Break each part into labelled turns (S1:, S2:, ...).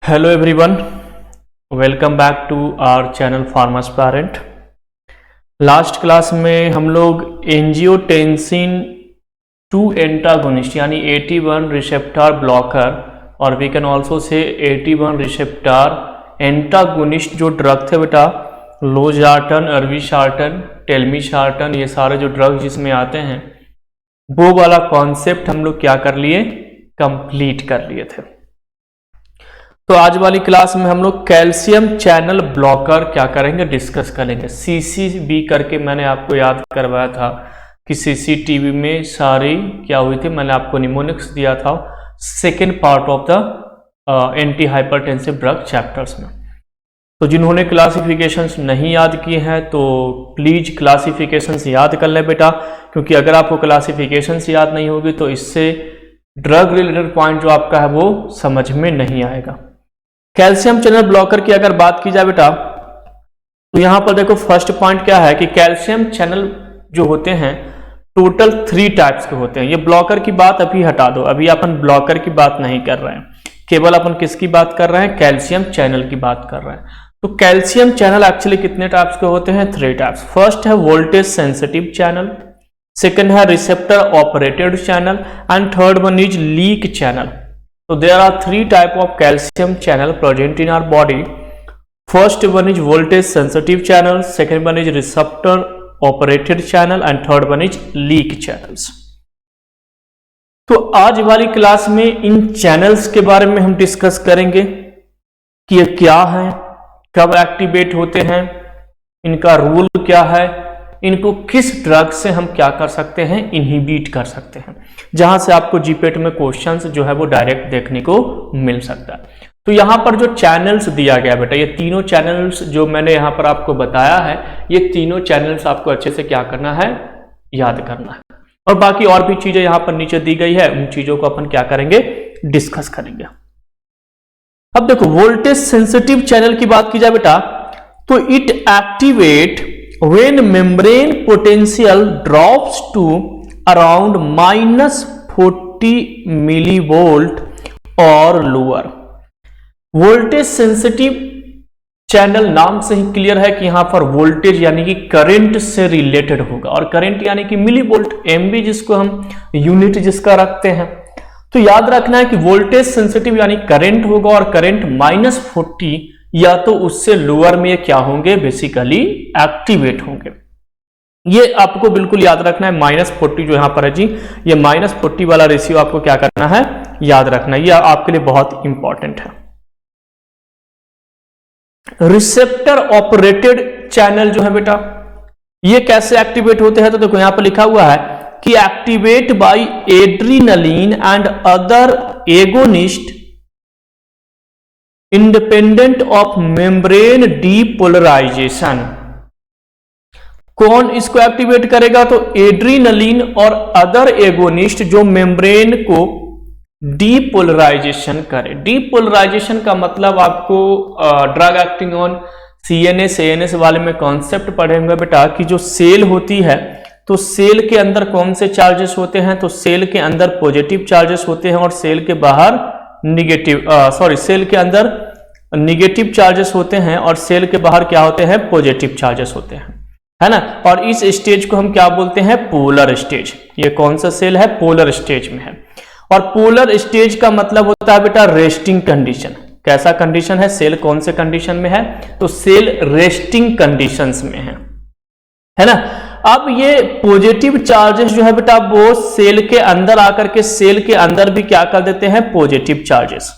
S1: Hello everyone, welcome back to our channel फार्मास्पेरेंट। Last class में हम लोग एंजियोटेंसिन 2 एंटागोनिस्ट यानी AT1 रिसेप्टर ब्लॉकर और we can also say AT1 receptor antagonist जो ड्रग थे बेटा, लोजार्टन, अर्विसार्टन, टेल्मिसार्टन, ये सारे जो ड्रग जिसमें आते हैं वो वाला कॉन्सेप्ट हम लोग क्या कर लिए, कंप्लीट कर लिए थे। तो आज वाली क्लास में हम लोग कैल्शियम चैनल ब्लॉकर क्या करेंगे, डिस्कस करेंगे। CCB करके मैंने आपको याद करवाया था कि CCTV में सारी क्या हुई थी, मैंने आपको निमोनिक्स दिया था second part of the anti hypertensive drug chapters में। तो जिन्होंने क्लासिफिकेशंस नहीं याद किए हैं तो प्लीज क्लासिफिकेशंस याद कर ले बेटा, क्योंकि अगर आपको क्लासिफिकेशंस याद नहीं होगी तो इससे ड्रग रिलेटेड पॉइंट जो आपका है वो समझ में नहीं आएगा। कैल्शियम चैनल ब्लॉकर की अगर बात की जाए बेटा, तो यहां पर देखो फर्स्ट पॉइंट क्या है कि कैल्शियम चैनल जो होते हैं टोटल 3 टाइप्स के होते हैं। ये ब्लॉकर की बात अभी हटा दो, अभी अपन ब्लॉकर की बात नहीं कर रहे हैं, केवल अपन किसकी बात कर रहे हैं, कैल्शियम चैनल की बात कर रहे हैं। तो कैल्शियम चैनल एक्चुअली कितने टाइप्स के होते हैं, 3 टाइप्स। फर्स्ट है वोल्टेज सेंसिटिव चैनल, सेकेंड है receptor operated channel and third one is leak channel. So there are 3 type of calcium channel present in our body. First one is voltage sensitive channel, second one is receptor operated channel and third one is leak channels. तो आज वाली class में इन channels के बारे में हम discuss करेंगे कि ये क्या है, कब एक्टिवेट होते हैं, इनका रूल क्या है, इनको किस ड्रग से हम क्या कर सकते हैं, इनहिबिट कर सकते हैं, जहां से आपको जीपेट में क्वेश्चंस जो है वो डायरेक्ट देखने को मिल सकता है। तो यहां पर जो चैनल्स दिया गया बेटा, ये तीनों चैनल्स जो मैंने यहां पर आपको बताया है, ये तीनों चैनल्स आपको अच्छे से क्या करना है, याद करना है। और बाकी और भी चीजें यहां पर नीचे दी गई है, उन चीजों को अपन क्या करेंगे, डिस्कस करेंगे। अब देखो वोल्टेज सेंसिटिव चैनल की बात की जाए बेटा, तो it activate when membrane potential drops to around -40 millivolt or lower। Voltage sensitive channel नाम से ही क्लियर है कि यहां पर वोल्टेज यानी कि करंट से रिलेटेड होगा, और करंट यानी कि मिली वोल्ट, MV जिसको हम यूनिट जिसका रखते हैं। तो याद रखना है कि वोल्टेज सेंसिटिव यानी करंट होगा और करंट -40 या तो उससे लोअर में क्या होंगे, बेसिकली एक्टिवेट होंगे। ये आपको बिल्कुल याद रखना है। -40 जो यहां पर है जी, ये -40 वाला रेशियो आपको क्या करना है, याद रखना है, ये आपके लिए बहुत इंपॉर्टेंट है। रिसेप्टर ऑपरेटेड चैनल जो है बेटा, ये कैसे एक्टिवेट होते हैं, तो देखो यहां पर लिखा हुआ है कि activate by adrenaline and other agonist independent of membrane depolarisation. कौन इसको एक्टिवेट करेगा, तो एड्रीनलिन और अदर एगोनिस्ट जो मेम्ब्रेन को डीपोलराइजेशन करे। डीपोलराइजेशन का मतलब आपको drug acting on CNS ANS वाले में कॉन्सेप्ट पढ़ेंगे बेटा कि जो सेल होती है, तो सेल के अंदर कौन से चार्जेस होते हैं, तो सेल के अंदर पॉजिटिव चार्जेस होते हैं और सेल के बाहर सेल के अंदर निगेटिव चार्जेस होते हैं और सेल के बाहर क्या होते हैं, पॉजिटिव चार्जेस होते हैं, है ना। और इस स्टेज को हम क्या बोलते हैं, पोलर स्टेज। ये कौन सा सेल है, पोलर स्टेज में है। और पोलर स्टेज का मतलब होता है बेटा रेस्टिंग कंडीशन। कैसा कंडीशन है, सेल कौन से कंडीशन में है, तो सेल रेस्टिंग कंडीशंस में है ना। अब ये पॉजिटिव चार्जेस जो है बेटा, वो सेल के अंदर आकर के सेल के अंदर भी क्या कर देते हैं, पॉजिटिव चार्जेस।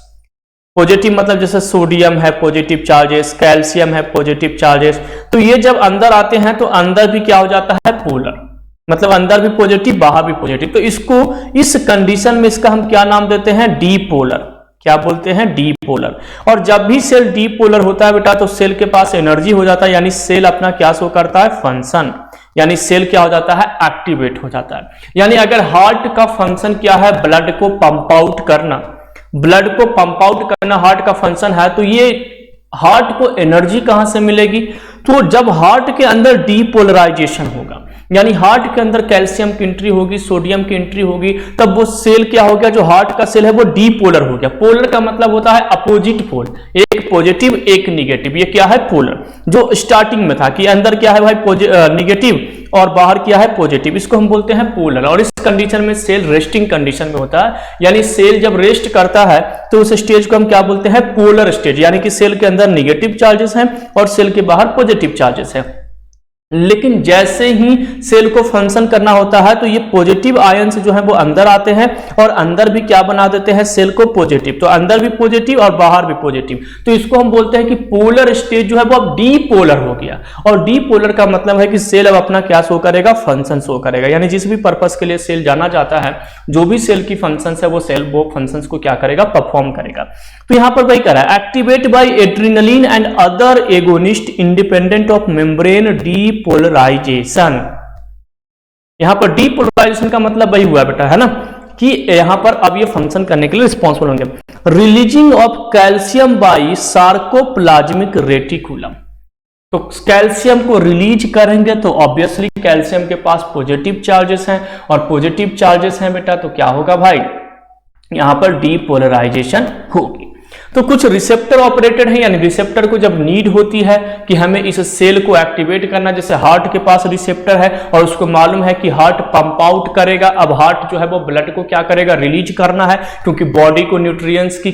S1: पॉजिटिव मतलब जैसे सोडियम है पॉजिटिव चार्जेस, कैल्शियम है पॉजिटिव चार्जेस। तो ये जब अंदर आते हैं तो अंदर भी क्या हो जाता है, पोलर, मतलब अंदर भी पॉजिटिव बाहर भी पॉजिटिव। तो इसको इस कंडीशन में इसका हम क्या नाम देते हैं, डीपोलर। क्या बोलते हैं, डीपोलर। और जब भी सेल डीपोलर होता है बेटा, तो सेल के पास एनर्जी हो जाता है, यानी सेल अपना क्या शो करता है, फंक्शन, यानी सेल क्या हो जाता है, एक्टिवेट हो जाता है। यानी अगर हार्ट का फंक्शन क्या है, ब्लड को पंप आउट करना, ब्लड को पंप आउट करना हार्ट का फंक्शन है, तो ये हार्ट को एनर्जी कहां से मिलेगी, तो जब हार्ट के अंदर डीपोलराइजेशन होगा, यानी हार्ट के अंदर कैल्शियम की एंट्री होगी, सोडियम की एंट्री होगी, तब वो सेल क्या हो गया, जो हार्ट का सेल है वो डीपोलर हो गया। पोलर का मतलब होता है अपोजिट पोल, एक पॉजिटिव एक निगेटिव। ये क्या है, पोलर। जो स्टार्टिंग में था कि अंदर क्या है भाई निगेटिव और बाहर क्या है पॉजिटिव, इसको हम बोलते हैं पोलर। और इस कंडीशन में सेल रेस्टिंग कंडीशन में होता है, यानी सेल जब रेस्ट करता है तो उस स्टेज को हम क्या बोलते हैं, पोलर स्टेज। यानी कि सेल के अंदर निगेटिव चार्जेस हैं और सेल के बाहर पॉजिटिव चार्जेस हैं। लेकिन जैसे ही सेल को फंक्शन करना होता है तो ये पॉजिटिव आयंस जो है वो अंदर आते हैं और अंदर भी क्या बना देते हैं, सेल को पॉजिटिव। तो अंदर भी पॉजिटिव और बाहर भी पॉजिटिव, तो इसको हम बोलते हैं कि पोलर स्टेज जो है वो अब डीपोलर हो गया। और डीपोलर का मतलब है कि सेल अब अपना क्या शो करेगा, फंक्शन शो करेगा। यानी जिस भी पर्पस के लिए सेल जाना जाता है, जो भी सेल की फंक्शन है वो सेल वो फंक्शन को क्या करेगा, परफॉर्म करेगा। तो यहां पर वही कह रहा है, activate by adrenaline and other agonist independent of membrane depolarisation. यहां पर डीपोलराइजेशन का मतलब वही हुआ बेटा, है ना, कि यहां पर अब ये फंक्शन करने के लिए रिस्पॉन्सिबल होंगे। Releasing of calcium by sarcoplasmic reticulum, तो कैल्शियम को रिलीज करेंगे तो ऑब्वियसली कैल्शियम के पास पॉजिटिव चार्जेस हैं, और पॉजिटिव चार्जेस हैं बेटा तो क्या होगा भाई, यहां पर डीपोलराइजेशन होगी। तो कुछ रिसेप्टर ऑपरेटेड है, यानी रिसेप्टर को जब नीड होती है कि हमें इस सेल को एक्टिवेट करना, जैसे हार्ट के पास रिसेप्टर है और उसको मालूम है कि हार्ट पंप आउट करेगा, अब हार्ट जो है वो ब्लड को क्या करेगा, रिलीज करना है, क्योंकि बॉडी को न्यूट्रिएंट्स की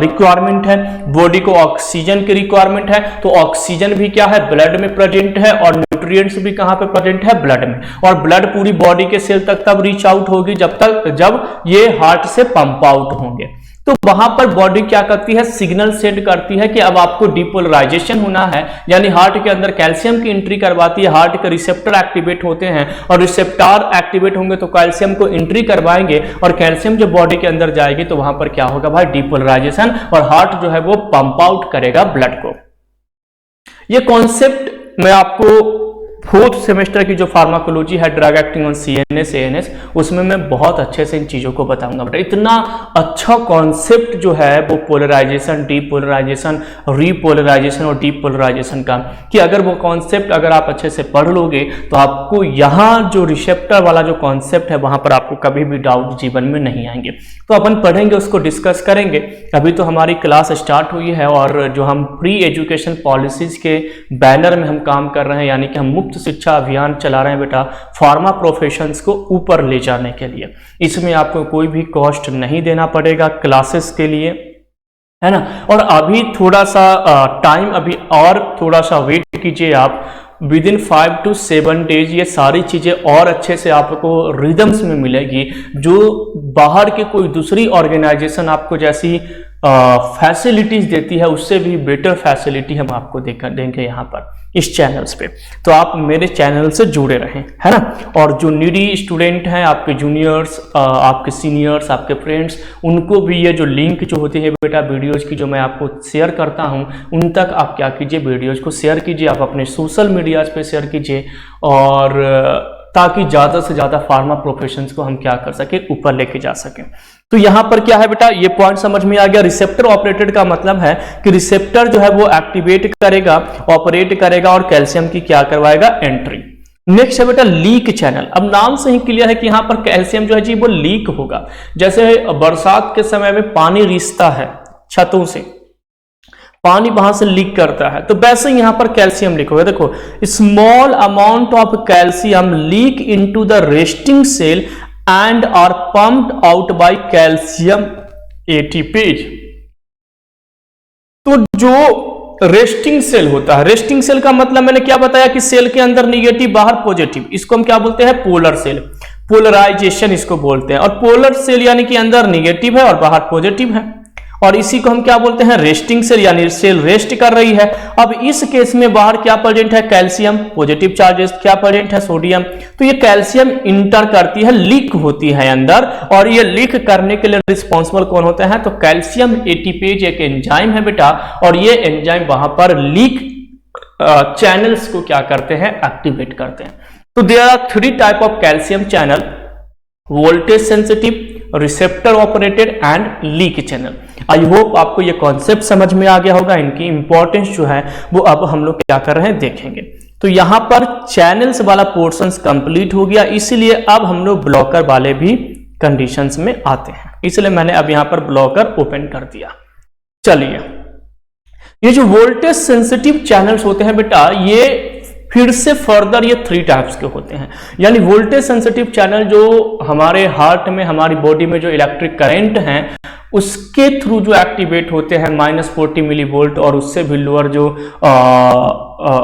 S1: रिक्वायरमेंट है, बॉडी को ऑक्सीजन की रिक्वायरमेंट है। तो ऑक्सीजन भी क्या है, ब्लड में प्रेजेंट है, और न्यूट्रिएंट्स भी कहां पे प्रेजेंट है, ब्लड में। और ब्लड पूरी बॉडी के सेल तक तब रीच आउट होगी जब ये हार्ट से पंप आउट होंगे। तो वहां पर बॉडी क्या करती है, सिग्नल सेंड करती है कि अब आपको डीपोलराइजेशन होना है, यानी हार्ट के अंदर कैल्शियम की एंट्री करवाती है, हार्ट के रिसेप्टर एक्टिवेट होते हैं, और रिसेप्टर एक्टिवेट होंगे तो कैल्शियम को एंट्री करवाएंगे, और कैल्शियम जब बॉडी के अंदर जाएगी तो वहां पर क्या होगा भाई, डीपोलराइजेशन, और हार्ट जो है वो पंप आउट करेगा ब्लड को। ये कॉन्सेप्ट मैं आपको फोर्थ सेमेस्टर की जो फार्माकोलॉजी है, drug acting on CNS ANS, उसमें मैं बहुत अच्छे से इन चीजों को बताऊंगा बेटा। इतना अच्छा कॉन्सेप्ट जो है वो पोलराइजेशन, डीपोलराइजेशन, रीपोलराइजेशन और डीपोलराइजेशन का, कि अगर वो कॉन्सेप्ट अगर आप अच्छे से पढ़ लोगे तो आपको यहाँ जो रिसेप्टर वाला जो कॉन्सेप्ट है वहां पर आपको कभी भी डाउट जीवन में नहीं आएंगे। तो अपन पढ़ेंगे, उसको डिस्कस करेंगे। अभी तो हमारी क्लास स्टार्ट हुई है, और जो हम प्री एजुकेशन पॉलिसीज के बैनर में हम काम कर रहे हैं, यानी कि हम मुफ्त शिक्षा अभियान चला रहे हैं बेटा, फार्मा प्रोफेशंस को ऊपर ले जाने के लिए। इसमें आपको कोई भी कॉस्ट नहीं देना पड़ेगा क्लासेस के लिए, है ना। और अभी थोड़ा सा टाइम, अभी और थोड़ा सा वेट कीजिए आप, विद इन 5 to 7 डेज ये सारी चीजें और अच्छे से आपको रिदम्स में मिलेगी, जो बाहर की कोई दूसरी ऑर्गेनाइजेशन आपको जैसी फैसिलिटीज देती है उससे भी बेटर फैसिलिटी हम आपको देंगे यहाँ पर इस चैनल्स पे। तो आप मेरे चैनल से जुड़े रहें, है ना। और जो नीडी स्टूडेंट हैं, आपके जूनियर्स, आपके सीनियर्स, आपके फ्रेंड्स, उनको भी ये जो लिंक जो होती है बेटा वीडियोज की जो मैं आपको शेयर करता हूँ, उन तक आप क्या कीजिए, वीडियोज को शेयर कीजिए, आप अपने सोशल मीडियाज पे शेयर कीजिए, और ताकि ज़्यादा से ज़्यादा फार्मा प्रोफेशंस को हम क्या कर सके, ऊपर लेके जा सकें। तो यहाँ पर क्या है बेटा, ये पॉइंट समझ में आ गया। रिसेप्टर ऑपरेटेड का मतलब है कि रिसेप्टर जो है वो एक्टिवेट करेगा, ऑपरेट करेगा, और कैल्शियम की क्या करवाएगा, एंट्री। नेक्स्ट है बेटा लीक चैनल। अब नाम से ही क्लियर है कि यहाँ पर कैल्शियम जो है जी वो लीक होगा। जैसे बरसात के समय में पानी रिसता है छतों से, पानी वहां से लीक करता है, तो वैसे ही यहां पर कैल्शियम लीक होगा। देखो, small amount of calcium leak into the resting cell and are pumped out by calcium ATPase. तो जो रेस्टिंग सेल होता है, रेस्टिंग सेल का मतलब मैंने क्या बताया कि सेल के अंदर निगेटिव बाहर पॉजिटिव, इसको हम क्या बोलते हैं, पोलर सेल, पोलराइजेशन इसको बोलते हैं। और पोलर सेल यानी कि अंदर निगेटिव है और बाहर पॉजिटिव है, और इसी को हम क्या बोलते हैं, रेस्टिंग सेल, यानी सेल रेस्ट कर रही है। अब इस केस में बाहर क्या प्रेजेंट है, कैल्शियम, पॉजिटिव चार्जेस, क्या प्रेजेंट है, सोडियम। तो ये कैल्शियम इंटर करती है, लीक होती है अंदर, और ये लीक करने के लिए रिस्पॉन्सिबल कौन होता है, तो कैल्शियम एटीपेज एक एंजाइम है बेटा, और ये एंजाइम वहां पर लीक चैनल्स को क्या करते हैं, एक्टिवेट करते हैं। तो there are 3 type of calcium channel, voltage sensitive, receptor operated and leak channel. I hope आपको ये कॉन्सेप्ट समझ में आ गया होगा। इनकी इंपॉर्टेंस जो है वो अब हम लोग क्या कर रहे हैं, देखेंगे। तो यहां पर चैनल्स वाला पोर्शंस कंप्लीट हो गया, इसलिए अब हम लोग ब्लॉकर वाले भी कंडीशंस में आते हैं, इसलिए मैंने अब यहां पर ब्लॉकर ओपन कर दिया। चलिए, ये जो वोल्टेज सेंसिटिव चैनल्स होते हैं बेटा, ये फिर से फर्दर ये 3 टाइप्स के होते हैं। यानी वोल्टेज सेंसिटिव चैनल जो हमारे हार्ट में, हमारी बॉडी में जो इलेक्ट्रिक करंट हैं उसके थ्रू जो एक्टिवेट होते हैं -40 मिली वोल्ट, और उससे भी लोअर जो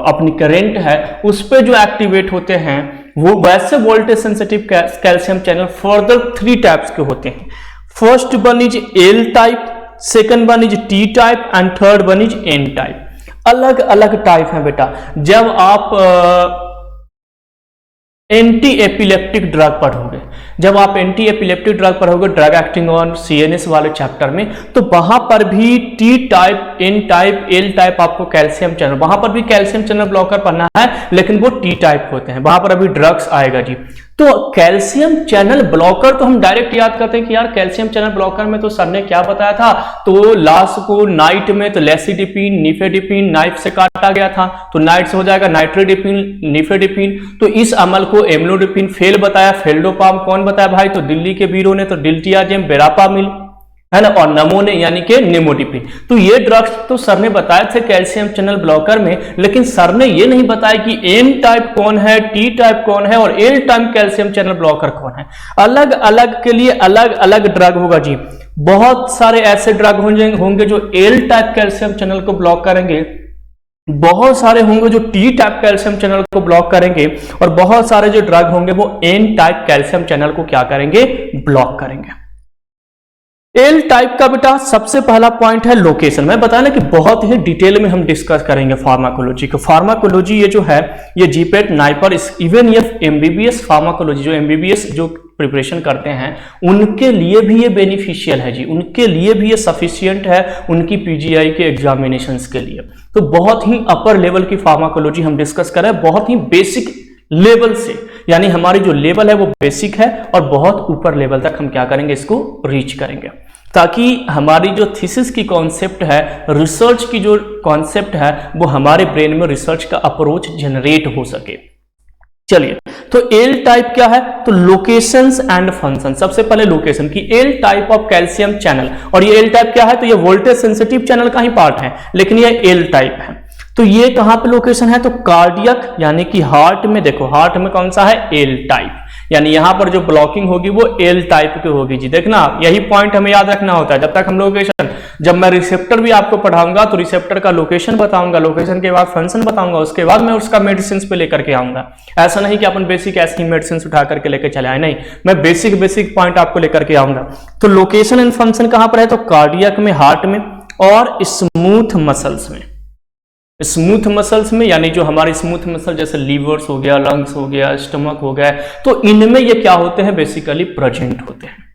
S1: अपनी करंट है उस पे जो एक्टिवेट होते हैं, वो वैसे voltage sensitive calcium channel further 3 types के होते हैं। First one is L type, second one is T type and third one is an type. अलग अलग टाइप है बेटा। जब आप एंटी एपिलेप्टिक ड्रग पढ़ोगे, जब आप एंटी एपिलेप्टिक ड्रग पढ़ोगे, ड्रग एक्टिंग ऑन सीएनएस वाले चैप्टर में, तो वहां पर भी T type, N type, L type आपको कैल्शियम चैनल, वहां पर भी कैल्शियम चैनल ब्लॉकर पढ़ना है, लेकिन वो टी टाइप होते हैं, वहां पर अभी ड्रग्स आएगा जी। तो कैल्शियम चैनल ब्लॉकर तो हम डायरेक्ट याद करते हैं कि यार कैल्शियम चैनल ब्लॉकर में तो सर ने क्या बताया था, तो लास्ट को नाइट में तो लेसिडिपिन, निफेडिपिन नाइफ से काटा गया था, तो नाइट से हो जाएगा नाइट्रोडिपिन, निफेडिपिन। तो इस अमल को एम्लोडिपिन फेल बताया, फेल्डोपाम कौन बताया भाई, तो दिल्ली के वीरों ने, तो डिल्टियाजेम, बेरापामिल, है ना, और नमो ने यानी कि निमोडिपिन। तो ये ड्रग्स तो सर ने बताए थे कैल्शियम चैनल ब्लॉकर में, लेकिन सर ने ये नहीं बताया कि एन टाइप कौन है, टी टाइप कौन है और L type calcium channel blocker कौन है। अलग अलग के लिए अलग अलग ड्रग होगा जी। बहुत सारे ऐसे ड्रग होंगे जो एल टाइप कैल्शियम चैनल को ब्लॉक करेंगे, बहुत सारे होंगे जो टी टाइप कैल्शियम चैनल को ब्लॉक करेंगे, और बहुत सारे जो ड्रग होंगे वो एन टाइप कैल्शियम चैनल को क्या करेंगे, ब्लॉक करेंगे। एल टाइप का बेटा सबसे पहला पॉइंट है लोकेशन। मैं बताया ना कि बहुत ही डिटेल में हम डिस्कस करेंगे फार्माकोलॉजी को। फार्माकोलॉजी ये जो है, ये जीपेट, नाइपर, इवन ये एमबीबीएस फार्माकोलॉजी, जो एमबीबीएस जो प्रिपरेशन करते हैं उनके लिए भी ये बेनिफिशियल है जी, उनके लिए भी ये सफिशियंट है उनकी पीजीआई के एग्जामिनेशंस के लिए। तो बहुत ही अपर लेवल की फार्माकोलॉजी हम डिस्कस कर रहे हैं, बहुत ही बेसिक लेवल से, यानी हमारी जो लेवल है वो बेसिक है, और बहुत ऊपर लेवल तक हम क्या करेंगे, इसको रीच करेंगे, ताकि हमारी जो थीसिस की कॉन्सेप्ट है, रिसर्च की जो कॉन्सेप्ट है, वो हमारे ब्रेन में रिसर्च का अप्रोच जनरेट हो सके। चलिए, तो एल टाइप क्या है, तो लोकेशंस एंड फंक्शन। सबसे पहले लोकेशन की L type of calcium channel, और ये एल टाइप क्या है, तो ये वोल्टेज सेंसिटिव चैनल का ही पार्ट है, लेकिन ये एल टाइप है। तो ये कहां पे लोकेशन है, तो कार्डियक यानी कि हार्ट में। देखो हार्ट में कौन सा है, एल टाइप, यानी यहां पर जो ब्लॉकिंग होगी वो एल टाइप की होगी जी। देखना यही पॉइंट हमें याद रखना होता है। जब तक हम लोकेशन, जब मैं रिसेप्टर भी आपको पढ़ाऊंगा तो रिसेप्टर का लोकेशन बताऊंगा, लोकेशन के बाद फंक्शन बताऊंगा, उसके बाद मैं उसका मेडिसिन पे लेकर के आऊंगा। ऐसा नहीं कि अपन बेसिक ऐसी मेडिसिन उठा करके लेकर चले आए, नहीं, मैं बेसिक पॉइंट आपको लेकर के आऊंगा। तो लोकेशन एंड फंक्शन कहां पर है, तो कार्डियक में, हार्ट में, और स्मूथ मसल्स में। स्मूथ मसल्स में यानी जो हमारे स्मूथ मसल जैसे लीवर्स हो गया, लंग्स हो गया, स्टमक हो गया, तो इनमें ये क्या होते हैं, बेसिकली प्रेजेंट होते हैं।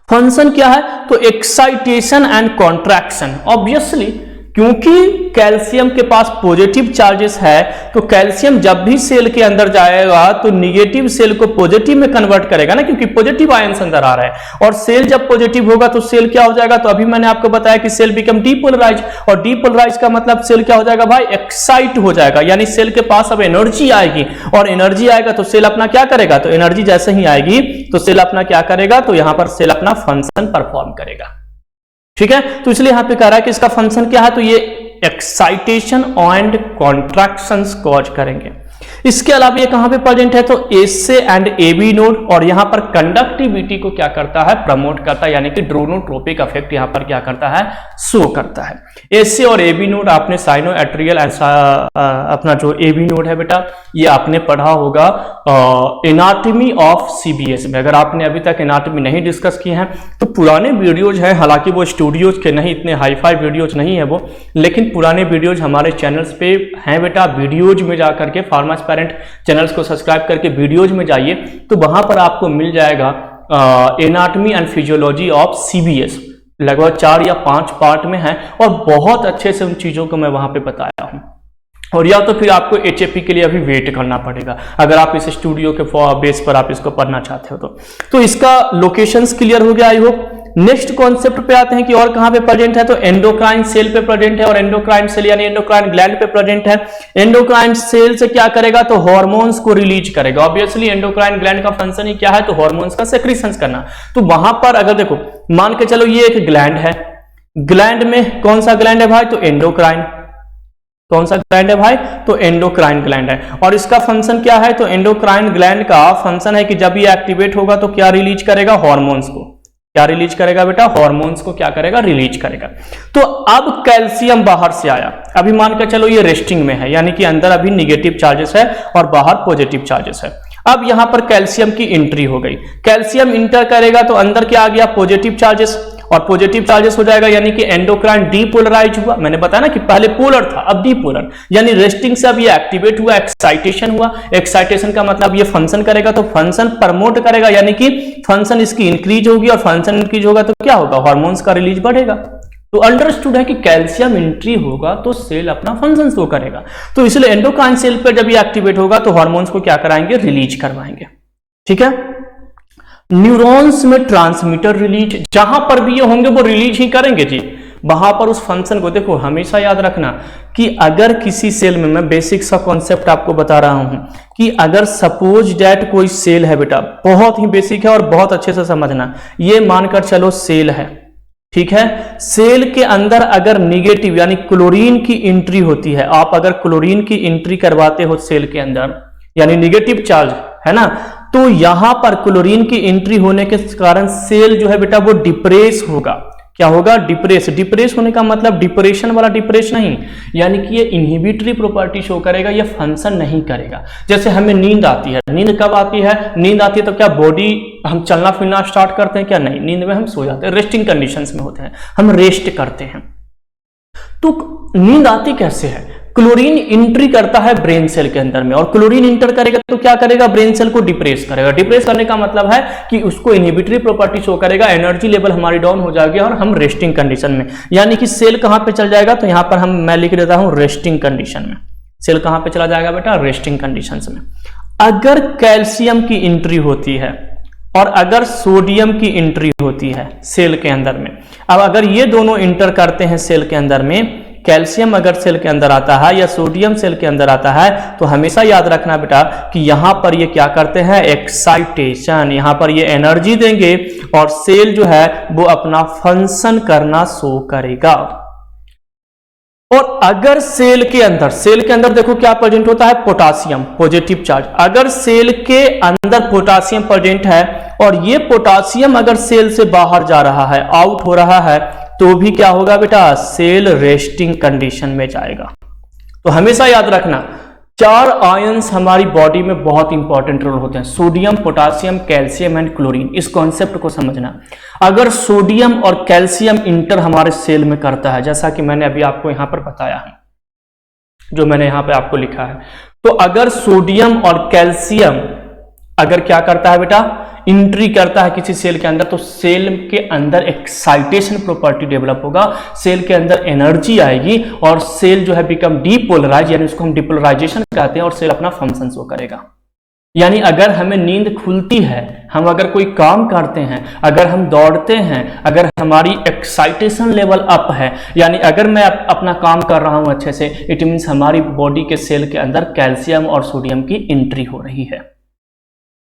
S1: फंक्शन क्या है, तो एक्साइटेशन एंड कॉन्ट्रैक्शन। ऑब्वियसली क्योंकि कैल्शियम के पास पॉजिटिव चार्जेस है, तो कैल्शियम जब भी सेल के अंदर जाएगा तो निगेटिव सेल को पॉजिटिव में कन्वर्ट करेगा ना, क्योंकि पॉजिटिव आयंस अंदर आ रहा है। और सेल जब पॉजिटिव होगा तो सेल क्या हो जाएगा, तो अभी मैंने आपको बताया कि सेल बिकम डीपोलराइज, और डीपोलराइज का मतलब सेल क्या हो जाएगा भाई, एक्साइट हो जाएगा, यानी सेल के पास अब एनर्जी आएगी, और एनर्जी आएगा तो सेल अपना क्या करेगा, तो एनर्जी जैसे ही आएगी तो सेल अपना क्या करेगा, तो यहां पर सेल अपना फंक्शन परफॉर्म करेगा। ठीक है, तो इसलिए यहां पे कह रहा है कि इसका फंक्शन क्या है, तो ये एक्साइटेशन एंड कॉन्ट्रैक्शंस कॉज करेंगे। इसके अलावा ये कहां पे प्रेजेंट है, तो एसए एंड एबी नोड, और यहां पर कंडक्टिविटी को क्या करता है, प्रमोट करता है, यानी कि ड्रोनोट्रोपिक इफेक्ट यहां पर क्या करता है, शो करता है। एसए और एबी नोड आपने साइनो एट्रियल अपना जो एबी नोड है बेटा, ये आपने पढ़ा होगा एनाटॉमी ऑफ सीबीएस में। अगर आपने अभी तक एनाटॉमी नहीं डिस्कस की है तो पुराने वीडियोज हैं, हालांकि वो स्टूडियोज के नहीं, इतने हाईफाई वीडियोज नहीं है वो, लेकिन पुराने वीडियोज हमारे चैनल्स पे हैं बेटा। वीडियोज में जाकर के फार्मास्पेरेंट चैनल्स को सब्सक्राइब करके वीडियोज में जाइए, तो वहां पर आपको मिल जाएगा anatomy and physiology of CBS, लगभग 4 या 5 पार्ट में है, और बहुत अच्छे से उन चीजों को मैं वहां पे बताया हूं। और या तो फिर आपको एचएपी के लिए अभी वेट करना पड़ेगा, अगर आप इस स्टूडियो के बेस पर आप इसको पढ़ना चाहते हो तो इसका लोकेशंस क्लियर हो गया आई होप। नेक्स्ट कॉन्सेप्ट पे आते हैं कि और कहां पे प्रेजेंट है, तो एंडोक्राइन सेल पे प्रेजेंट है, और एंडोक्राइन सेल यानी एंडोक्राइन ग्लैंड पे प्रेजेंट है। एंडोक्राइन सेल से क्या करेगा, तो हार्मोन्स को रिलीज करेगा। ऑब्वियसली एंडोक्राइन ग्लैंड का फंक्शन ही क्या है, तो हार्मोन्स का सेक्रीशन करना। तो वहां पर अगर देखो मान के चलो ये एक ग्लैंड है, ग्लैंड में कौन सा ग्लैंड है भाई, तो एंडोक्राइन। कौन सा ग्लैंड है भाई, तो एंडोक्राइन ग्लैंड है। और इसका फंक्शन क्या है, तो एंडोक्राइन ग्लैंड का फंक्शन है कि जब ये एक्टिवेट होगा तो क्या रिलीज करेगा, हार्मोन्स को। क्या रिलीज करेगा बेटा, हार्मोन्स को क्या करेगा, रिलीज करेगा। तो अब कैल्शियम बाहर से आया, अभी मान कर चलो ये रेस्टिंग में है, यानी कि अंदर अभी निगेटिव चार्जेस है और बाहर पॉजिटिव चार्जेस है। अब यहां पर कैल्शियम की एंट्री हो गई, कैल्शियम इंटर करेगा तो अंदर क्या आ गया, पॉजिटिव चार्जेस, और पॉजिटिव चार्जेस हो जाएगा यानी कि एंडोक्राइन डीपोलराइज हुआ। मैंने बताया ना कि पहले पोलर था अब डीपोलर, यानी रेस्टिंग से अब ये एक्टिवेट हुआ, एक्साइटेशन हुआ। एक्साइटेशन का मतलब ये फंक्शन करेगा, तो फंक्शन प्रमोट करेगा, यानी कि फंक्शन इसकी इंक्रीज होगी, और फंक्शन इंक्रीज होगा तो क्या होगा, हार्मोन्स का रिलीज बढ़ेगा। तो अंडरस्टूड है कि कैल्शियम एंट्री होगा तो सेल अपना फंक्शन शो करेगा। तो इसलिए एंडोक्राइन सेल पर जब ये एक्टिवेट होगा तो हार्मोन्स को क्या कराएंगे, रिलीज करवाएंगे। ठीक है। न्यूरॉन्स में ट्रांसमीटर रिलीज, जहां पर भी ये होंगे वो रिलीज ही करेंगे जी। वहां पर उस फंक्शन को देखो, हमेशा याद रखना कि अगर किसी सेल में, मैं बेसिक सा कॉन्सेप्ट आपको बता रहा हूं कि अगर सपोज दैट कोई सेल है बेटा, बहुत ही बेसिक है और बहुत अच्छे से समझना, ये मानकर चलो सेल है, ठीक है। सेल के अंदर अगर निगेटिव यानी क्लोरीन की एंट्री होती है, आप अगर क्लोरीन की एंट्री करवाते हो सेल के अंदर, यानी निगेटिव चार्ज है ना, तो यहां पर क्लोरीन की एंट्री होने के कारण सेल जो है बेटा वो डिप्रेस होगा। क्या होगा, डिप्रेस। डिप्रेस होने का मतलब डिप्रेशन वाला डिप्रेस नहीं, यानी कि ये इनहिबिटरी प्रॉपर्टी शो करेगा, ये फंक्शन नहीं करेगा। जैसे हमें नींद आती है, नींद कब आती है, नींद आती है तो क्या बॉडी हम चलना फिरना स्टार्ट करते हैं, क्या नहीं, नींद में हम सो जाते हैं, रेस्टिंग कंडीशंस में होते हैं, हम रेस्ट करते हैं। तो नींद आती कैसे है, क्लोरीन इंट्री करता है ब्रेन सेल के अंदर में, और क्लोरीन इंटर करेगा तो क्या करेगा, ब्रेन सेल को डिप्रेस करेगा। डिप्रेस करने का मतलब है कि उसको इनहिबिटरी प्रॉपर्टी शो करेगा, एनर्जी लेवल हमारी डाउन हो जाएगी और हम रेस्टिंग कंडीशन में, यानी कि सेल कहां पे चल जाएगा, तो यहां पर मैं लिख देता हूं रेस्टिंग कंडीशन में। सेल कहां पे चला जाएगा बेटा, रेस्टिंग कंडीशन में। अगर कैल्शियम की एंट्री होती है और अगर सोडियम की एंट्री होती है सेल के अंदर में, अब अगर ये दोनों इंटर करते हैं सेल के अंदर में, कैल्शियम अगर सेल के अंदर आता है या सोडियम सेल के अंदर आता है, तो हमेशा याद रखना बेटा कि यहां पर ये क्या करते हैं, एक्साइटेशन, यहां पर ये एनर्जी देंगे और सेल जो है वो अपना फंक्शन करना शो करेगा। और अगर सेल के अंदर देखो क्या प्रेजेंट होता है, पोटासियम, पॉजिटिव चार्ज। अगर सेल के अंदर पोटासियम प्रेजेंट है और ये पोटासियम अगर सेल से बाहर जा रहा है, आउट हो रहा है, तो भी क्या होगा बेटा, सेल रेस्टिंग कंडीशन में जाएगा। तो हमेशा याद रखना 4 आयंस हमारी बॉडी में बहुत इंपॉर्टेंट रोल होते हैं, sodium, potassium, calcium and chlorine. इस कॉन्सेप्ट को समझना, अगर सोडियम और कैल्शियम इंटर हमारे सेल में करता है, जैसा कि मैंने अभी आपको यहां पर बताया है, जो मैंने यहां पे आपको लिखा है, तो अगर सोडियम और कैल्शियम अगर क्या करता है बेटा, इंट्री करता है किसी सेल के अंदर, तो सेल के अंदर एक्साइटेशन प्रॉपर्टी डेवलप होगा, सेल के अंदर एनर्जी आएगी और सेल जो है बिकम डीपोलराइज, यानी उसको हम डीपोलराइजेशन कहते हैं, और सेल अपना फंक्शन शो करेगा। यानी अगर हमें नींद खुलती है, हम अगर कोई काम करते हैं, अगर हम दौड़ते हैं, अगर हमारी एक्साइटेशन लेवल अप है, यानी अगर मैं अपना काम कर रहा हूं अच्छे से, इट मीन्स हमारी बॉडी के सेल के अंदर कैल्शियम और सोडियम की एंट्री हो रही है।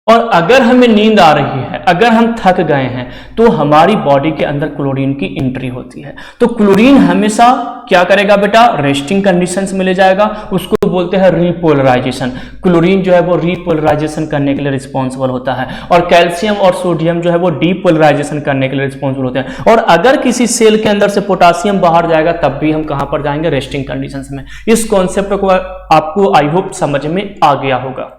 S1: और अगर हमें नींद आ रही है, अगर हम थक गए हैं, तो हमारी बॉडी के अंदर क्लोरीन की एंट्री होती है। तो क्लोरीन हमेशा क्या करेगा बेटा, रेस्टिंग कंडीशंस में ले जाएगा, उसको बोलते हैं रीपोलराइजेशन। क्लोरीन जो है वो रीपोलराइजेशन करने के लिए रिस्पॉन्सिबल होता है, और कैल्शियम और सोडियम जो है वो डीपोलराइजेशन करने के लिए रिस्पॉन्सिबल होते हैं। और अगर किसी सेल के अंदर से पोटासियम बाहर जाएगा, तब भी हम कहां पर जाएंगे, रेस्टिंग कंडीशंस में। इस कॉन्सेप्ट को आपको आई होप समझ में आ गया होगा,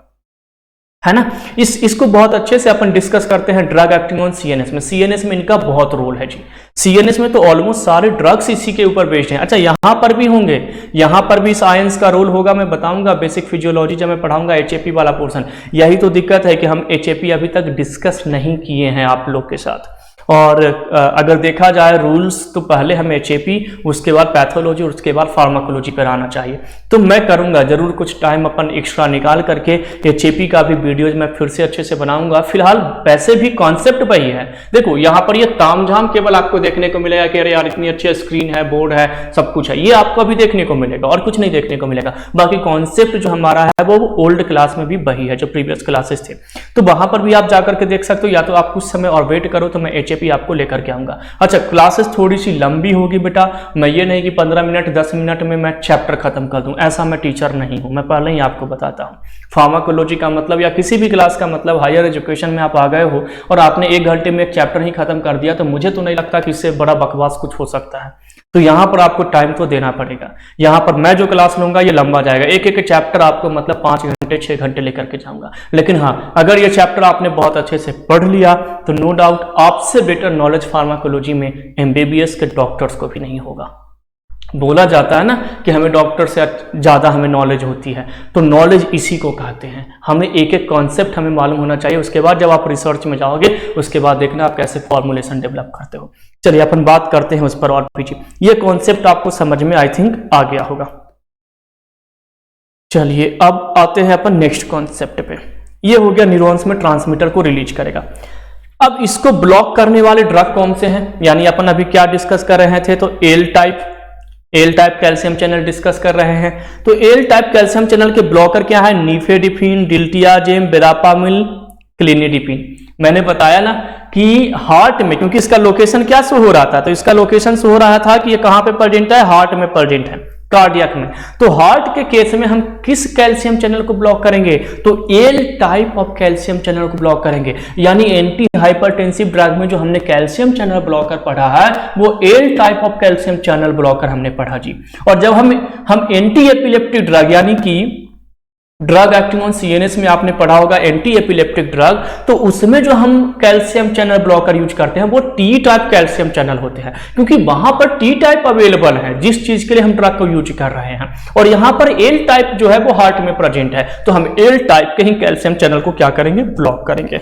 S1: है ना। इसको बहुत अच्छे से अपन डिस्कस करते हैं ड्रग एक्टिंग ऑन सीएनएस में। सीएनएस में इनका बहुत रोल है जी। सीएनएस में तो ऑलमोस्ट सारे ड्रग्स इसी के ऊपर बेस्ड हैं। अच्छा, यहां पर भी होंगे, यहां पर भी साइंस का रोल होगा, मैं बताऊंगा बेसिक फिजियोलॉजी जब मैं पढ़ाऊंगा एचएपी वाला पोर्शन। यही तो दिक्कत है कि हम एचएपी अभी तक डिस्कस नहीं किए हैं आप लोग के साथ। और अगर देखा जाए रूल्स तो पहले हमें HAP, उसके बाद पैथोलॉजी, उसके बाद फार्माकोलॉजी पर आना चाहिए। तो मैं करूंगा जरूर कुछ टाइम अपन एक्स्ट्रा निकाल करके HAP का भी वीडियोज मैं फिर से अच्छे से बनाऊंगा। फिलहाल वैसे भी कॉन्सेप्ट वही है। देखो यहाँ पर ये तामझाम केवल आपको देखने को मिलेगा कि अरे यार इतनी अच्छी स्क्रीन है, बोर्ड है, सब कुछ है, ये आपको अभी देखने को मिलेगा और कुछ नहीं देखने को मिलेगा। बाकी कॉन्सेप्ट जो हमारा है वो ओल्ड क्लास में भी वही है जो प्रीवियस क्लासेस थे, तो वहां पर भी आप जाकर के देख सकते हो, या तो आप कुछ समय और वेट करो तो मैं HAP आपको लेकर के आऊंगा। अच्छा, क्लासेस थोड़ी सी लंबी होगी बेटा, मैं ये नहीं कि 15 मिनट 10 मिनट में मैं चैप्टर खत्म कर दूं, ऐसा मैं टीचर नहीं हूं, मैं पहले ही आपको बताता हूं। फार्माकोलॉजी का मतलब या किसी भी क्लास का मतलब हायर एजुकेशन में आप आ गए हो और आपने 1 घंटे में एक चैप्टर ही खत्म कर दिया, तो मुझे तो नहीं लगता कि इससे बड़ा बकवास कुछ हो सकता है। तो यहाँ पर आपको टाइम तो देना पड़ेगा। यहाँ पर मैं जो क्लास लूंगा ये लंबा जाएगा, एक एक चैप्टर आपको मतलब 5 घंटे 6 घंटे लेकर के जाऊंगा। लेकिन हाँ, अगर ये चैप्टर आपने बहुत अच्छे से पढ़ लिया तो नो डाउट आपसे बेटर नॉलेज फार्माकोलॉजी में MBBS के डॉक्टर्स को भी नहीं होगा। बोला जाता है ना कि हमें डॉक्टर से ज़्यादा हमें नॉलेज होती है, तो नॉलेज इसी को कहते हैं। हमें एक एक कॉन्सेप्ट हमें मालूम होना चाहिए, उसके बाद जब आप रिसर्च में जाओगे उसके बाद देखना आप कैसे फॉर्मुलेशन डेवलप करते हो। चलिए अपन बात करते हैं उस पर और भी। ये कॉन्सेप्ट आपको समझ में आई थिंक आ गया होगा। चलिए अब आते हैं अपन नेक्स्ट कॉन्सेप्ट पे। ये हो गया न्यूरॉन्स में ट्रांसमीटर को रिलीज करेगा। अब इसको ब्लॉक करने वाले ड्रग कौन से हैं, यानी अपन अभी क्या डिस्कस कर रहे थे, तो L type calcium channel discuss कर रहे हैं। तो एल टाइप कैल्शियम चैनल के ब्लॉकर क्या है, नीफेडिपिन, डिल्टियाजेम, वेरापामिल, क्लिनिडिपिन। मैंने बताया ना कि हार्ट में, क्योंकि इसका लोकेशन क्या शो हो रहा था, तो इसका लोकेशन शो हो रहा था कि ये कहां पे प्रेजेंट है, हार्ट में प्रेजेंट है, कार्डियक में। तो हार्ट के केस में हम किस कैल्शियम चैनल को ब्लॉक करेंगे, तो L type of calcium channel को ब्लॉक करेंगे। यानी एंटी हाइपरटेंसिव ड्रग में जो हमने कैल्शियम चैनल ब्लॉकर पढ़ा है वो L type of calcium channel blocker हमने पढ़ा जी। और जब हम एंटी एपिलेप्टिक ड्रग यानी कि ड्रग एक्टिंग ऑन CNS में आपने पढ़ा होगा एंटी एपिलेप्टिक ड्रग, तो उसमें जो हम कैल्शियम चैनल ब्लॉकर यूज करते हैं वो T टाइप कैल्शियम चैनल होते हैं, क्योंकि वहां पर T टाइप अवेलेबल है जिस चीज के लिए हम ड्रग को यूज कर रहे हैं, और यहां पर L टाइप जो है वो हार्ट में प्रेजेंट है, तो हम L टाइप के ही कैल्शियम चैनल को क्या करेंगे, ब्लॉक करेंगे।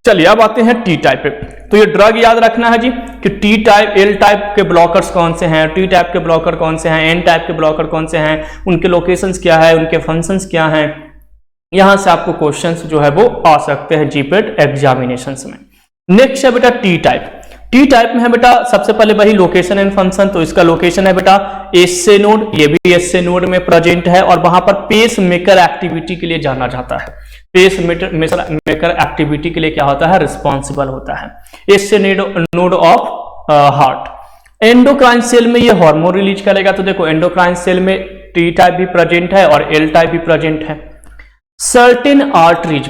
S1: चलिए अब आते हैं T टाइप पे। तो ये ड्रग याद रखना है जी कि T टाइप, L टाइप के ब्लॉकर्स कौन से हैं, T टाइप के ब्लॉकर कौन से हैं, N टाइप के ब्लॉकर कौन से हैं, उनके लोकेशंस क्या है, उनके फंक्शंस क्या हैं। यहां से आपको क्वेश्चंस जो है वो आ सकते हैं जीपेट एग्जामिनेशंस में। नेक्स्ट है बेटा T टाइप। T टाइप में है बेटा सबसे पहले वही लोकेशन एंड फंक्शन, तो इसका लोकेशन है बेटा एसए नोड, ये भी एसए नोड में प्रेजेंट है, और वहां पर पेस मेकर एक्टिविटी के लिए जाना जाता है। पेस मेकर एक्टिविटी के लिए क्या होता है, रिस्पॉन्सिबल होता है। SA node of heart. Endocrine cell में ये हार्मोन रिलीज करेगा, तो देखो एंडोक्राइन सेल में T टाइप भी प्रेजेंट है और L टाइप भी प्रेजेंट है। सर्टेन आर्टरीज,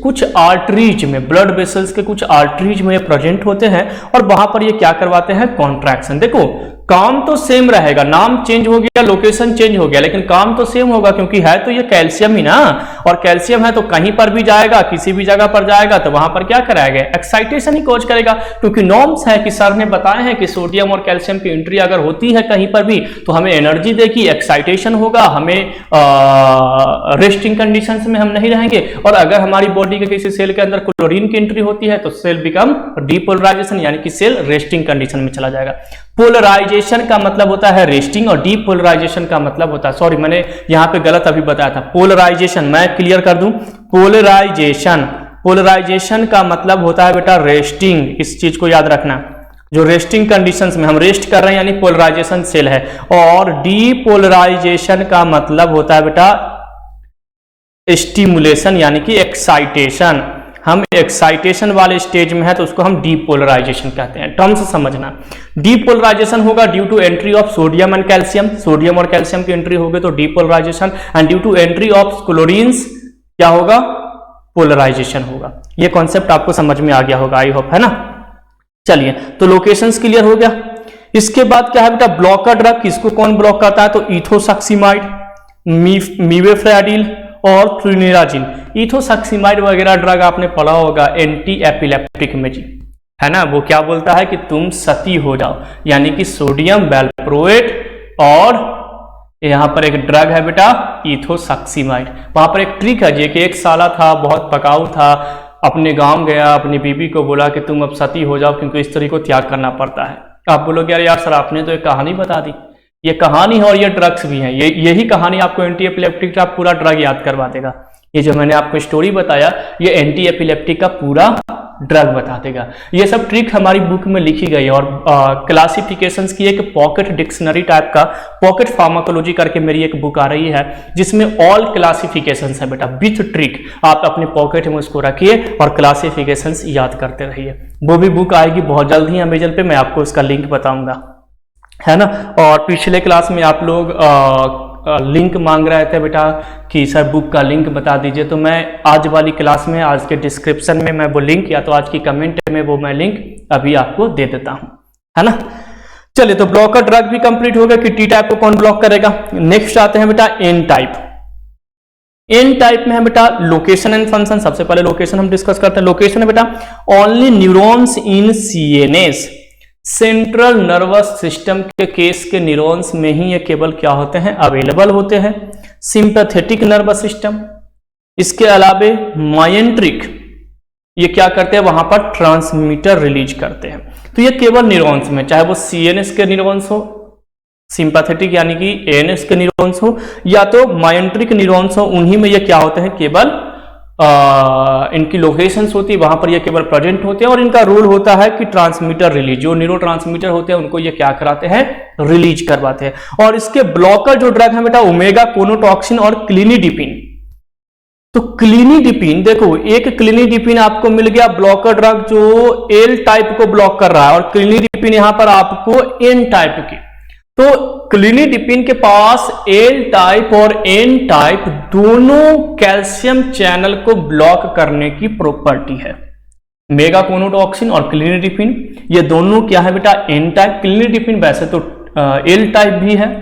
S1: कुछ आर्टरीज में, ब्लड वेसल्स के कुछ आर्टरीज में प्रेजेंट होते हैं, और वहां पर ये क्या करवाते हैं, कॉन्ट्रैक्शन। देखो काम तो सेम रहेगा, नाम चेंज हो गया, लोकेशन चेंज हो गया, लेकिन काम तो सेम होगा, क्योंकि है तो ये कैल्शियम ही ना, और कैल्शियम है तो कहीं पर भी जाएगा, किसी भी जगह पर जाएगा तो वहां पर क्या कराएगा, एक्साइटेशन ही कॉज करेगा। क्योंकि नॉर्म्स है कि सर ने बताए हैं कि सोडियम और कैल्शियम की एंट्री अगर होती है कहीं पर भी तो हमें एनर्जी देगी, एक्साइटेशन होगा, हमें रेस्टिंग कंडीशन में हम नहीं रहेंगे, और अगर हमारी बॉडी के किसी सेल के अंदर क्लोरीन की एंट्री होती है तो सेल बिकम डीपोलराइजेशन, यानी कि सेल रेस्टिंग कंडीशन में चला जाएगा। पोलराइजेशन का मतलब होता है रेस्टिंग और डीपोलराइजेशन का मतलब होता है, सॉरी मैंने यहां पे गलत अभी बताया था, पोलराइजेशन मैं क्लियर कर दूं, पोलराइजेशन का मतलब होता है बेटा रेस्टिंग, इस चीज को याद रखना, जो रेस्टिंग कंडीशंस में हम रेस्ट कर रहे हैं यानी पोलराइजेशन सेल है, और डीपोलराइजेशन का मतलब होता है बेटा स्टिमुलेशन यानी कि एक्साइटेशन। हम एक्साइटेशन वाले स्टेज में है तो उसको हम डीपोलराइजेशन कहते हैं। टर्म्स समझना, डीपोलराइजेशन होगा due to entry of sodium and calcium, sodium और कैल्शियम की एंट्री होगी तो depolarisation, and due to entry of chlorines क्या होगा, पोलराइजेशन होगा। ये कॉन्सेप्ट आपको समझ में आ गया होगा, आई होप, है ना। चलिए तो लोकेशंस क्लियर हो गया। इसके बाद क्या है बेटा, ब्लॉकर ड्रग, किसको कौन ब्लॉक करता है, तो इथोसक्सीमाइड, मीवेफ्रेडिल और फ्लुनिराजिन। इथोसक्सीमाइड वगैरह ड्रग आपने पढ़ा होगा एंटी एपिलेप्टिक में जी, है ना। वो क्या बोलता है कि तुम सती हो जाओ, यानी कि सोडियम वैल्प्रोएट, और यहां पर एक ड्रग है बेटा इथोसक्सीमाइड। वहां पर एक ट्रिक है जी कि एक साला था, बहुत पकाऊ था, अपने गांव गया, अपनी बीवी को बोला कि तुम अब सती हो जाओ क्योंकि स्त्री को त्याग करना पड़ता है। आप बोलोगे यार यार सर आपने तो एक कहानी बता दी, ये कहानी है और ये ड्रग्स भी है। यही कहानी आपको एंटी एपिलेप्टिक का पूरा ड्रग याद करवा देगा। ये जो मैंने आपको स्टोरी बताया ये एंटी एपिलेप्टिक का पूरा ड्रग बता देगा। ये सब ट्रिक हमारी बुक में लिखी गई है और क्लासिफिकेशंस की एक पॉकेट डिक्शनरी टाइप का पॉकेट फार्माकोलॉजी करके मेरी एक बुक आ रही है जिसमें ऑल क्लासिफिकेशंस है बेटा विथ ट्रिक। आप अपने पॉकेट में उसको रखिए और क्लासिफिकेशंस याद करते रहिए। वो भी बुक आएगी बहुत जल्द ही अमेजन पे, मैं आपको उसका लिंक बताऊंगा, है ना। और पिछले क्लास में आप लोग लिंक मांग रहे थे बेटा कि सर बुक का लिंक बता दीजिए, तो मैं आज वाली क्लास में आज के डिस्क्रिप्शन में मैं वो लिंक या तो आज की कमेंट में वो मैं लिंक अभी आपको दे देता हूं, है ना। चलिए तो ब्लॉकर ड्रग भी कंप्लीट हो गया कि टी टाइप को कौन ब्लॉक करेगा। नेक्स्ट आते हैं बेटा एन टाइप। एन टाइप में है बेटा लोकेशन एंड फंक्शन। सबसे पहले लोकेशन हम डिस्कस करते हैं। लोकेशन है बेटा ओनली न्यूरॉन्स इन सीएनएस, सेंट्रल नर्वस सिस्टम के केस के न्यूरॉन्स में ही ये केवल क्या होते हैं अवेलेबल होते हैं। सिंपैथेटिक नर्वस सिस्टम, इसके अलावे मायंट्रिक, ये क्या करते हैं वहां पर ट्रांसमीटर रिलीज करते हैं। तो ये केवल न्यूरॉन्स में, चाहे वो सीएनएस के न्यूरॉन्स हो, सिंपैथेटिक यानी कि एएनएस के न्यूरॉन्स हो या तो मायंट्रिक न्यूरॉन्स हो, उन्हीं में ये क्या होते हैं केवल इनकी लोकेशंस होती है वहां पर ये केवल प्रेजेंट होते हैं और इनका रोल होता है कि ट्रांसमीटर रिलीज, जो न्यूरो ट्रांसमीटर होते हैं उनको ये क्या कराते हैं रिलीज करवाते हैं। और इसके ब्लॉकर जो ड्रग है बेटा ओमेगा कोनोटॉक्सिन और क्लिनिडिपिन। तो क्लिनिडिपिन देखो, एक क्लिनिडिपिन आपको मिल गया ब्लॉकर ड्रग जो एल टाइप को ब्लॉक कर रहा है और क्लिनिडिपिन यहां पर आपको एन टाइप की। तो क्लिनिडिपिन के पास एल टाइप और एन टाइप दोनों कैल्शियम चैनल को ब्लॉक करने की प्रॉपर्टी है। मेगा कोनोटॉक्सिन और क्लिनिडिपिन ये दोनों क्या है बेटा एन टाइप। क्लिनिडिपिन वैसे तो एल टाइप भी है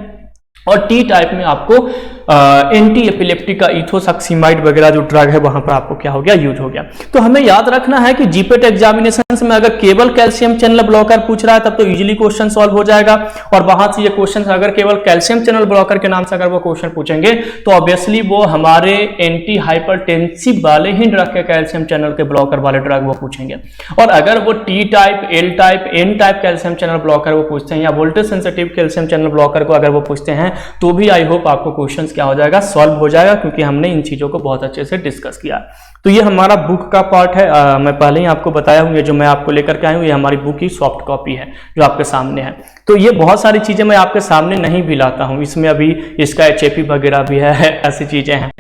S1: और टी टाइप में आपको एंटी एपिलेप्टिक का इथोसक्सीमाइड वगैरह जो ड्रग है वहां पर आपको क्या हो गया यूज हो गया। तो हमें याद रखना है कि जीपेट एग्जामिनेशन में अगर केवल कैल्शियम चैनल ब्लॉकर पूछ रहा है तब तो इजीली क्वेश्चन सॉल्व हो जाएगा। और वहां से ये क्वेश्चन अगर केवल कैल्शियम चैनल ब्लॉकर के नाम से अगर वो क्वेश्चन पूछेंगे तो ऑब्वियसली वो हमारे एंटी हाइपरटेंसिव वाले ही ड्रग के कैल्शियम चैनल के ब्लॉकर वाले ड्रग वो पूछेंगे। और अगर वो T type, L type, N type calcium channel blocker वो पूछते हैं या voltage sensitive calcium channel blocker को अगर वो पूछते हैं तो भी आई होप आपको क्वेश्चन क्या हो जाएगा सॉल्व हो जाएगा, क्योंकि हमने इन चीजों को बहुत अच्छे से डिस्कस किया। तो ये हमारा बुक का पार्ट है। मैं पहले ही आपको बताया हूं, ये जो मैं आपको लेकर के आया हूं ये हमारी बुक की सॉफ्ट कॉपी है जो आपके सामने है। तो ये बहुत सारी चीजें मैं आपके सामने नहीं भी लाता हूं, इसमें अभी इसका एचएपी वगैरह भी है, ऐसी चीजें हैं।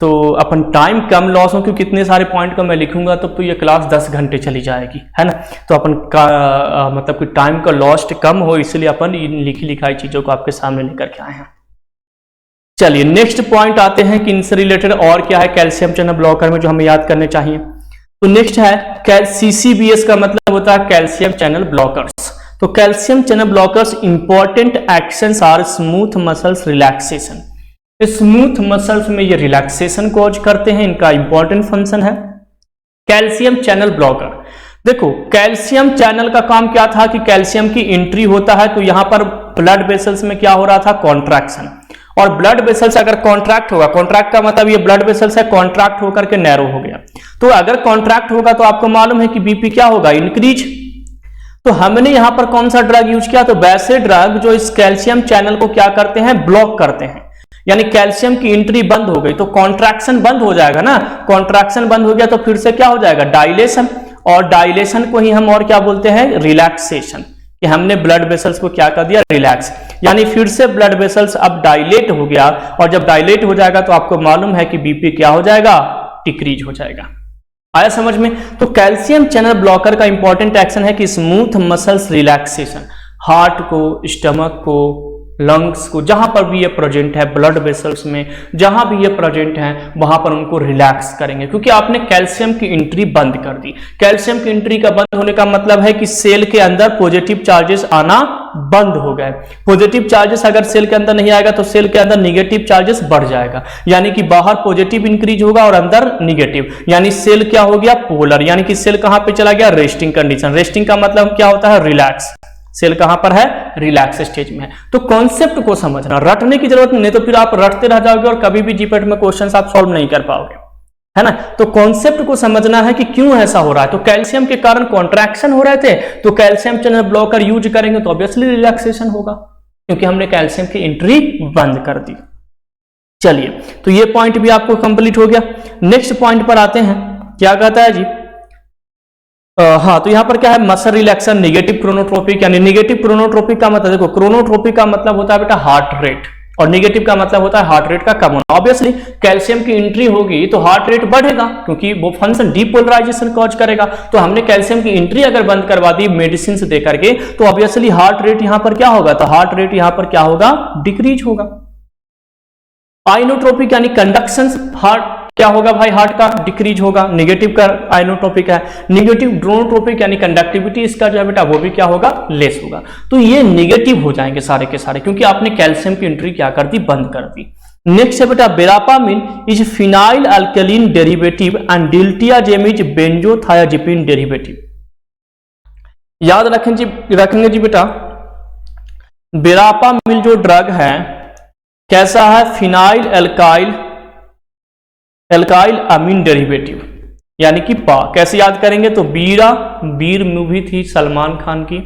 S1: तो अपन टाइम कम लॉस हो क्योंकि कितने सारे पॉइंट को मैं लिखूंगा तो ये क्लास 10 घंटे चली जाएगी, है ना। तो अपन का मतलब कि टाइम का लॉस्ट कम हो इसलिए अपन इन लिखी लिखाई चीजों को आपके सामने लेकर के आए हैं। चलिए नेक्स्ट पॉइंट आते हैं कि इनसे रिलेटेड और क्या है कैल्शियम चैनल ब्लॉकर में जो हमें याद करने चाहिए। तो नेक्स्ट है सीसीबीएस का मतलब होता है कैल्शियम चैनल ब्लॉकर्स। तो calcium channel blockers important actions are smooth muscles relaxation. Smooth muscles में ये रिलैक्सेशन कॉज करते हैं, इनका इंपॉर्टेंट फंक्शन है। कैल्शियम चैनल ब्लॉकर, देखो कैल्शियम चैनल का काम क्या था कि कैल्शियम की एंट्री होता है तो यहां पर ब्लड वेसल्स में क्या हो रहा था कॉन्ट्रैक्शन, और ब्लड वेसल्स अगर कॉन्ट्रैक्ट होगा, कॉन्ट्रैक्ट का मतलब ये ब्लड वेसल्स है कॉन्ट्रैक्ट होकर के नैरो हो गया, तो अगर कॉन्ट्रैक्ट होगा तो आपको मालूम है कि बीपी क्या होगा इंक्रीज। तो हमने यहां पर कौन सा ड्रग यूज किया, तो वैसे ड्रग जो इस कैल्शियम चैनल को क्या करते हैं ब्लॉक करते हैं, यानी कैल्शियम की एंट्री बंद हो गई तो कॉन्ट्रैक्शन बंद हो जाएगा ना। कॉन्ट्रैक्शन बंद हो गया तो फिर से क्या हो जाएगा डायलेशन, और डायलेशन को ही हम और क्या बोलते हैं रिलैक्सेशन, कि हमने ब्लड वेसल्स को क्या कर दिया रिलैक्स, यानी फिर से ब्लड वेसल्स अब डायलेट हो गया, और जब डायलेट हो जाएगा तो आपको मालूम है कि बीपी क्या हो जाएगा डिक्रीज हो जाएगा। आया समझ में। तो कैल्शियम चैनल ब्लॉकर का इंपॉर्टेंट एक्शन है कि स्मूथ मसल्स रिलैक्सेशन, हार्ट को, स्टमक को, लंग्स को, जहां पर भी ये प्रेजेंट है ब्लड वेसल्स में जहां भी ये प्रेजेंट है वहां पर उनको रिलैक्स करेंगे, क्योंकि आपने कैल्शियम की एंट्री बंद कर दी। कैल्शियम की एंट्री का बंद होने का मतलब है कि सेल के अंदर पॉजिटिव चार्जेस आना बंद हो गए। पॉजिटिव चार्जेस अगर सेल के अंदर नहीं आएगा तो सेल के अंदर निगेटिव चार्जेस बढ़ जाएगा, यानी कि बाहर पॉजिटिव इंक्रीज होगा और अंदर निगेटिव, यानी सेल क्या हो गया पोलर, यानी कि सेल कहां पे चला गया रेस्टिंग कंडीशन। रेस्टिंग का मतलब क्या होता है रिलैक्स, सेल कहां पर है रिलैक्स स्टेज में है। तो कॉन्सेप्ट को समझना, रटने की जरूरत नहीं तो फिर आप रटते रह जाओगे और कभी भी जीपेट में क्वेश्चंस आप सॉल्व नहीं कर पाओगे। है ना। तो कॉन्सेप्ट को समझना है कि क्यों ऐसा हो रहा है। तो कैल्शियम के कारण कॉन्ट्रैक्शन हो रहे थे, तो कैल्शियम चैनल ब्लॉकर यूज करेंगे तो ऑब्वियसली रिलैक्सेशन होगा, क्योंकि हमने कैल्शियम की एंट्री बंद कर दी। चलिए, तो ये पॉइंट भी आपको कंप्लीट हो गया। नेक्स्ट पॉइंट पर आते हैं, क्या कहता है जी, हाँ, तो यहां पर क्या है, मसल रिलैक्सन, निगेटिव क्रोनोट्रोपिक। यानी निगेटिव क्रोनोट्रोपिक का मतलब, देखो क्रोनोट्रोपिक का मतलब होता है बेटा हार्ट रेट, और निगेटिव का मतलब होता है हार्ट रेट का कम होना। ऑब्वियसली कैल्शियम की एंट्री होगी तो हार्ट रेट बढ़ेगा, क्योंकि वो फंक्शन डीपोलराइजेशन कॉज करेगा। तो हमने कैल्शियम की एंट्री अगर बंद करवा दी मेडिसिन से देकर के, तो ऑब्वियसली हार्ट रेट यहां पर क्या होगा, तो हार्ट रेट यहां पर क्या होगा, डिक्रीज होगा। आइनोट्रोपिक यानी कंडक्शन, हार्ट क्या होगा भाई, हार्ट का डिक्रीज होगा। निगेटिव का आइनोट्रोपिक है। निगेटिव ड्रोनोट्रोपिक यानी कंडक्टिविटी इसका जो है बेटा वो भी क्या होगा, लेस होगा। तो ये निगेटिव हो जाएंगे सारे के सारे, क्योंकि आपने कैल्शियम की एंट्री क्या कर दी, बंद कर दी। नेक्स्ट है बेटा verapamil is phenyl alkylamine derivative and diltiazem is benzothiazepine derivative. याद रखेंगे जी बेटा, वेरापामिन जो ड्रग है कैसा है, फिनाइल एल्काइल अमीन डेरिवेटिव, यानी कि पा। कैसे याद करेंगे, तो वीर मूवी थी सलमान खान की,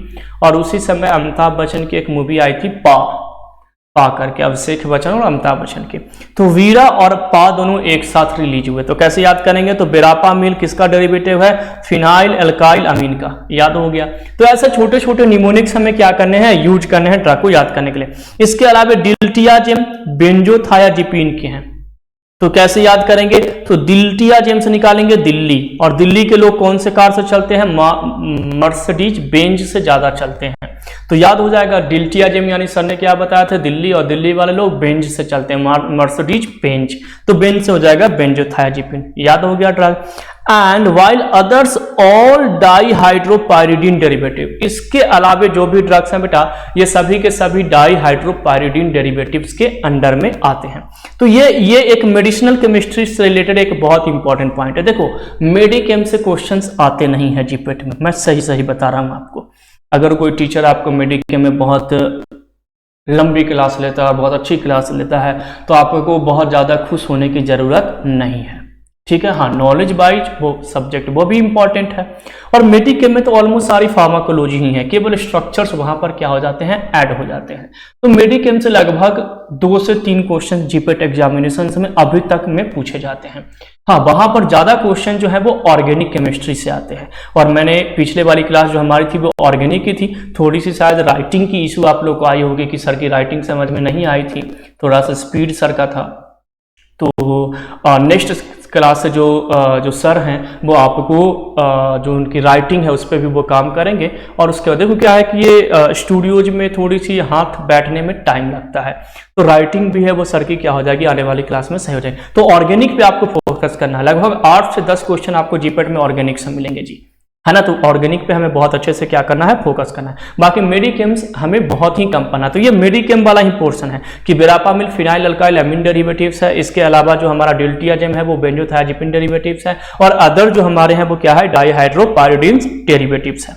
S1: और उसी समय अमिताभ बच्चन की एक मूवी आई थी पा करके, अभिषेक बच्चन और अमिताभ बच्चन की। तो वीरा और पा दोनों एक साथ रिलीज हुए। तो कैसे याद करेंगे, तो वेरापामिल किसका डेरिवेटिव है, फिनाइल एल्काइल अमीन का। याद हो गया। तो ऐसे छोटे छोटे निमोनिक्स हमें क्या करने हैं, यूज करने हैं ड्रग को याद करने के लिए। इसके अलावा डिल्टियाजेम बेंजोथायाजिपिन के हैं। तो कैसे याद करेंगे, तो डिल्टियाजेम से निकालेंगे दिल्ली, और दिल्ली के लोग कौन से कार से चलते हैं, मर्सिडीज बेंज से ज्यादा चलते हैं। तो याद हो जाएगा, डिल्टियाजेम यानी सर ने क्या बताया था, दिल्ली, और दिल्ली वाले लोग बेंज से चलते हैं, मर्सिडीज बेंज। तो बेंज से हो जाएगा बेंजोथायाजिपिन। याद हो गया drug. And while others all dihydropyridine derivative. इसके अलावे जो भी ड्रग्स हैं बेटा, ये सभी के सभी डाईहाइड्रोपायरिडीन डेरिवेटिव्स के अंडर में आते हैं। तो ये एक मेडिसिनल केमिस्ट्री से रिलेटेड एक बहुत इंपॉर्टेंट पॉइंट है। देखो मेडिकेम से क्वेश्चंस आते नहीं है जीपेट में, मैं सही बता रहा हूं आपको। अगर कोई टीचर आपको मेडिकेम में बहुत लंबी क्लास लेता है, बहुत अच्छी क्लास लेता है, तो आपको बहुत ज्यादा खुश होने की जरूरत नहीं है, ठीक है। हाँ, नॉलेज वाइज वो सब्जेक्ट वो भी इंपॉर्टेंट है। और मेडिकेम में तो ऑलमोस्ट सारी फार्माकोलॉजी ही है, केवल स्ट्रक्चर्स वहां पर क्या हो जाते हैं, ऐड हो जाते हैं। तो मेडिकेम से लगभग 2 से 3 क्वेश्चन जीपेट एग्जामिनेशन में अभी तक में पूछे जाते हैं। हाँ, वहां पर ज्यादा क्वेश्चन जो है वो ऑर्गेनिक केमिस्ट्री से आते हैं। और मैंने पिछले वाली क्लास जो हमारी थी वो ऑर्गेनिक की थी। थोड़ी सी शायद राइटिंग की इशू आप लोग को आई होगी कि सर की राइटिंग समझ में नहीं आई थी, थोड़ा सा स्पीड सर का था। तो नेक्स्ट क्लास से जो सर हैं वो आपको जो उनकी राइटिंग है उस पर भी वो काम करेंगे। और उसके बाद देखो क्या है कि ये स्टूडियोज में थोड़ी सी हाथ बैठने में टाइम लगता है, तो राइटिंग भी है वो सर की क्या हो जाएगी, आने वाली क्लास में सही हो जाएगी। तो ऑर्गेनिक पे आपको फोकस करना है। लगभग 8 से 10 क्वेश्चन आपको जीपेट में ऑर्गेनिक से मिलेंगे जी, है ना। तो ऑर्गेनिक पे हमें बहुत अच्छे से क्या करना है, फोकस करना है। बाकी मेडिकेम्स हमें बहुत ही कम पढ़ना। तो ये मेडिकेम वाला ही पोर्शन है कि वेरापामिल फिनाइल अल्काइल अमीन डेरिवेटिव्स है। इसके अलावा जो हमारा डिल्टियाजेम है वो बेंजोथायाजिपिन डेरिवेटिव्स है, और अदर जो हमारे हैं वो क्या है, डाईहाइड्रोपायरिडीन डेरिवेटिव्स है।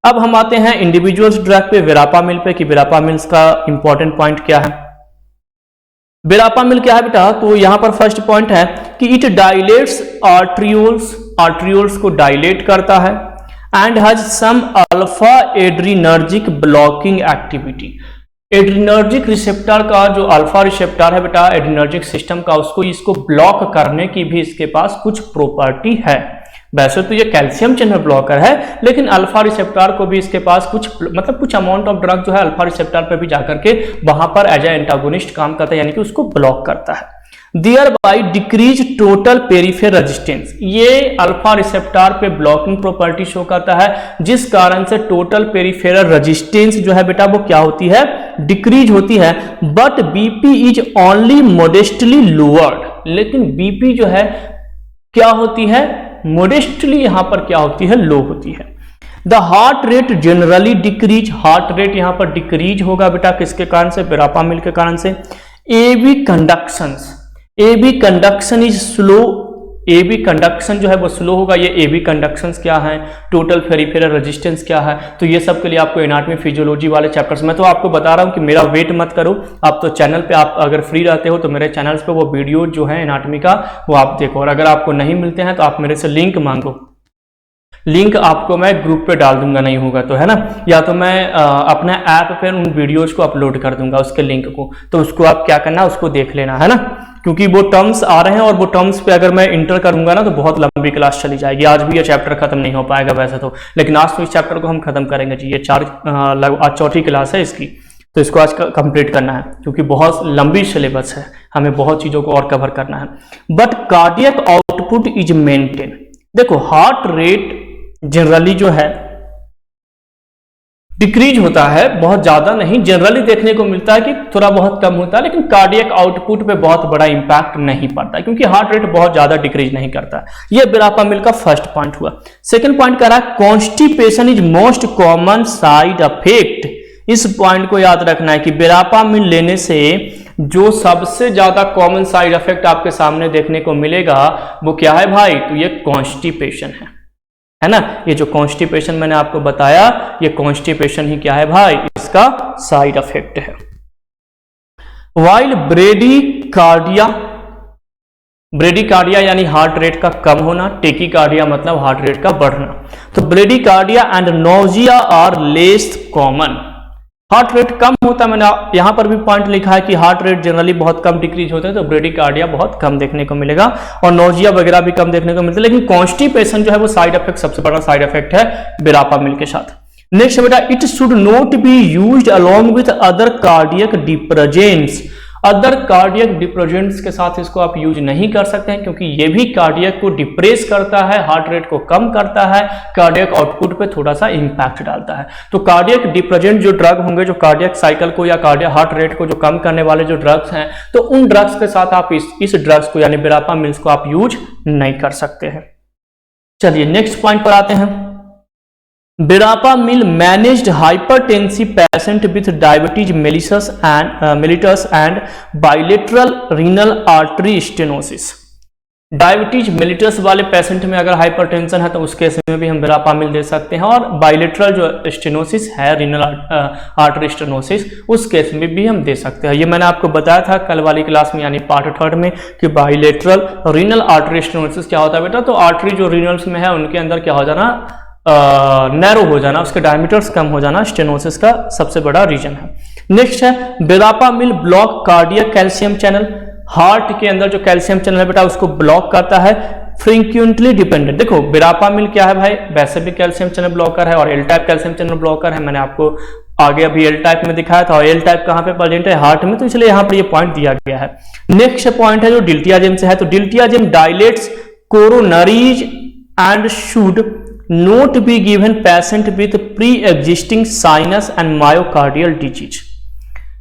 S1: अब हम आते हैं इंडिविजुअल्स ड्रग पे, वेरापामिल पे, कि वेरापामिल का इंपॉर्टेंट पॉइंट क्या है। वेरापामिल क्या है बेटा, तो यहां पर फर्स्ट पॉइंट है कि इट डायलेट्स आर्ट्रियोल्स को डायलेट करता है, and has some alpha adrenergic blocking activity. Adrenergic receptor का जो अल्फा रिसेप्टर है बेटा, एड्रीनर्जिक सिस्टम का, इसको ब्लॉक करने की भी इसके पास कुछ प्रॉपर्टी है। वैसे तो ये कैल्शियम चैनल ब्लॉकर है, लेकिन अल्फा रिसेप्टर को भी इसके पास कुछ अमाउंट ऑफ ड्रग जो है अल्फा रिसेप्टर पे भी जाकर के वहां पर एज ए एंटागोनिस्ट काम करता है, यानी कि उसको ब्लॉक करता है। Thereby decrease total peripheral resistance. ये अल्फा रिसेप्टर पे ब्लॉकिंग प्रॉपर्टी शो करता है, जिस कारण से टोटल पेरिफेरल रेजिस्टेंस जो है बेटा वो क्या होती है, डिक्रीज होती है। But BP is only modestly lowered. लेकिन बीपी जो है क्या होती है, मोडेस्टली यहां पर क्या होती है, लो होती है। The heart rate generally decrease. Heart rate यहां पर डिक्रीज होगा बेटा किसके कारण से, वेरापामिल के कारण से। AV conduction is slow AB conduction जो है वो स्लो होगा। ये AB कंडक्शंस क्या है, टोटल पेरिफेरल रेजिस्टेंस क्या है, तो ये सब के लिए आपको एनाटॉमी फिजियोलॉजी वाले चैप्टर्स, मैं तो आपको बता रहा हूँ कि मेरा वेट मत करो, आप तो चैनल पे आप अगर फ्री रहते हो तो मेरे चैनल्स पे वो वीडियो जो है एनाटॉमी का वो आप देखो, और अगर आपको नहीं मिलते हैं तो आप मेरे से लिंक मांगो, लिंक आपको मैं ग्रुप पे डाल दूंगा, नहीं होगा तो, है ना, या तो मैं अपने ऐप पे उन वीडियोज को अपलोड कर दूंगा उसके लिंक को, तो उसको आप क्या करना, उसको देख लेना, है ना, क्योंकि वो टर्म्स आ रहे हैं और वो टर्म्स पे अगर मैं इंटर करूंगा ना तो बहुत लंबी क्लास चली जाएगी। आज भी ये चैप्टर खत्म नहीं हो पाएगा वैसे तो, लेकिन आज तो इस चैप्टर को हम खत्म करेंगे जी। ये आज चौथी क्लास है इसकी, तो इसको आज कंप्लीट करना है क्योंकि बहुत लंबी सिलेबस है, हमें बहुत चीज़ों को और कवर करना है। But cardiac output is maintain. देखो हार्ट रेट जनरली जो है डिक्रीज होता है, बहुत ज्यादा नहीं, जनरली देखने को मिलता है कि थोड़ा बहुत कम होता है, लेकिन कार्डियक आउटपुट पे बहुत बड़ा इंपैक्ट नहीं पड़ता है क्योंकि हार्ट रेट बहुत ज्यादा डिक्रीज नहीं करता है। ये वेरापामिल का फर्स्ट पॉइंट हुआ। सेकंड पॉइंट कह रहा है constipation is most common side effect. इस पॉइंट को याद रखना है कि वेरापामिल लेने से जो सबसे ज्यादा कॉमन साइड इफेक्ट आपके सामने देखने को मिलेगा वो क्या है भाई, तो ये कॉन्स्टिपेशन है ना। ये जो कॉन्स्टिपेशन मैंने आपको बताया, ये कॉन्स्टिपेशन ही क्या है भाई, इसका साइड इफेक्ट है। वाइल ब्रेडिकार्डिया यानी हार्ट रेट का कम होना, टेकिकार्डिया मतलब हार्ट रेट का बढ़ना। तो bradycardia and nausea are less common. Heart rate कम होता है, मैंने यहां पर भी पॉइंट लिखा है कि हार्ट रेट जनरली बहुत कम डिक्रीज होते हैं, तो ब्रेडिकार्डिया बहुत कम देखने को मिलेगा और नोजिया वगैरह भी कम देखने को मिलता है। लेकिन कॉन्स्टिपेशन जो है वो साइड इफेक्ट, सबसे बड़ा साइड इफेक्ट है वेरापामिल के साथ। नेक्स्ट बेटा, it should not be used along with other cardiac depressants. Other cardiac depressants के साथ इसको आप यूज नहीं कर सकते हैं क्योंकि ये भी कार्डियक को डिप्रेस करता है, हार्ट रेट को कम करता है, कार्डियक आउटपुट पे थोड़ा सा इंपैक्ट डालता है। तो कार्डियक डिप्रेजेंट जो ड्रग होंगे, जो कार्डियक साइकिल को या कार्डियक हार्ट रेट को जो कम करने वाले जो ड्रग्स हैं, तो उन ड्रग्स के साथ आप इस ड्रग्स को यानी वेरापामिल्स को आप यूज नहीं कर सकते हैं। चलिए नेक्स्ट पॉइंट पर आते हैं। Verapamil managed hypertensive patient with diabetes mellitus and bilateral renal artery stenosis. Diabetes mellitus वाले पेशेंट में अगर हाइपरटेंशन है तो उस केस में भी हम वेरापामिल दे सकते हैं, और बाइलेटरल जो स्टेनोसिस है, रीनल आर्टरी स्टेनोसिस, उस केस में भी हम दे सकते हैं। ये मैंने आपको बताया था कल वाली क्लास में यानी पार्ट 3 में कि बाइलेटरल रीनल आर्टरी स्टेनोसिस क्या होता है बेटा, तो आर्टरी जो रीनल्स में है उनके अंदर क्या हो जाना, नैरो हो जाना, उसके डायमीटर्स कम हो जाना, स्टेनोसिस का सबसे बड़ा रीजन है। नेक्स्ट है verapamil block cardiac calcium channel. Heart के अंदर जो कैल्शियम चैनल है बेटा उसको ब्लॉक करता है। फ्रीक्वेंटली डिपेंडेंट, देखो वेरापामिल क्या है भाई, वैसे भी कैल्शियम चैनल ब्लॉकर है और L type calcium channel blocker है। मैंने आपको आगे अभी एल टाइप में दिखाया था, और एल टाइप कहां पे प्रेजेंट है, हार्ट में, तो इसलिए यहां पर ये पॉइंट दिया गया है। नेक्स्ट पॉइंट है जो डिल्टियाजिम से है, तो diltiazem dilates coronaries and should not be given patient with pre existing sinus and myocardial disease.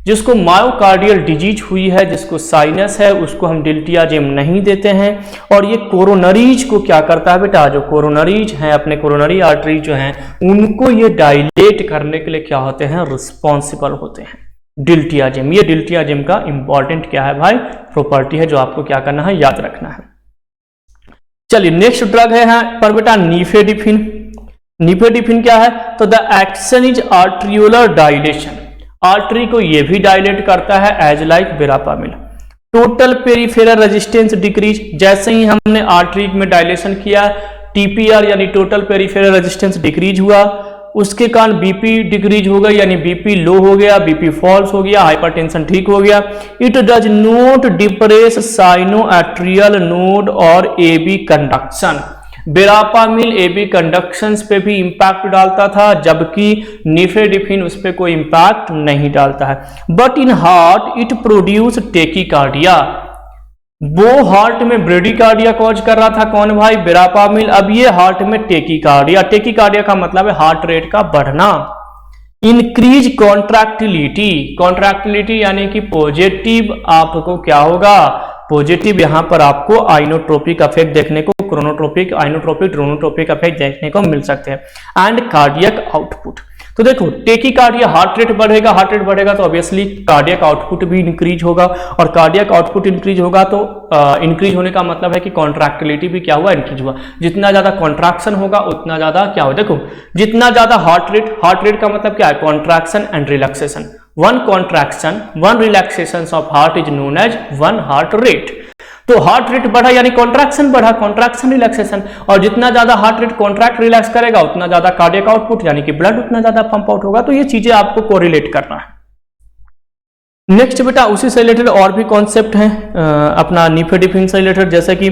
S1: जिसको मायोकार्डियल डिजीज हुई है, जिसको साइनस है, उसको हम डिल्टियाजिम नहीं देते हैं। और ये कोरोनरीज को क्या करता है बेटा, जो कोरोनरीज हैं, अपने कोरोनरी आर्टरी जो हैं, उनको ये डायलेट करने के लिए क्या होते हैं, रिस्पॉन्सिबल होते हैं डिल्टियाजिम। ये डिल्टियाजिम का इंपॉर्टेंट क्या है भाई, प्रॉपर्टी है, जो आपको क्या करना है, याद रखना है। चलिए नेक्स्ट ड्रग है पर बेटा नीफेडिफिन। नीफेडिफिन क्या है, तो the action is arteriolar dilation. Artery को ये भी डायलेट करता है as like verapamil. Total peripheral resistance decrease, जैसे ही हमने आर्टरी में डायलेशन किया, टीपीआर यानी टोटल पेरिफेरल रेजिस्टेंस डिक्रीज हुआ, उसके कारण बीपी डिक्रीज हो गया, यानी बीपी लो हो गया, बीपी फॉल्स हो गया, हाइपरटेंशन ठीक हो गया। It does not depress sinoatrial node और AV conduction. Verapamil AV conductions पे भी इंपैक्ट डालता था, जबकि नीफेडिफिन उस पे कोई इंपैक्ट नहीं डालता है। But in heart it produce tachycardia. वो हार्ट में ब्रेडिकार्डिया कॉज कर रहा था, कौन भाई, वेरापामिल। अब ये हार्ट में टेकिकार्डिया, टेकिकार्डिया का मतलब है हार्ट रेट का बढ़ना। इंक्रीज कॉन्ट्रैक्टिलिटी, कॉन्ट्रैक्टिलिटी यानी कि पॉजिटिव आपको क्या होगा, पॉजिटिव यहां पर आपको आइनोट्रोपिक इफेक्ट देखने को, क्रोनोट्रोपिक, आइनोट्रोपिक, ड्रोनोट्रोपिक इफेक्ट देखने को मिल सकते हैं। एंड कार्डियक आउटपुट, तो देखो टेकीकार्डिया, हार्ट रेट बढ़ेगा तो ऑब्वियसली कार्डियक आउटपुट भी इंक्रीज होगा, और कार्डियक आउटपुट इंक्रीज होगा तो इंक्रीज होने का मतलब है कि कॉन्ट्रैक्टिलिटी भी क्या हुआ, इंक्रीज हुआ। जितना ज्यादा कॉन्ट्रैक्शन होगा उतना ज्यादा क्या होगा, देखो जितना ज्यादा हार्ट रेट का मतलब क्या है, contraction and relaxation. One contraction one relaxation of heart is known as one heart rate. तो हार्ट रेट बढ़ा यानी कॉन्ट्रैक्शन बढ़ा, कॉन्ट्रैक्शन रिलैक्सेशन, और जितना ज्यादा हार्ट रेट कॉन्ट्रैक्ट रिलैक्स करेगा उतना ज्यादा कार्डियक आउटपुट यानी कि ब्लड उतना ज्यादा पंप आउट होगा। तो ये चीजें आपको कोरिलेट करना है। नेक्स्ट बेटा उसी से रिलेटेड और भी कॉन्सेप्ट हैं अपना निफेडिपिन से रिलेटेड, जैसे कि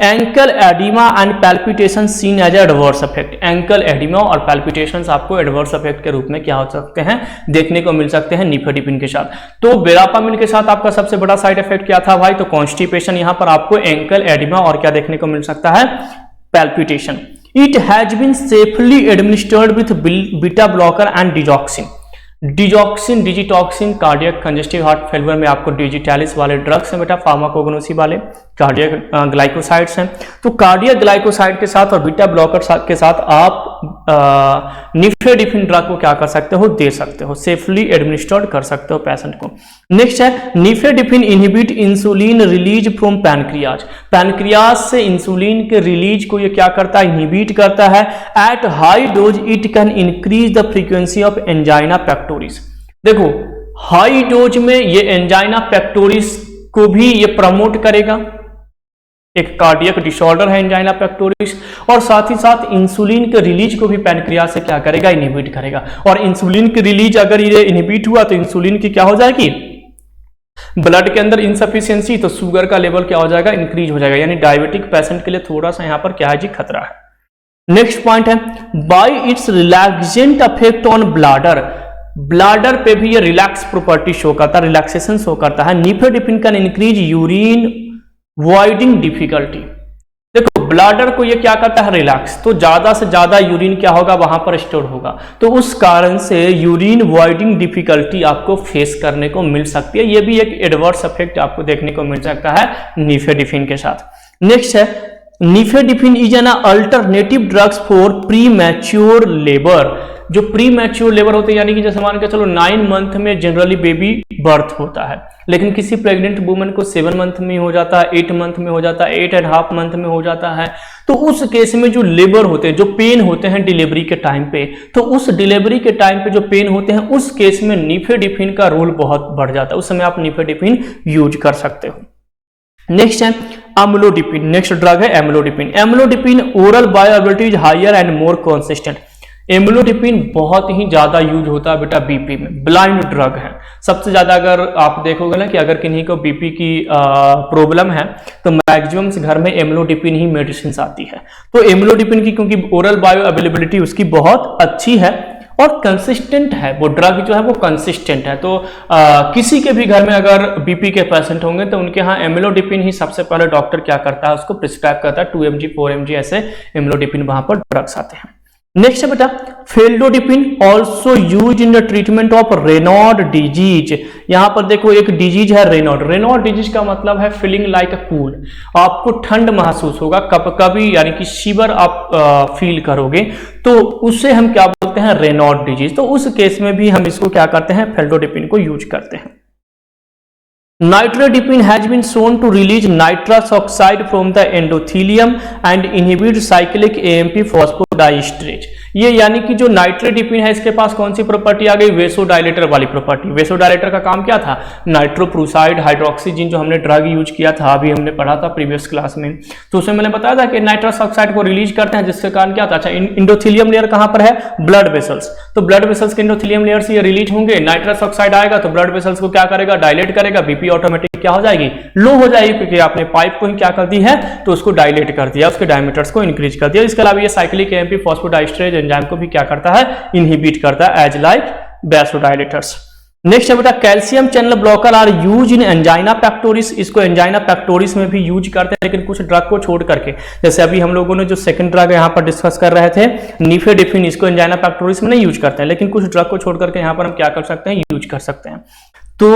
S1: ankle oedema and palpitation seen as adverse effect. Ankle oedema और पैल्पिटेशंस आपको एडवर्स इफेक्ट के रूप में क्या हो सकते हैं, देखने को मिल सकते हैं निफेडिपिन के साथ। तो वेरापामिन के साथ आपका सबसे बड़ा साइड इफेक्ट क्या था भाई, तो कॉन्स्टिपेशन। यहां पर आपको एंकल एडिमा और क्या देखने को मिल सकता है, palpitation. It has been safely administered with beta blocker and digoxin. Digitoxin cardiac congestive heart failure में आपको डिजिटैलिस वाले ड्रग्स हैं बेटा, फार्माकोग्नोसी वाले कार्डियक ग्लाइकोसाइड्स हैं। तो कार्डियक ग्लाइकोसाइड के साथ और बीटा ब्लॉकर के साथ आप निफेडिपिन ड्रग को क्या कर सकते हो, दे सकते हो, सेफली एडमिनिस्टर्ड कर सकते हो पेशेंट को। नेक्स्ट है nifedipine inhibit insulin release from pancreas. Pancreas से इंसुलिन के रिलीज को ये क्या करता है, इनहिबिट करता है। At high dose it can increase the frequency of angina pectoris. देखो हाई डोज में ये एंजाइना पेक्टोरिस को भी ये प्रमोट करेगा, एक कार्डियक डिसऑर्डर है एंजाइना पेक्टोरिस, और साथ ही साथ इंसुलिन के रिलीज को भी पैनक्रियाज से क्या करेगा, इनहिबिट करेगा। और इंसुलिन की रिलीज अगर ये इनहिबिट हुआ तो इंसुलिन की क्या हो जाएगी, ब्लड के अंदर इनसफिशियंसी, तो शुगर का लेवल क्या हो जाएगा, इंक्रीज हो जाएगा। यानी डायबिटिक पेशेंट के लिए थोड़ा सा यहां पर क्या है जी, खतरा है। नेक्स्ट पॉइंट है bye it's relaxant effect on bladder. Bladder पे भी ये रिलैक्स प्रॉपर्टी शो करता है, रिलैक्सेशन शो करता है। Nifedipine can increase urine voiding difficulty. देखो ब्लैडर को ये क्या करता है, रिलैक्स, तो ज्यादा से ज्यादा यूरिन क्या होगा, वहां पर स्टोर होगा, तो उस कारण से यूरिन वॉइडिंग डिफिकल्टी आपको फेस करने को मिल सकती है। ये भी एक एडवर्स इफेक्ट आपको देखने को मिल सकता है निफेडिपिन के साथ। नेक्स्ट है nifedipine is an alternative drugs for pre mature labour. जो प्री मैच्योर लेबर होते हैं यानी कि जैसे मान के चलो 9 मंथ में जनरली बेबी बर्थ होता है, लेकिन किसी प्रेग्नेंट वुमन को 7 मंथ में हो जाता है, 8 मंथ में हो जाता है, 8.5 मंथ में हो जाता है। तो उस केस में जो लेबर होते हैं, जो पेन होते हैं डिलीवरी के टाइम पे, तो उस डिलीवरी के टाइम पे जो पेन होते हैं उस केस में निफेडिपिन का रोल बहुत बढ़ जाता है, उस समय आप निफेडिपिन यूज कर सकते हो। नेक्स्ट है अम्लोडिपिन। नेक्स्ट ड्रग है amlodipine. Amlodipine oral bioavailability is higher and more consistent. Amlodipine बहुत ही ज्यादा यूज होता है बेटा बीपी में, ब्लाइंड ड्रग है सबसे ज्यादा। अगर आप देखोगे ना कि अगर किन्हीं को बीपी की प्रॉब्लम है तो मैक्सिमम घर में एम्लोडिपिन ही मेडिसिन आती है। तो एम्लोडिपिन की क्योंकि ओरल बायो अवेलेबिलिटी उसकी बहुत अच्छी है और कंसिस्टेंट है, वो ड्रग जो है वो कंसिस्टेंट है। तो किसी के भी घर में अगर बीपी के पेशेंट होंगे तो उनके यहाँ एम्लोडिपिन ही सबसे पहले डॉक्टर क्या करता है, उसको प्रिस्क्राइब करता है। 2 mg 4 mg ऐसे एम्लोडिपिन वहां पर ड्रग्स आते हैं। नेक्स्ट है बेटा felodipine also use in the treatment of Raynaud disease. यहां पर देखो एक डिजीज है रेनॉड। रेनॉड डिजीज का मतलब है फीलिंग लाइक अ कूल, आपको ठंड महसूस होगा कभी यानी कि शिवर आप फील करोगे, तो उससे हम क्या बोलते हैं, रेनॉड डिजीज। तो उस केस में भी हम इसको क्या करते हैं, फेल्डोडिपिन को यूज करते हैं। Nitrodipine has been shown to release nitrous oxide from the endothelium and inhibit cyclic AMP phosphodiesterase। ये यानी कि जो नाइट्रोडिपिन है इसके पास कौन सी प्रॉपर्टी आ गई, वेसोडाइलेटर वाली प्रॉपर्टी। वेसोडाइलेटर का काम क्या था, नाइट्रोप्रूसाइड हाइड्रोक्सीजिन जो हमने ड्रग यूज किया था, अभी हमने पढ़ा था प्रीवियस क्लास में, तो उसमें मैंने बताया था कि नाइट्रस ऑक्साइड को रिलीज करते हैं जिसके कारण क्या था। अच्छा इंडोथीलियम लेयर कहां पर है, ब्लड वेसल्स, तो ब्लड वेसल्स के इंडोथीलियम लेयर से ये रिलीज होंगे। नाइट्रस ऑक्साइड आएगा तो ब्लड वेसल्स को क्या करेगा, डायलेट करेगा, बीपी ऑटोमेटिक क्या हो जाएगी, लो हो जाएगी, क्योंकि आपने पाइप को ही क्या कर दी है, तो उसको डायलेट कर दिया, उसके डायमीटर्स को इंक्रीज कर दिया। इसके अलावा ये साइक्लिक एएमपी फॉस्फोडाइस्टरेज एंजाइम को भी क्या करता है, इनहिबिट करता है एज लाइक वैसोडाइलेटर्स। नेक्स्ट है बेटा calcium channel blocker are use in angina pectoris. इसको एंजाइना पेक्टोरिस में भी यूज करते हैं, लेकिन कुछ ड्रग को छोड़ करके। जैसे अभी हम लोगों ने जो सेकंड ड्रग यहाँ पर डिस्कस कर रहे थे निफेडिपिन, इसको एंजाइना पेक्टोरिस में नहीं यूज करते हैं, लेकिन कुछ ड्रग को छोड़ करके यहाँ पर हम क्या कर सकते हैं, यूज कर सकते हैं। तो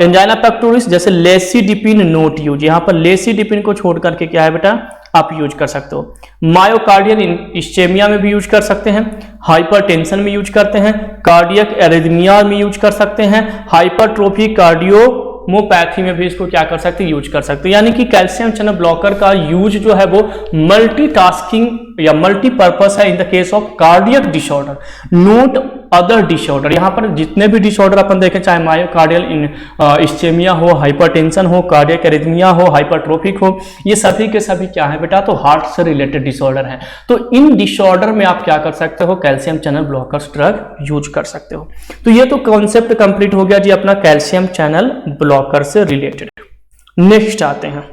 S1: एंजाइना पेक्टोरिस जैसे लेसिडिपिन नोट यूज, यहाँ पर लेसिडिपिन को छोड़ करके क्या है बेटा, आप यूज कर सकते हो। मायोकार्डियल इस्चेमिया में भी यूज कर सकते हैं, हाइपरटेंशन में यूज करते हैं, कार्डियक एरिथमिया में यूज कर सकते हैं, हाइपरट्रोफी कार्डियोमोपैथी में भी इसको क्या कर सकते हैं, यूज कर सकते हैं। यानी कि कैल्शियम चैनल ब्लॉकर का यूज जो है वो मल्टीटास्किंग या मल्टीपर्पस है in the case of cardiac disorder, note other disorder. यहाँ पर जितने भी डिसऑर्डर अपन देखें, चाहे मायोकार्डियल इस्चेमिया हो, हाइपरटेंशन हो, कार्डियक एरिथमिया हो, हाइपरट्रोफिक हो, ये सभी के सभी क्या है बेटा, तो हार्ट से रिलेटेड डिसऑर्डर हैं। तो इन डिसऑर्डर में आप क्या कर सकते हो, calcium channel blockers drug use कर सकते हो। तो ये तो कॉन्सेप्ट कंप्लीट हो गया जी अपना कैल्शियम चैनल ब्लॉकर से रिलेटेड। नेक्स्ट आते हैं,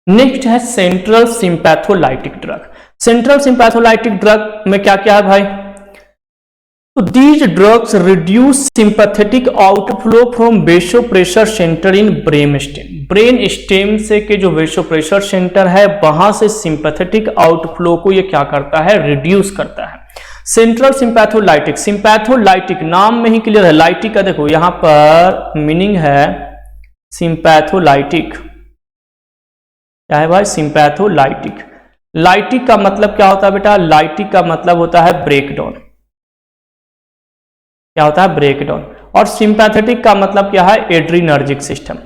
S1: नेक्स्ट है central sympatholytic drug. Central sympatholytic drug में क्या क्या है भाई, तो these drugs reduce sympathetic outflow from vasopressor center in brainstem। Brain stem से के जो वेसोप्रेशर सेंटर है वहां से सिंपैथेटिक आउटफ्लो को ये क्या करता है, रिड्यूस करता है। सेंट्रल सिंपैथोलाइटिक, सिंपैथोलाइटिक नाम में ही क्लियर है, लाइटिक का देखो यहां पर मीनिंग है सिंपैथोलाइटिक, क्या है भाई, सिंपैथोलाइटिक। लाइटिक का मतलब क्या होता है बेटा, लाइटिक का मतलब होता है ब्रेकडाउन, क्या होता है, ब्रेकडाउन। और सिंपैथेटिक का मतलब क्या है, एड्रीनर्जिक सिस्टम।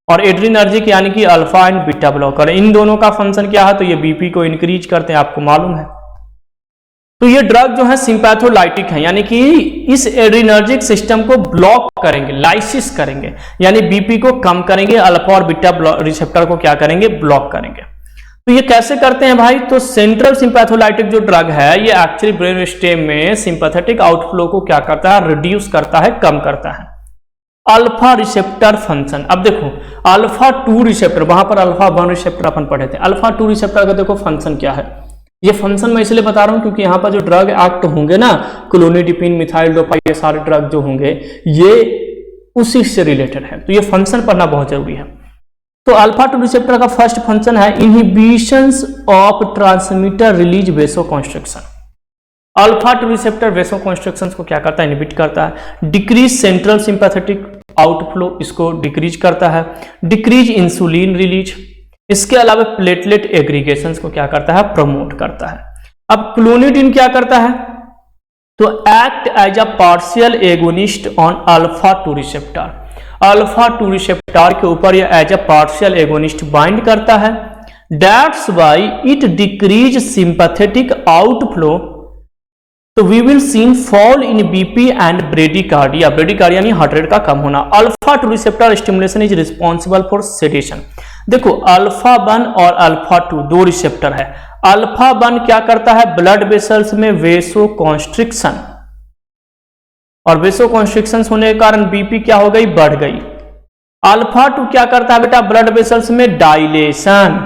S1: और एड्रीनर्जिक यानी कि अल्फा एंड बीटा ब्लॉकर, इन दोनों का फंक्शन क्या है, तो ये बीपी को इंक्रीज करते हैं, आपको मालूम है। तो ये ड्रग जो है सिंपैथोलाइटिक है, यानी कि इस एड्रीनर्जिक सिस्टम को ब्लॉक करेंगे, लाइसिस करेंगे, यानी बीपी को कम करेंगे, अल्फा और बीटा रिसेप्टर को क्या करेंगे, ब्लॉक करेंगे। तो ये कैसे करते हैं भाई, तो सेंट्रल सिंपैथोलाइटिक जो ड्रग है ये एक्चुअली ब्रेन स्टेम में सिंपैथेटिक आउटफ्लो को क्या करता है, रिड्यूस करता है, कम करता है। अल्फा रिसेप्टर फंक्शन, अब देखो अल्फा 2 रिसेप्टर, वहां पर अल्फा 1 रिसेप्टर अपन पढ़े थे, अल्फा 2 रिसेप्टर का देखो फंक्शन क्या है। ये फंक्शन मैं इसलिए बता रहा हूं क्योंकि यहाँ पर जो ड्रग एक्ट होंगे ना, क्लोनिडिपिन, मिथाइल डोपा, ये सारे ड्रग जो होंगे ये उसी से रिलेटेड है, तो ये फंक्शन पढ़ना बहुत जरूरी है। तो अल्फा 2 रिसेप्टर का फर्स्ट फंक्शन है inhibitions of transmitter release vasoconstriction. Alpha 2 receptor vasoconstriction को क्या करता है, इनहिबिट करता है। डिक्रीज सेंट्रल सिंपैथेटिक आउटफ्लो, इसको डिक्रीज करता है। डिक्रीज इंसुलिन रिलीज, इसके अलावा प्लेटलेट एग्रीगेशंस को क्या करता है, प्रमोट करता है। अब क्लोनिडिन क्या करता है, तो act as a partial agonist on alpha 2 receptor. Alpha 2 receptor के ऊपर यह as a partial agonist bind करता है। That's why it decrease sympathetic outflow, तो we will seen fall in BP and bradycardia, bradycardia यानी हार्ट रेट का कम होना। Alpha 2 receptor stimulation is responsible for sedation. देखो अल्फा 1 और अल्फा 2 दो रिसेप्टर है। अल्फा 1 क्या करता है, ब्लड वेसल्स में वेसो कॉन्स्ट्रिक्शन, और वेसो कॉन्स्ट्रिक्शन होने के कारण बीपी क्या हो गई, बढ़ गई। अल्फा 2 क्या करता है बेटा, ब्लड वेसल्स में डायलेशन,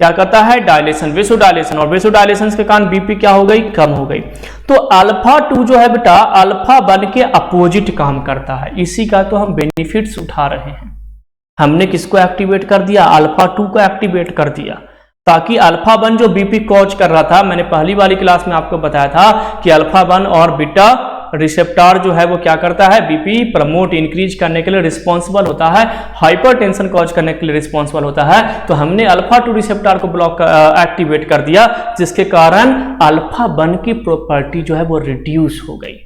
S1: क्या करता है, डायलेशन, वेसो डायलेशन, और वेसो डायलेशन के कारण बीपी क्या हो गई, कम हो गई। तो अल्फा 2 जो है बेटा अल्फा 1 के अपोजिट काम करता है, इसी का तो हम बेनिफिट्स उठा रहे हैं। हमने किसको एक्टिवेट कर दिया, अल्फा 2 को एक्टिवेट कर दिया, ताकि अल्फा 1 जो बीपी कॉज कर रहा था, मैंने पहली वाली क्लास में आपको बताया था कि अल्फा 1 और बीटा रिसेप्टर जो है वो क्या करता है, बीपी प्रमोट इंक्रीज करने के लिए रिस्पॉन्सिबल होता है, हाइपरटेंशन कॉज करने के लिए रिस्पॉन्सिबल होता है। तो हमने अल्फा 2 रिसेप्टर को ब्लॉक एक्टिवेट कर दिया, जिसके कारण अल्फा 1 की प्रॉपर्टी जो है वो रिड्यूस हो गई।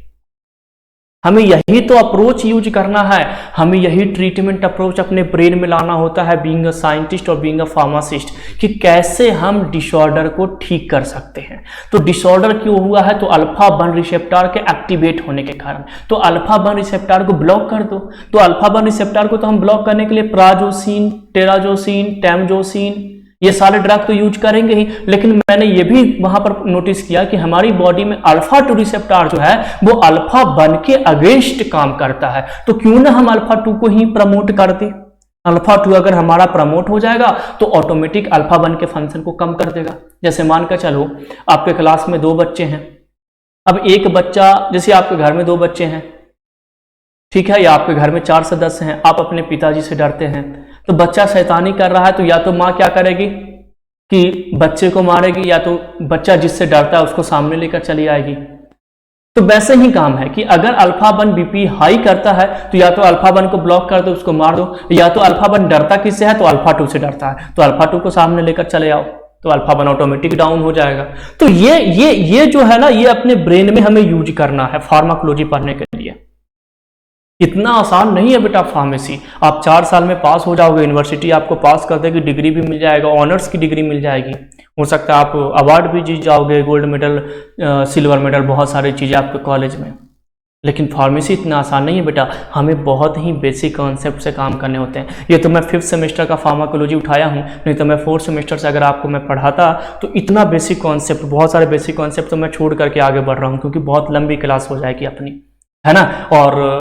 S1: हमें यही तो अप्रोच यूज करना है, हमें यही ट्रीटमेंट अप्रोच अपने ब्रेन में लाना होता है, बीइंग अ साइंटिस्ट और बीइंग अ फार्मासिस्ट, कि कैसे हम डिसऑर्डर को ठीक कर सकते हैं। तो डिसऑर्डर क्यों हुआ है, तो अल्फा 1 रिसेप्टर के एक्टिवेट होने के कारण। तो अल्फा 1 रिसेप्टर को ब्लॉक कर दो, तो अल्फा 1 रिसेप्टर को तो हम ब्लॉक करने के लिए प्राजोसिन, टेराजोसिन, टैमजोसिन, ये सारे ड्रग तो यूज करेंगे ही, लेकिन मैंने ये भी वहां पर नोटिस किया कि हमारी बॉडी में अल्फा 2 रिसेप्टर जो है वो अल्फा 1 के अगेंस्ट काम करता है। तो क्यों ना हम अल्फा 2 को ही प्रमोट कर दें। अल्फा 2 अगर हमारा प्रमोट हो जाएगा तो ऑटोमेटिक अल्फा 1 के फंक्शन को कम कर देगा। जैसे मान कर चलो आपके क्लास में 2 बच्चे हैं, अब एक बच्चा, जैसे आपके घर में 2 बच्चे हैं, ठीक है, या आपके घर में 4 सदस्य हैं, आप अपने पिताजी से डरते हैं, तो बच्चा शैतानी कर रहा है, तो या तो माँ क्या करेगी कि बच्चे को मारेगी, या तो बच्चा जिससे डरता है उसको सामने लेकर चली आएगी। तो वैसे ही काम है कि अगर अल्फा 1 बीपी हाई करता है तो या तो अल्फा 1 को ब्लॉक कर दो, उसको मार दो, या तो अल्फा 1 डरता किससे है, तो अल्फा 2 से डरता है, तो अल्फा 2 को सामने लेकर चले आओ, तो अल्फा 1 ऑटोमेटिक डाउन हो जाएगा। तो ये जो है ना, ये अपने ब्रेन में हमें यूज करना है फार्माकोलॉजी पढ़ने के लिए। इतना आसान नहीं है बेटा फार्मेसी। आप 4 साल में पास हो जाओगे, यूनिवर्सिटी आपको पास कर देगी, डिग्री भी मिल जाएगा, ऑनर्स की डिग्री मिल जाएगी, हो सकता है आप अवार्ड भी जीत जाओगे, गोल्ड मेडल, सिल्वर मेडल, बहुत सारी चीज़ें आपके कॉलेज में। लेकिन फार्मेसी इतना आसान नहीं है बेटा, हमें बहुत ही बेसिक कॉन्सेप्ट से काम करने होते हैं। ये तो मैं 5th सेमेस्टर का फार्माकोलॉजी उठाया हूँ, नहीं तो मैं 4th सेमेस्टर से अगर आपको मैं पढ़ाता तो इतना बेसिक कॉन्सेप्ट, बहुत सारे बेसिक कॉन्सेप्ट तो मैं छोड़ करके आगे बढ़ रहा हूँ, क्योंकि बहुत लंबी क्लास हो जाएगी अपनी, है ना। और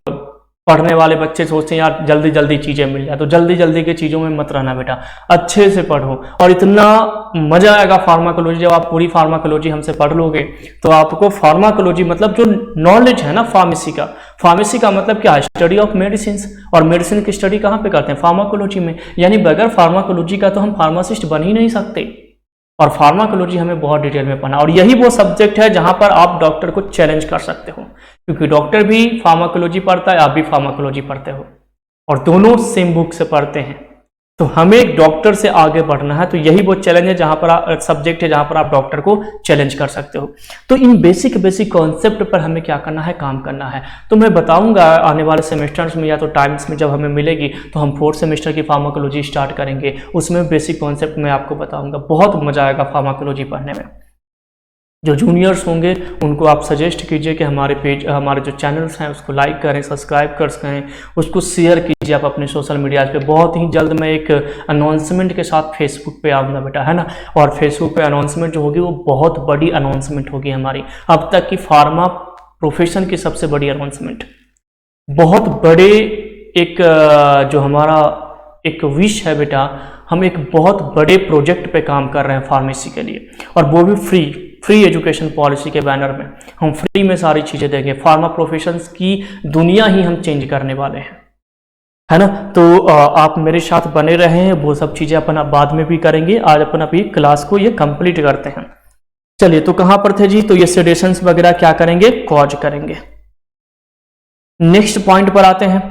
S1: पढ़ने वाले बच्चे सोचते हैं यार जल्दी जल्दी चीज़ें मिल जाए, तो जल्दी जल्दी के चीज़ों में मत रहना बेटा, अच्छे से पढ़ो। और इतना मजा आएगा फार्माकोलॉजी, जब आप पूरी फार्माकोलॉजी हमसे पढ़ लोगे तो आपको फार्माकोलॉजी मतलब जो नॉलेज है ना फार्मेसी का मतलब क्या है, स्टडी ऑफ मेडिसिन। और मेडिसिन की स्टडी कहाँ पे करते हैं, फार्माकोलॉजी में। यानी बगैर फार्माकोलॉजी का तो हम फार्मासिस्ट बन ही नहीं सकते। और फार्माकोलॉजी हमें बहुत डिटेल में पढ़ना, और यही वो सब्जेक्ट है जहां पर आप डॉक्टर को चैलेंज कर सकते हो, क्योंकि डॉक्टर भी फार्माकोलॉजी पढ़ता है, आप भी फार्माकोलॉजी पढ़ते हो, और दोनों सेम बुक से पढ़ते हैं। तो हमें एक डॉक्टर से आगे बढ़ना है, तो यही वो चैलेंज है जहां पर सब्जेक्ट है जहां पर आप डॉक्टर को चैलेंज कर सकते हो। तो इन बेसिक कॉन्सेप्ट पर हमें क्या करना है, काम करना है। तो मैं बताऊंगा आने वाले सेमेस्टर्स में या तो टाइम्स में जब हमें मिलेगी तो हम 4th सेमेस्टर की फार्माकोलॉजी स्टार्ट करेंगे, उसमें बेसिक कॉन्सेप्ट मैं आपको बताऊंगा। बहुत मजा आएगा फार्माकोलॉजी पढ़ने में। जो जूनियर्स होंगे उनको आप सजेस्ट कीजिए कि हमारे जो चैनल्स हैं उसको लाइक करें, सब्सक्राइब करें, उसको शेयर कीजिए आप अपने सोशल मीडिया पे। बहुत ही जल्द मैं एक अनाउंसमेंट के साथ फेसबुक पे आऊँगा बेटा, है ना। और फेसबुक पे अनाउंसमेंट जो होगी वो बहुत बड़ी अनाउंसमेंट होगी हमारी, अब तक की फार्मा प्रोफेशन की सबसे बड़ी अनाउंसमेंट। बहुत बड़े एक जो हमारा एक विश है बेटा, हम एक बहुत बड़े प्रोजेक्ट पे काम कर रहे हैं फार्मेसी के लिए, और वो भी फ्री एजुकेशन पॉलिसी के बैनर में। हम फ्री में सारी चीज़ें देंगे, फार्मा प्रोफेशंस की दुनिया ही हम चेंज करने वाले हैं, है ना। तो आप मेरे साथ बने रहे हैं, वो सब चीज़ें अपन बाद में भी करेंगे। आज अपन अभी क्लास को ये कंप्लीट करते हैं। चलिए, तो कहाँ पर थे जी, तो ये सेडेशंस वगैरह क्या करेंगे, कॉज करेंगे। नेक्स्ट पॉइंट पर आते हैं,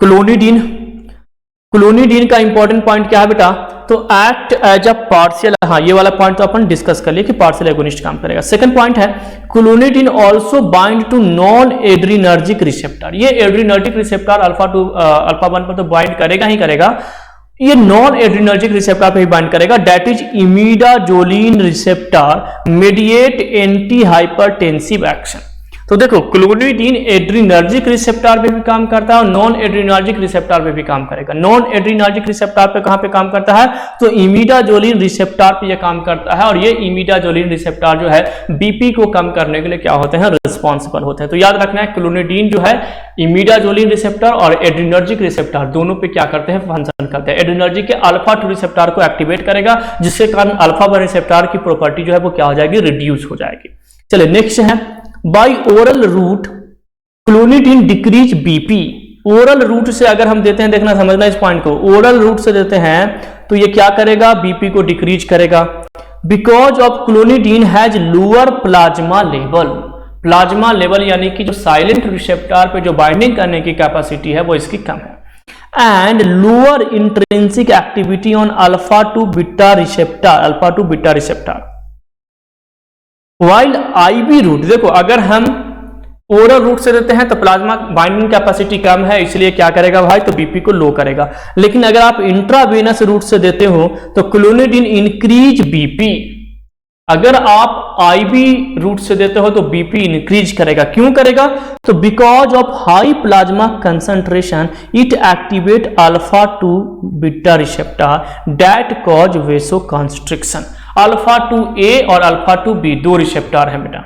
S1: क्लोनिडीन। क्लोनिडीन का इंपॉर्टेंट पॉइंट क्या है बेटा, तो एक्ट एज अ पार्शियल, हाँ ये वाला पॉइंट तो अपन डिस्कस कर लिए कि पार्शियल एगोनिस्ट काम करेगा। सेकंड पॉइंट है clonidine also bind to non adrenergic receptor. ये एड्रीनर्जिक रिसेप्टर अल्फा 1 पर तो बाइंड करेगा ही करेगा, ये नॉन एड्रीनर्जिक रिसेप्टर पे ही बाइंड करेगा, that is imidazoline receptor mediate anti hypertensive action. तो देखो क्लोनिडीन एड्रीनर्जिक रिसेप्टर पे भी काम करता है और नॉन एड्रीनर्जिक रिसेप्टर पे भी काम करेगा। नॉन एड्रीनर्जिक रिसेप्टर पे कहां पे काम करता है, तो इमिडाजोलिन रिसेप्टर पे ये काम करता है, और ये इमिडाजोलिन रिसेप्टर जो है बीपी को कम करने के लिए क्या होते हैं, रिस्पॉन्सिबल होते हैं। तो याद रखना है क्लोनिडीन जो है इमिडाजोलिन रिसेप्टर और एड्रीनर्जिक रिसेप्टर दोनों पे क्या करते हैं, फंक्शन करते हैं। एड्रीनर्जिक के अल्फा 2 रिसेप्टर को एक्टिवेट करेगा, जिसके कारण अल्फा 1 रिसेप्टर की प्रॉपर्टी जो है वो क्या हो जाएगी, रिड्यूस हो जाएगी। चलिए नेक्स्ट है, by oral route clonidine decrease BP. Oral route से अगर हम देते हैं, देखना समझना इस पॉइंट को, ओरल रूट से देते हैं तो ये क्या करेगा, बीपी को डिक्रीज करेगा। Because of clonidine has lower plasma level. Plasma level यानी कि जो साइलेंट रिसेप्टर पे जो बाइंडिंग करने की कैपेसिटी है वो इसकी कम है। And lower intrinsic activity on alpha 2 beta receptor. While IV route, देखो अगर हम ओरल रूट से देते हैं तो प्लाज्मा बाइंडिंग कैपेसिटी कम है, इसलिए क्या करेगा भाई, तो बीपी को लो करेगा। लेकिन अगर आप इंट्रावेनस रूट से देते हो तो क्लोनिडीन इंक्रीज बीपी। अगर आप आईवी रूट से देते हो तो बीपी इंक्रीज करेगा। क्यों करेगा, तो because of high plasma concentration it activate alpha 2 beta receptor that cause vasoconstriction. Alpha 2A और अल्फा 2B दो रिसेप्टर है बेटा।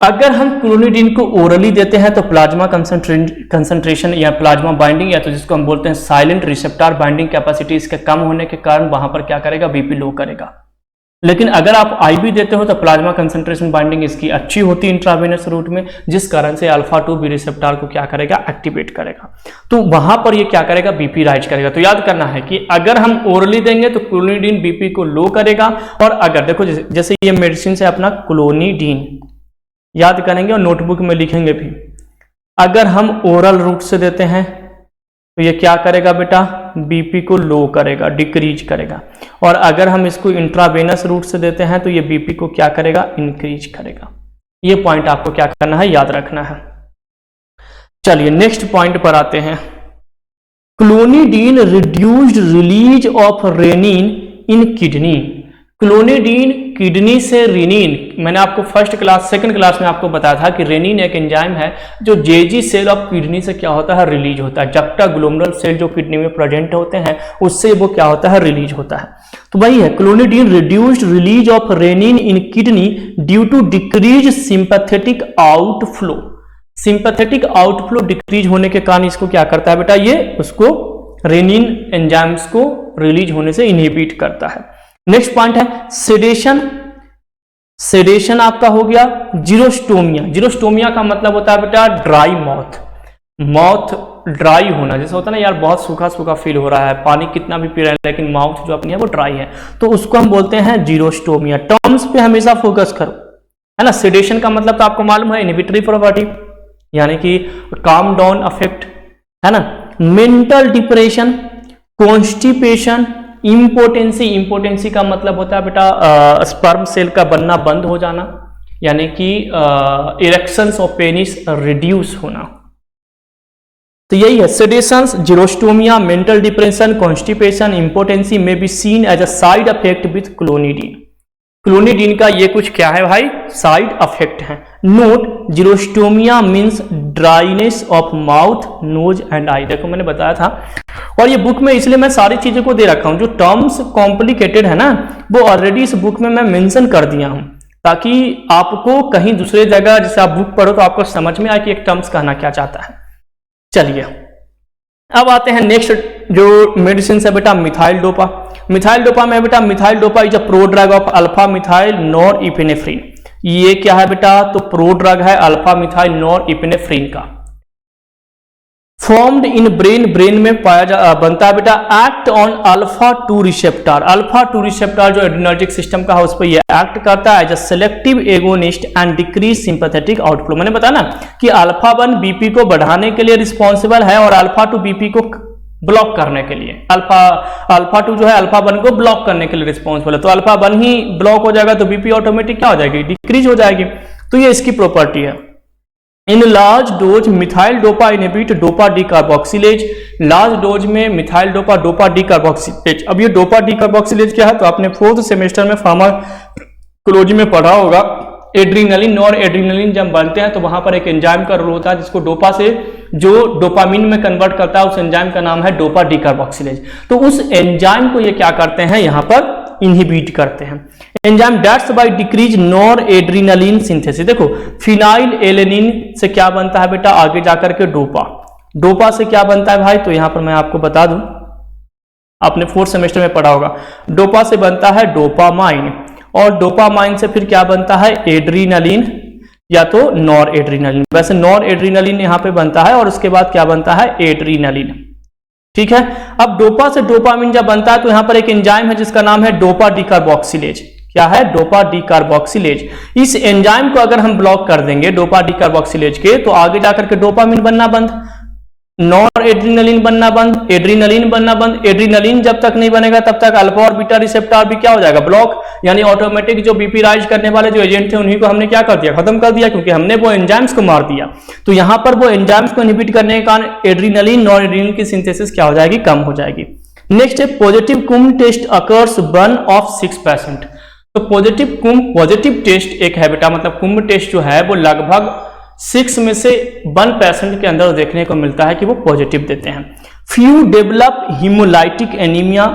S1: अगर हम क्लोनिडीन को ओरली देते हैं तो प्लाज्मा कंसंट्रेशन या प्लाज्मा बाइंडिंग, या तो जिसको हम बोलते हैं साइलेंट रिसेप्टर बाइंडिंग कैपेसिटी, इसके कम होने के कारण वहां पर क्या करेगा, बीपी लो करेगा। लेकिन अगर आप आईवी देते हो तो प्लाज्मा कंसंट्रेशन बाइंडिंग इसकी अच्छी होती है इंट्रावेनस रूट में, जिस कारण से अल्फा 2B रिसेप्टर को क्या करेगा, एक्टिवेट करेगा। तो वहां पर ये क्या करेगा, बीपी राइज करेगा। तो याद करना है कि अगर हम ओरली देंगे तो क्लोनिडीन बीपी को लो करेगा, और अगर देखो जैसे ये मेडिसिन से अपना क्लोनिडीन याद करेंगे और नोटबुक में लिखेंगे भी। अगर हम ओरल रूट से देते हैं तो ये क्या करेगा बेटा, बीपी को लो करेगा, डिक्रीज करेगा। और अगर हम इसको इंट्रावेनस रूट से देते हैं तो ये बीपी को क्या करेगा, इंक्रीज करेगा। ये पॉइंट आपको क्या करना है, याद रखना है। चलिए नेक्स्ट पॉइंट पर आते हैं। Clonidine reduced release of renin in kidney. Clonidine kidney से रेनिन, मैंने आपको सेकंड क्लास में आपको बताया था कि रेनिन एक एंजाइम है जो जेजी सेल ऑफ किडनी से क्या होता है, रिलीज होता है। जक्टा ग्लोमेरुलर सेल जो किडनी में प्रेजेंट होते हैं उससे वो क्या होता है, रिलीज होता है। तो वही है, clonidine reduced release of renin in kidney due to decrease sympathetic outflow. Sympathetic outflow decrease होने के कारण इसको क्या करता है बेटा, ये उसको रेनिन एंजाइम्स को रिलीज होने से इनहिबिट करता है। नेक्स्ट पॉइंट है सेडेशन। सेडेशन आपका हो गया जीरोस्टोमिया। जीरोस्टोमिया का मतलब होता है बेटा ड्राई माउथ, माउथ ड्राई होना। जैसे होता है ना यार, बहुत सूखा सूखा फील हो रहा है, पानी कितना भी पी रहे हैं लेकिन माउथ जो अपनी है वो ड्राई है, तो उसको हम बोलते हैं जीरोस्टोमिया। टर्म्स पे हमेशा फोकस करो, है ना। सेडेशन का मतलब तो आपको मालूम है, इनहिबिटरी प्रॉपर्टी, यानी कि काम डाउन अफेक्ट, है ना। Mental depression, constipation, impotency. Impotency का मतलब होता है बेटा स्पर्म सेल का बनना बंद हो जाना, यानी कि इरेक्शंस ऑफ पेनिस रिड्यूस होना। तो यही है sedations, xerostomia, mental depression, constipation, impotency में be seen as a side effect with clonidine. Clonidine का ये कुछ क्या है भाई, साइड इफेक्ट है। Note, xerostomia means dryness of mouth, nose and eye. देखो मैंने बताया था, और ये बुक में इसलिए मैं सारी चीजों को दे रखा हूं। जो टर्म्स कॉम्प्लिकेटेड है ना, वो ऑलरेडी इस बुक में मैं मेंशन कर दिया हूं, ताकि आपको कहीं दूसरे जगह जैसे आप बुक पढ़ो तो आपको समझ में आए कि एक टर्म्स कहना क्या चाहता है। चलिए अब आते हैं नेक्स्ट जो मेडिसिन है बेटा, मिथाइल डोपा। मिथाइल डोपा में बेटा, methyldopa is a prodrug of alpha methyl norepinephrine. ये क्या है बेटा, तो प्रो ड्रग है अल्फा मिथाइल नॉर इपिनेफ्रिन का। फॉर्म्ड इन ब्रेन, ब्रेन में बनता है बेटा। Act on alpha 2 receptor. Alpha 2 receptor जो एड्रेनर्जिक सिस्टम का है उस पर ये एक्ट करता है as a selective agonist and decrease sympathetic outflow. मैंने बताया ना कि अल्फा 1 बीपी को बढ़ाने के लिए रिस्पॉन्सिबल है और अल्फा 2 बीपी को ब्लॉक करने के लिए। अल्फा 2 जो है अल्फा 1 को ब्लॉक करने के लिए रिस्पॉन्सिबल है। तो अल्फा 1 ही ब्लॉक हो जाएगा तो बीपी ऑटोमेटिक क्या हो जाएगी, डिक्रीज हो जाएगी। तो ये इसकी प्रॉपर्टी है। In large dose methyl dopa inhibit dopa decarboxylase. Large dose में methyl dopa dopa decarboxylase. अब ये डोपा डी कार्बोक्सिलेज क्या है, तो आपने 4th सेमेस्टर में फार्माकोलॉजी में पढ़ा होगा। एड्रीनलिन और एड्रीनलिन जब बनते हैं तो वहां पर एक एंजाइम का रोल होता है जिसको डोपा से जो डोपामिन में कन्वर्ट करता है, उस एंजाइम का नाम है डोपा डी कार्बोक्सिलेज। तो उस एंजाइम को ये क्या करते हैं, यहां पर इनहिबिट करते हैं। Enzyme that's by decrease nor adrenaline synthesis. देखो फिनाइल एलेनिन से क्या बनता है बेटा, आगे जाकर के डोपा। डोपा से क्या बनता है भाई, तो यहां पर मैं आपको बता दूं, आपने 4th सेमेस्टर में पढ़ा होगा। डोपा से बनता है डोपामाइन, और डोपामाइन से फिर क्या बनता है, एड्रीनलिन या तो नॉर एड्रीनलिन। वैसे नॉर एड्रीनलिन यहां पे बनता है और उसके बाद क्या बनता है, एड्रीनलिन। ठीक है। अब डोपा से डोपामिन जब बनता है तो यहां पर एक एंजाइम है जिसका नाम है डोपा डीकार्बोक्सिलेज। क्या है, डोपा डीकार्बोक्सिलेज। इस एंजाइम को अगर हम ब्लॉक कर देंगे डोपा डीकार्बोक्सिलेज के, तो आगे जाकर के डोपामिन बनना बंद, नॉर एड्रीनलिन बनना बंद, एड्रीनलिन बनना बंद। एड्रीनलिन जब तक नहीं बनेगा तब तक अल्फा और बीटा रिसेप्टर भी क्या हो जाएगा, ब्लॉक। यानी ऑटोमेटिक जो बीपी राइज करने वाले जो एजेंट थे उन्हीं को हमने क्या कर दिया, खत्म कर दिया, क्योंकि हमने वो एंजाइम्स को मार दिया। तो यहां पर वो एंजाइम्स को इनहिबिट करने के कारण एड्रीनलिन नॉर एड्रीनलिन की सिंथेसिस क्या हो जाएगी, कम हो जाएगी। नेक्स्ट है पॉजिटिव कुम टेस्ट अकर्स 1 of 6%। तो पॉजिटिव टेस्ट एक है बेटा, मतलब कुंभ टेस्ट जो है वो लगभग 6 में से 1% के अंदर देखने को मिलता है कि वो पॉजिटिव देते हैं। Few develop haemolytic anaemia,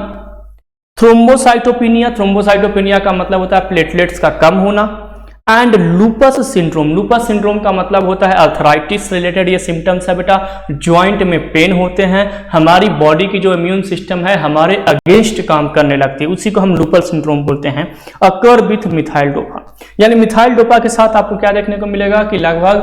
S1: thrombocytopenia. Thrombocytopenia का मतलब होता है प्लेटलेट्स का कम होना। And lupus syndrome, lupus syndrome का मतलब होता है अर्थराइटिस रिलेटेड ये सिम्टम्स है बेटा। ज्वाइंट में पेन होते हैं, हमारी बॉडी की जो इम्यून सिस्टम है हमारे अगेंस्ट काम करने लगती है, उसी को हम लूपस सिंड्रोम बोलते हैं। अकर विथ मिथाइल डोपा, यानी मिथाइल डोपा के साथ आपको क्या देखने को मिलेगा कि लगभग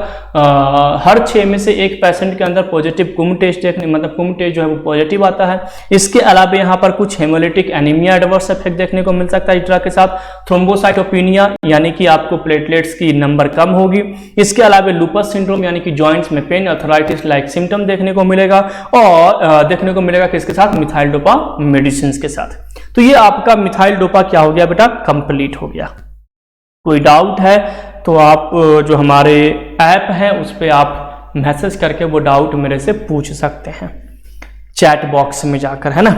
S1: हर 6 में से 1% के अंदर पॉजिटिव कुम टेस्ट देखने, मतलब कुम टेस्ट जो है वो पॉजिटिव आता है। इसके अलावा यहाँ पर कुछ हेमोलिटिक एनीमिया एडवर्स इफेक्ट देखने को मिल सकता है इस ड्रग के साथ। थ्रोम्बोसाइटोपिनिया यानी कि आपको प्लेटलेट्स की नंबर कम होगी। इसके अलावा लूपस सिंड्रोम यानी कि जॉइंट्स में पेन, अर्थराइटिस लाइक सिम्टम देखने को मिलेगा, और देखने को मिलेगा किसके साथ, मिथाइल डोपा मेडिसिन के साथ। तो ये आपका मिथाइल डोपा क्या हो गया बेटा, कंप्लीट हो गया। कोई डाउट है तो आप जो हमारे ऐप है उस पर आप मैसेज करके वो डाउट मेरे से पूछ सकते हैं चैट बॉक्स में जाकर, है ना।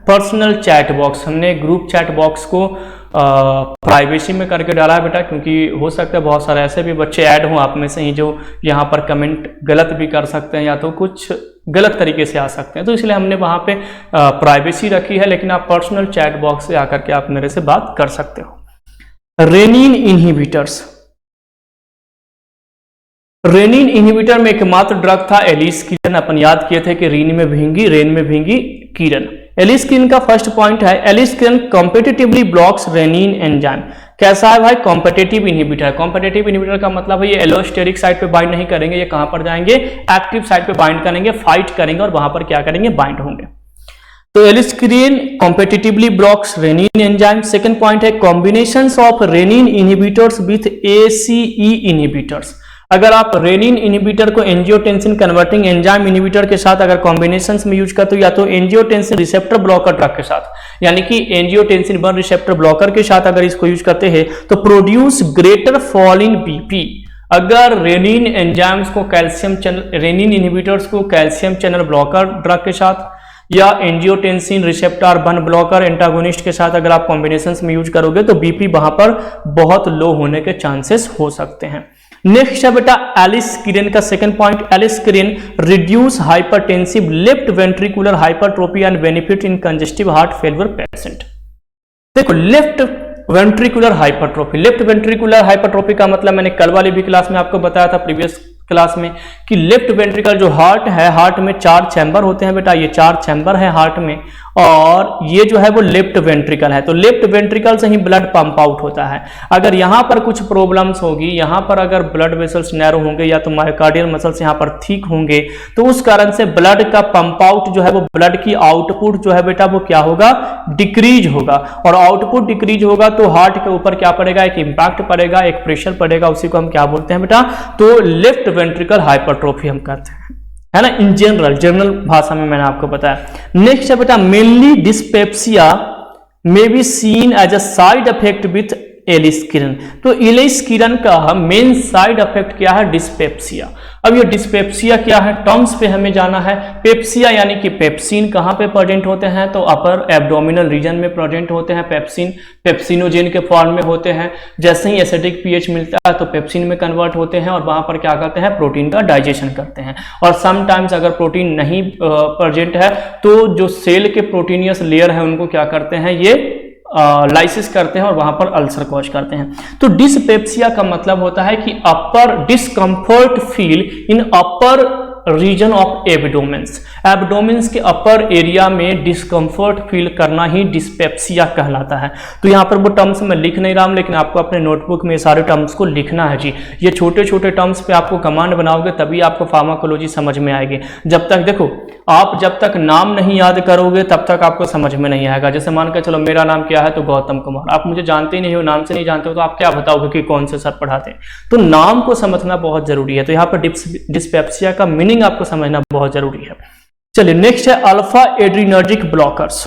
S1: पर्सनल चैट बॉक्स, हमने ग्रुप चैट बॉक्स को प्राइवेसी में करके डाला है बेटा, क्योंकि हो सकता है बहुत सारे ऐसे भी बच्चे ऐड हों आप में से ही जो यहाँ पर कमेंट गलत भी कर सकते हैं या तो कुछ गलत तरीके से आ सकते हैं, तो इसलिए हमने वहाँ पे प्राइवेसी रखी है। लेकिन आप पर्सनल चैट बॉक्स से आकर के आप मेरे से बात कर सकते हो। रेनिन इनहिबिटर्स, रेनिन इनहिबिटर में एकमात्र ड्रग था एलिस्किरन। अपन याद किए थे कि रीन में भींगी, रेन में भींगी किरण। एलिस्किरन का फर्स्ट पॉइंट है, एलिस्किरन कॉम्पिटिटिवली ब्लॉक्स रेनिन एंजाइम। कैसा है भाई, कॉम्पिटिटिव इनहिबिटर। कॉम्पिटिटिव इनहिबिटर का मतलब है ये एलोस्टेरिक साइट पे बाइंड नहीं करेंगे, ये कहां पर जाएंगे, एक्टिव साइट पे बाइंड करेंगे, फाइट करेंगे और वहां पर क्या करेंगे, बाइंड होंगे। तो aliskiren competitively blocks renin enzyme. Second point है, combinations of renin inhibitors with ACE inhibitors. अगर आप रेनिन इनहिबिटर को एंजियोटेंसिन कन्वर्टिंग एंजाइम इनहिबिटर के साथ अगर कॉम्बिनेशंस में यूज करते हो, या तो एंजियोटेंसिन रिसेप्टर ब्लॉकर ड्रग के साथ, यानी कि एंजियोटेंसिन 1 रिसेप्टर ब्लॉकर के साथ अगर इसको यूज करते हैं तो produce greater fall in BP. अगर रेनिन एंजाइम्स को कैल्शियम चैनल, रेनिन इनहिबिटर्स को कैल्शियम चैनल ब्लॉकर ड्रग के साथ या एंजियोटेंसिन रिसेप्टर 1 ब्लॉकर एंटागोनिस्ट के साथ अगर आप कॉम्बिनेशंस में यूज करोगे तो बीपी वहां पर बहुत लो होने के चांसेस हो सकते हैं। नेक्स्ट है बेटा एलिस्किरन का second point, aliskiren reduce hypertensive left ventricular hypertrophy and benefit in congestive heart failure patient. देखो left ventricular hypertrophy, left ventricular hypertrophy का मतलब मैंने कल वाली भी क्लास में आपको बताया था, प्रीवियस क्लास में, कि लेफ्ट वेंट्रिकल जो हार्ट है, हार्ट में 4 चैम्बर होते हैं बेटा, ये 4 चैम्बर है हार्ट में, और ये जो है वो लेफ्ट वेंट्रिकल है। तो लेफ्ट वेंट्रिकल से ही ब्लड पंप आउट होता है। अगर यहाँ पर कुछ प्रॉब्लम्स होगी, यहाँ पर अगर ब्लड वेसल्स नैरो होंगे या तो मायोकार्डियल मसल्स यहाँ पर ठीक होंगे, तो उस कारण से ब्लड का पंप आउट जो है वो, ब्लड की आउटपुट जो है बेटा वो क्या होगा, डिक्रीज होगा, और आउटपुट डिक्रीज होगा तो हार्ट के ऊपर क्या पड़ेगा, एक इंपैक्ट पड़ेगा, एक प्रेशर पड़ेगा, उसी को हम क्या बोलते हैं बेटा, तो लेफ्ट वेंट्रिकल हाइपरट्रोफी हम कहते हैं, है ना, इन जनरल भाषा में मैंने आपको बताया। नेक्स्ट है बेटा mainly dyspepsia may be seen as a side effect with aliskiren. तो एलिस्किरन का मेन साइड इफेक्ट क्या है, डिस्पेप्सिया। अब ये डिस्पेप्सिया क्या है, टर्म्स पे हमें जाना है। पेप्सिया यानी कि पेप्सिन कहाँ पे प्रेजेंट होते हैं, तो अपर एब्डोमिनल रीजन में प्रेजेंट होते हैं। पेप्सिन पेप्सिनोजेन के फॉर्म में होते हैं। जैसे ही एसिडिक पीएच मिलता है तो पेप्सिन में कन्वर्ट होते हैं और वहां पर क्या करते हैं, प्रोटीन का डाइजेशन करते हैं। और समटाइम्स अगर प्रोटीन नहीं प्रेजेंट है तो जो सेल के प्रोटीनियस लेयर है उनको क्या करते हैं, ये लाइसिस करते हैं और वहां पर अल्सर कॉज करते हैं। तो डिस्पेप्सिया का मतलब होता है कि upper discomfort feel in upper region of abdomens, abdomens के अपर एरिया में डिस्कंफर्ट फील करना ही डिस्पेप्सिया कहलाता है। तो यहाँ पर वो टर्म्स मैं लिख नहीं रहा हूँ, लेकिन आपको अपने नोटबुक में ये सारे टर्म्स को लिखना है जी। ये छोटे छोटे टर्म्स पे आपको कमांड बनाओगे तभी आपको फार्माकोलॉजी समझ में आएगी। जब तक देखो आप जब तक नाम नहीं याद करोगे तब तक आपको समझ में नहीं आएगा। जैसे मान कर चलो मेरा नाम क्या है, तो गौतम कुमार, आप मुझे जानते ही नहीं हो, नाम से नहीं जानते हो, तो आप क्या बताओगे कि कौन से सर पढ़ाते हैं। तो नाम को समझना बहुत जरूरी है। तो यहाँ पर डिस्पेप्सिया का मीनिंग आपको समझना बहुत जरूरी है। चलिए नेक्स्ट है alpha adrenergic blockers.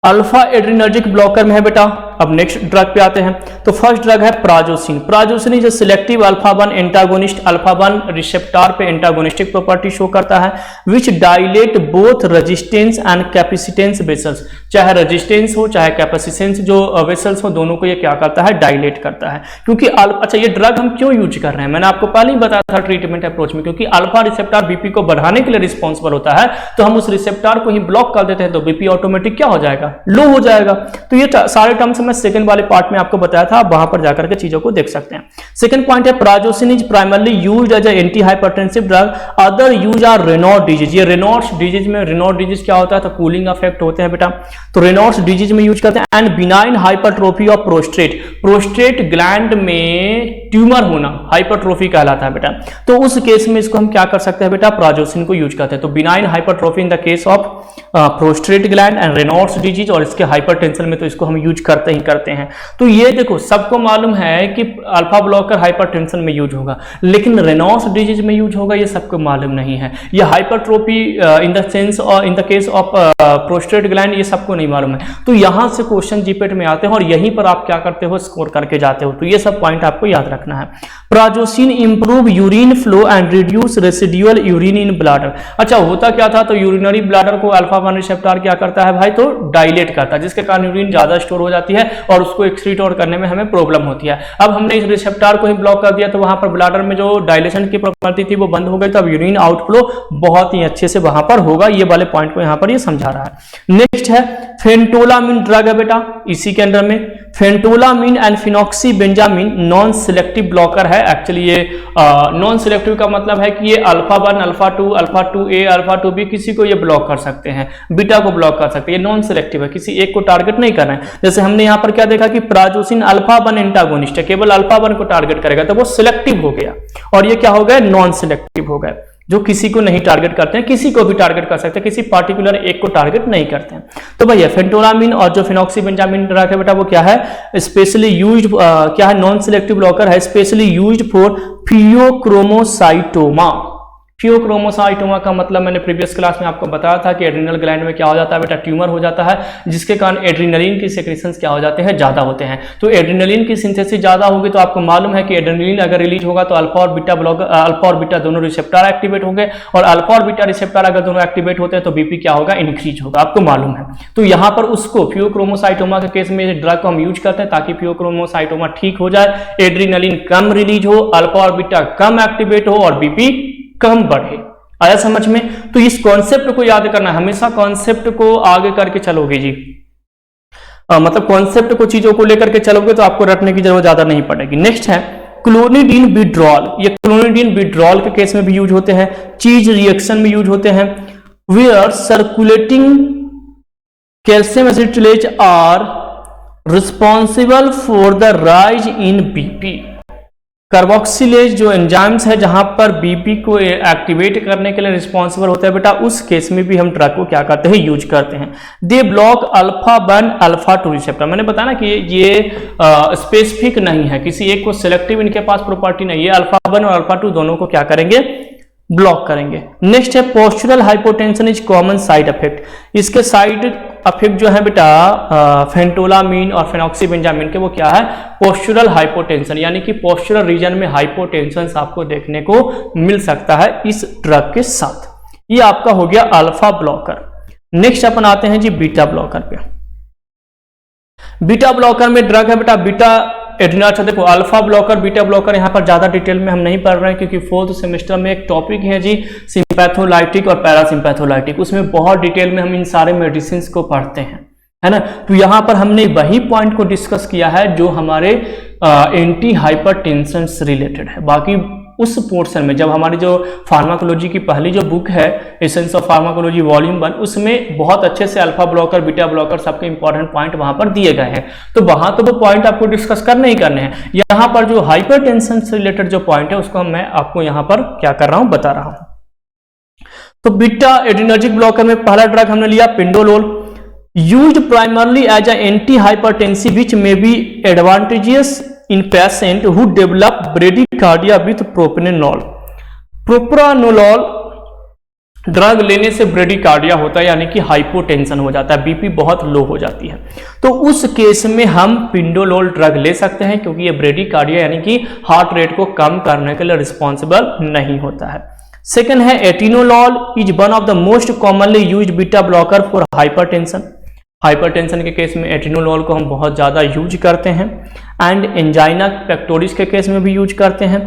S1: Alpha adrenergic blocker में है बेटा, अब नेक्स्ट ड्रग पे आते हैं। तो फर्स्ट ड्रग है prazosin. Prazosin is selective alpha 1 antagonist, alpha 1 receptor पे एंटागोनिस्टिक प्रॉपर्टी शो करता है, which dilate both resistance and capacitance vessels. चाहे रेजिस्टेंस हो चाहे कैपेसिटेंस जो वेसल्स हो, दोनों को ये क्या करता है, डायलेट करता है। क्योंकि अच्छा ये ड्रग हम क्यों यूज कर रहे हैं, मैंने आपको पहले ही बताया था ट्रीटमेंट अप्रोच में, क्योंकि अल्फा रिसेप्टर बीपी को बढ़ाने के लिए रिस्पॉन्सिबल होता है। तो हम उस रिसेप्टर को ही ब्लॉक कर देते हैं तो बीपी ऑटोमेटिक क्या हो जाएगा, लो हो जाएगा। तो ये सारे टर्म्स मैं सेकंड वाले पार्ट में आपको बताया था, आप वहां पर जाकर के चीजों को देख सकते हैं। सेकंड पॉइंट है prazosin is primarily used as anti hypertensive drug, other use are Raynaud disease. ये रेनॉल्ड्स डिजीज में, रेनॉल्ड डिजीज क्या होता है, तो कूलिंग इफेक्ट होते हैं बेटा, तो रेनॉल्ड्स डिजीज में यूज करते हैं। And benign hypertrophy of prostate, prostate gland में ट्यूमर होना हाइपरट्रोफी कहलाता है बेटा। तो उस केस में इसको हम क्या कर सकते हैं बेटा, प्राजोसिन को यूज करते हैं। तो benign hypertrophy in the case of prostate gland and Reynolds disease, और इसके हाइपरटेंशन में तो इसको हम यूज करते नहीं करते हैं। तो ये देखो सबको मालूम है कि अल्फा ब्लॉकर हाइपरटेंशन में यूज होगा, लेकिन रेनॉल्ड्स डिजीज में यूज होगा ये सबको मालूम नहीं है। ये हाइपरट्रोफी इन द सेंस और in the case of prostate gland ये सबको नहीं मालूम है। तो यहां से क्वेश्चन जीपेट में आते हैं और यहीं पर आप क्या करते हो, स्कोर करके जाते हो। तो ये सब पॉइंट आपको याद रखना है। Prazosin improve urine flow and reduce residual urine in bladder. अच्छा, होता क्या था, तो यूरिनरी ब्लैडर को अल्फा 1 रिसेप्टर क्या करता है भाई, तो डायलेट करता है, जिसके कारण यूरिन ज्यादा स्टोर हो जाती है और उसको एक्सक्रीट और करने में हमें प्रॉब्लम होती है। अब हमने इस रिसेप्टर को ही ब्लॉक कर दिया तो वहां पर ब्लैडर में जो डायलेशन की प्रॉपर्टी थी वो बंद हो गई, तो अब यूरिन आउटफ्लो बहुत ही अच्छे से वहां पर होगा। ये वाले पॉइंट को यहां पर ये समझा रहा है। नेक्स्ट है फेंटोलामिन ड्रग है बेटा, इसी के अंदर में फेंटोलामिन एंड फिनॉक्सीबेंजामिन नॉन सिलेक्टिव ब्लॉकर है। एक्चुअली ये नॉन सिलेक्टिव का मतलब है कि ये alpha 1, alpha 2, alpha 2A, alpha 2B किसी को ये ब्लॉक कर सकते हैं, बीटा को ब्लॉक कर सकते हैं। ये नॉन सिलेक्टिव है, किसी एक को टारगेट नहीं कर रहे हैं। जैसे हमने यहाँ पर क्या देखा कि प्राजोसिन अल्फा 1 एंटागोनिस्ट है, केवल अल्फा 1 को टारगेट करेगा, तो वो सिलेक्टिव हो गया और ये क्या हो गया, नॉन सिलेक्टिव हो गया, जो किसी को नहीं टारगेट करते हैं, किसी को भी टारगेट कर सकते हैं, किसी पार्टिकुलर एक को टारगेट नहीं करते हैं। तो भैया फेंटोलामिन और जो फिनॉक्सीबेंजामिन ड्रग है बेटा वो क्या है, स्पेशली यूज्ड क्या है, नॉन सिलेक्टिव ब्लॉकर है, specially used for phaeochromocytoma. Phaeochromocytoma का मतलब मैंने प्रीवियस क्लास में आपको बताया था कि एड्रिनल ग्लैंड में क्या हो जाता है बेटा, ट्यूमर हो जाता है, जिसके कारण एड्रिनलिन की सेक्रेशंस क्या हो जाते हैं, ज्यादा होते हैं। तो एड्रिनलिन की सिंथेसिस ज्यादा होगी तो आपको मालूम है कि एड्रिनलिन अगर रिलीज होगा तो अल्फा और बीटा ब्लॉकर, अल्फा और बीटा दोनों रिसेप्टर एक्टिवेट होंगे, और अल्फा और बीटा रिसेप्टर अगर दोनों एक्टिवेट होते हैं तो बीपी क्या होगा, इंक्रीज होगा, आपको मालूम है। तो यहाँ पर उसको फियोक्रोमोसाइटोमा के केस में ड्रग को हम यूज करते हैं ताकि फियोक्रोमोसाइटोमा ठीक हो जाए, एड्रिनलिन कम रिलीज हो, अल्फा और बीटा कम एक्टिवेट हो और बीपी कम बढ़े। आया समझ में? तो इस कॉन्सेप्ट को याद करना, हमेशा कॉन्सेप्ट को आगे करके चलोगे जी, मतलब कॉन्सेप्ट को, चीजों को लेकर के चलोगे तो आपको रटने की जरूरत ज्यादा नहीं पड़ेगी। नेक्स्ट है क्लोनिडीन विड्रॉल। ये क्लोनिडीन विड्रॉल के केस में भी यूज होते हैं, चीज रिएक्शन में यूज होते हैं, where circulating calcium acetylase are responsible for the rise in BP. Carboxylase जो एंजाइम्स है जहां पर बीपी को एक्टिवेट करने के लिए रिस्पॉन्सिबल होता है बेटा, उस केस में भी हम ड्रग को क्या करते हैं, यूज करते हैं। They block alpha 1 alpha 2 receptor. मैंने बताया ना कि ये स्पेसिफिक नहीं है, किसी एक को सिलेक्टिव इनके पास प्रॉपर्टी नहीं है, अल्फा 1 और अल्फा 2 दोनों को क्या करेंगे, ब्लॉक करेंगे। नेक्स्ट है postural hypotension is common side effect. इसके साइड इफेक्ट जो है बेटा फेंटोलामिन और फिनॉक्सीबेंजामिन के, वो क्या है, पोस्चुरल हाइपोटेंशन, यानी कि पोस्चुरल रीजन में हाइपोटेंशन आपको देखने को मिल सकता है इस ड्रग के साथ। ये आपका हो गया अल्फा ब्लॉकर। नेक्स्ट अपन आते हैं जी बीटा ब्लॉकर पे। बीटा ब्लॉकर में ड्रग है बेटा बीटा एड्रिनल। अच्छा देखो, अल्फा ब्लॉकर बीटा ब्लॉकर यहाँ पर ज्यादा डिटेल में हम नहीं पढ़ रहे हैं क्योंकि 4th सेमेस्टर में एक टॉपिक है जी सिंपैथोलाइटिक और पैरासिम्पैथोलाइटिक, उसमें बहुत डिटेल में हम इन सारे मेडिसिन को पढ़ते हैं, है ना। तो यहाँ पर हमने वही पॉइंट को डिस्कस किया है जो हमारे एंटी हाइपरटेंशन से रिलेटेड है। बाकी उस पोर्शन में जब हमारी जो फार्माकोलॉजी की पहली जो बुक है एसेंस ऑफ फार्माकोलॉजी वॉल्यूम 1, उसमें बहुत अच्छे से अल्फा ब्लॉकर बीटा ब्लॉकर सबके इंपॉर्टेंट पॉइंट वहां पर दिए गए हैं, तो वहां तो वो पॉइंट आपको डिस्कस करने ही करने हैं। यहाँ पर जो हाइपरटेंशन से रिलेटेड जो पॉइंट है उसको मैं आपको यहाँ पर क्या कर रहा हूं, बता रहा हूं। तो बीटा एड्रिनर्जिक ब्लॉकर में पहला ड्रग हमने लिया pindolol, used primarily as a anti hypertensive which may be advantageous in patient who develop bradycardia with propranolol। Propranolol drug लेने से ब्रेडिकार्डिया होता है, यानी कि हाइपोटेंशन हो जाता है, बीपी बहुत लो हो जाती है। तो उस केस में हम पिंडोलोल ड्रग ले सकते हैं क्योंकि ये ब्रेडिकार्डिया यानी कि हार्ट रेट को कम करने के लिए रिस्पॉन्सिबल नहीं होता है। सेकंड है atenolol is one of the most commonly used beta blocker for hypertension. Hypertension के केस में एटिनोलॉल को हम बहुत ज़्यादा यूज करते हैं, एंड एंजाइना पेक्टोरिस के केस में भी यूज करते हैं,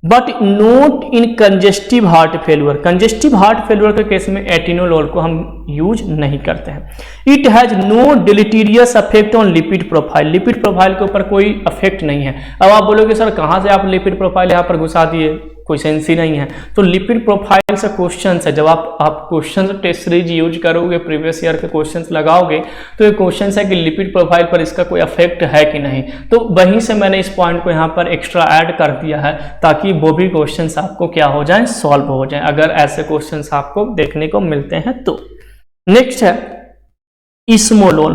S1: but not in congestive heart failure. Congestive heart failure के केस में एटिनोलॉल को हम यूज नहीं करते हैं। It has no deleterious affect on lipid profile. Lipid profile के ऊपर कोई अफेक्ट नहीं है। अब आप बोलोगे सर कहाँ से आप लिपिड प्रोफाइल यहाँ पर घुसा दिए, कोई सेंस ही नहीं है। तो लिपिड प्रोफाइल से क्वेश्चन है, जब आप क्वेश्चन टेस्ट सीरीज यूज करोगे, प्रीवियस ईयर के क्वेश्चंस लगाओगे, तो ये क्वेश्चन है कि लिपिड प्रोफाइल पर इसका कोई अफेक्ट है कि नहीं। तो वहीं से मैंने इस पॉइंट को यहाँ पर एक्स्ट्रा ऐड कर दिया है ताकि वो भी क्वेश्चंस आपको क्या हो जाए, सॉल्व हो जाए, अगर ऐसे क्वेश्चंस आपको देखने को मिलते हैं तो। नेक्स्ट है इस्मोलोल।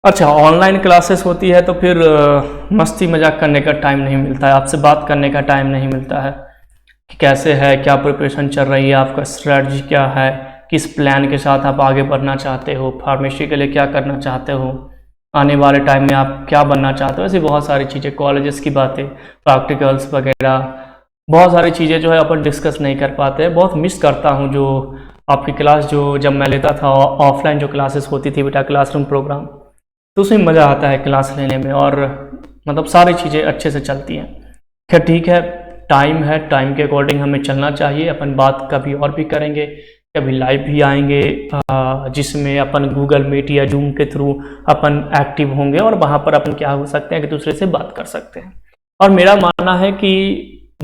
S1: अच्छा, ऑनलाइन क्लासेस होती है तो फिर मस्ती मजाक करने का टाइम नहीं मिलता है, आपसे बात करने का टाइम नहीं मिलता है कि कैसे है, क्या प्रिपरेशन चल रही है, आपका स्ट्रेटजी क्या है, किस प्लान के साथ आप आगे बढ़ना चाहते हो, फार्मेसी के लिए क्या करना चाहते हो, आने वाले टाइम में आप क्या बनना चाहते हो। ऐसी बहुत सारी चीज़ें, कॉलेजेस की बातें, प्रैक्टिकल्स वगैरह, बहुत सारी चीज़ें जो है अपन डिस्कस नहीं कर पाते हैं। बहुत मिस करता हूँ जो आपकी क्लास जो जब मैं लेता था ऑफलाइन जो क्लासेस होती थी बेटा, क्लासरूम प्रोग्राम, तो उसमें मज़ा आता है क्लास लेने में और मतलब सारी चीज़ें अच्छे से चलती हैं। खैर ठीक है, टाइम है, टाइम के अकॉर्डिंग हमें चलना चाहिए। अपन बात कभी और भी करेंगे, कभी लाइव भी आएंगे जिसमें अपन गूगल मीट या जूम के थ्रू अपन एक्टिव होंगे और वहाँ पर अपन क्या हो सकते हैं, एक दूसरे से बात कर सकते हैं। और मेरा मानना है कि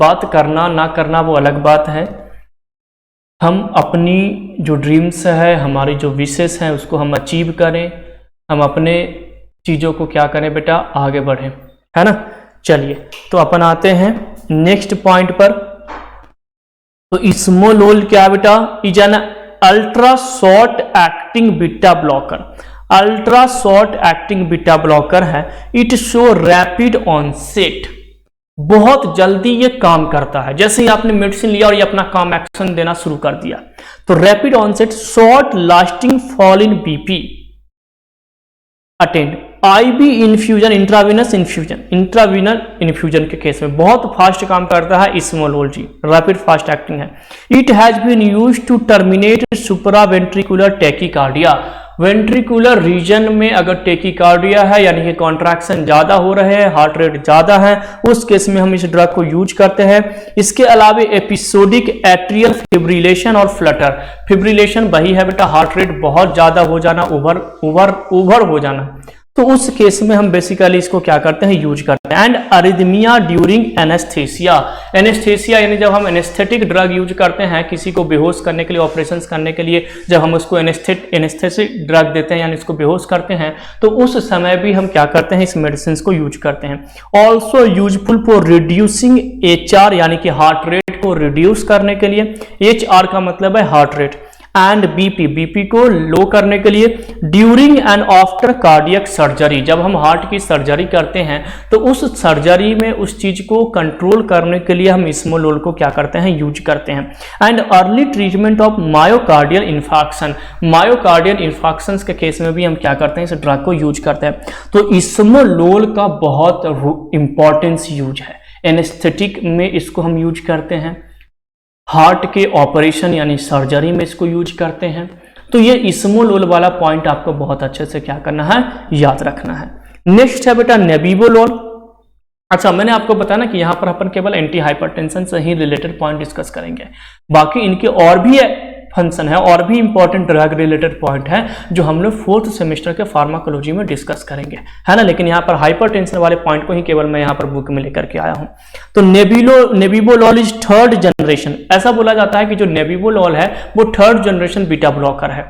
S1: बात करना ना करना वो अलग बात है, हम अपनी जो ड्रीम्स है, हमारी जो विशेस हैं उसको हम अचीव करें, हम अपने चीज़ों को क्या करें बेटा, आगे बढ़ें, है ना। चलिए तो अपन आते हैं नेक्स्ट पॉइंट पर। तो इसमोलोल क्या बेटा, is an ultra short acting beta blocker. Ultra short acting beta blocker है। इट शो रैपिड ऑनसेट, बहुत जल्दी ये काम करता है। जैसे ही आपने मेडिसिन लिया और ये अपना काम एक्शन देना शुरू कर दिया, तो rapid onset, short lasting fall in BP attend, IV infusion, intravenous infusion के केस में बहुत फास्ट काम करता है इसमोलोल जी, रैपिड फास्ट एक्टिंग है। It has been used to terminate supraventricular tachycardia. Ventricular region में अगर टैकीकार्डिया है यानी कि कॉन्ट्रैक्शन ज्यादा हो रहे हैं, हार्ट रेट ज्यादा है, उस केस में हम इस ड्रग को यूज करते हैं। इसके अलावा एपिसोडिक एट्रियल फिब्रिलेशन और फ्लटर, फिब्रिलेशन वही है बेटा हार्ट रेट बहुत ज्यादा हो जाना, ओवर हो जाना, तो उस केस में हम बेसिकली इसको क्या करते हैं, यूज करते हैं। And arrhythmia during anaesthesia, anaesthesia यानी जब हम एनेस्थेटिक ड्रग यूज करते हैं किसी को बेहोश करने के लिए, ऑपरेशन करने के लिए, जब हम उसको एनेस्थेटिक ड्रग देते हैं यानी इसको बेहोश करते हैं, तो उस समय भी हम क्या करते हैं, इस मेडिसिन को यूज करते हैं। Also useful for reducing HR यानी कि हार्ट रेट को रिड्यूस करने के लिए, HR का मतलब है हार्ट रेट, एंड बीपी को लो करने के लिए, during and after cardiac surgery, जब हम हार्ट की सर्जरी करते हैं तो उस सर्जरी में उस चीज को कंट्रोल करने के लिए हम इसमोलोल को क्या करते हैं, यूज करते हैं। And early treatment of myocardial infarction, myocardial infarction के केस में भी हम क्या करते हैं, इस ड्रग को यूज करते हैं। तो इसमोलोल का बहुत इंपॉर्टेंस यूज है, एनेस्थेटिक में इसको हम यूज करते हैं, हार्ट के ऑपरेशन यानी सर्जरी में इसको यूज करते हैं। तो ये इसमोलोल वाला पॉइंट आपको बहुत अच्छे से क्या करना है, याद रखना है। नेक्स्ट है बेटा नेबिवोलोल। अच्छा, मैंने आपको बताया ना कि यहाँ पर अपन केवल एंटी हाइपरटेंशन से ही रिलेटेड पॉइंट डिस्कस करेंगे, बाकी इनके और भी फंक्शन है और भी इंपॉर्टेंट ड्रग रिलेटेड पॉइंट है जो हम लोग 4th सेमेस्टर के फार्माकोलॉजी में डिस्कस करेंगे, है ना। लेकिन यहाँ पर हाइपरटेंशन वाले पॉइंट को ही केवल मैं यहाँ पर बुक में लेकर के आया हूँ। तो नेबिवोलोल इज 3rd जनरेशन। ऐसा बोला जाता है कि जो नेबिवोलोल है वो 3rd जनरेशन बीटा ब्लॉकर है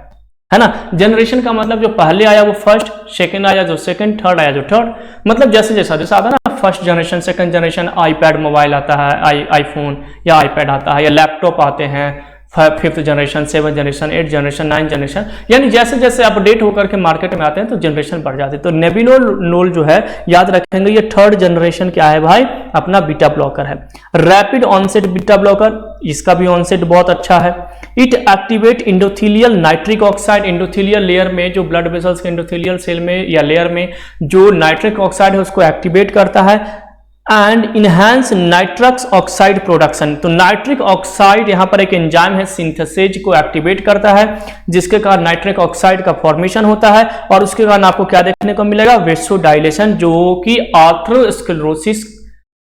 S1: ना। जनरेशन का मतलब जो पहले आया वो फर्स्ट, सेकंड आया जो सेकंड, थर्ड आया जो थर्ड, मतलब जैसे जैसा आता है ना, first generation, second generation, iPad mobile आता है, आईफोन या आईपैड आता है, या लैपटॉप आते हैं, 5th generation, 7th generation, 8th generation, 9th generation, यानी जैसे जैसे अपडेट होकर के मार्केट में आते हैं तो जनरेशन बढ़ जाती है। तो नेबिवोलोल जो है याद रखेंगे ये 3rd जनरेशन क्या है भाई, अपना बीटा ब्लॉकर है। रैपिड ऑनसेट बीटा ब्लॉकर, इसका भी ऑनसेट बहुत अच्छा है। It activate endothelial nitric oxide, endothelial layer में जो ब्लड वेसल्स के इंडोथेलियल सेल में या लेयर में जो नाइट्रिक ऑक्साइड है उसको एक्टिवेट करता है। And enhance nitrous oxide production, तो नाइट्रिक ऑक्साइड यहाँ पर एक एंजाइम है सिंथेसेज को एक्टिवेट करता है, जिसके कारण नाइट्रिक ऑक्साइड का फॉर्मेशन होता है और उसके कारण आपको क्या देखने को मिलेगा, वेसोडाइलेशन, जो कि आर्थरोस्क्लेरोसिस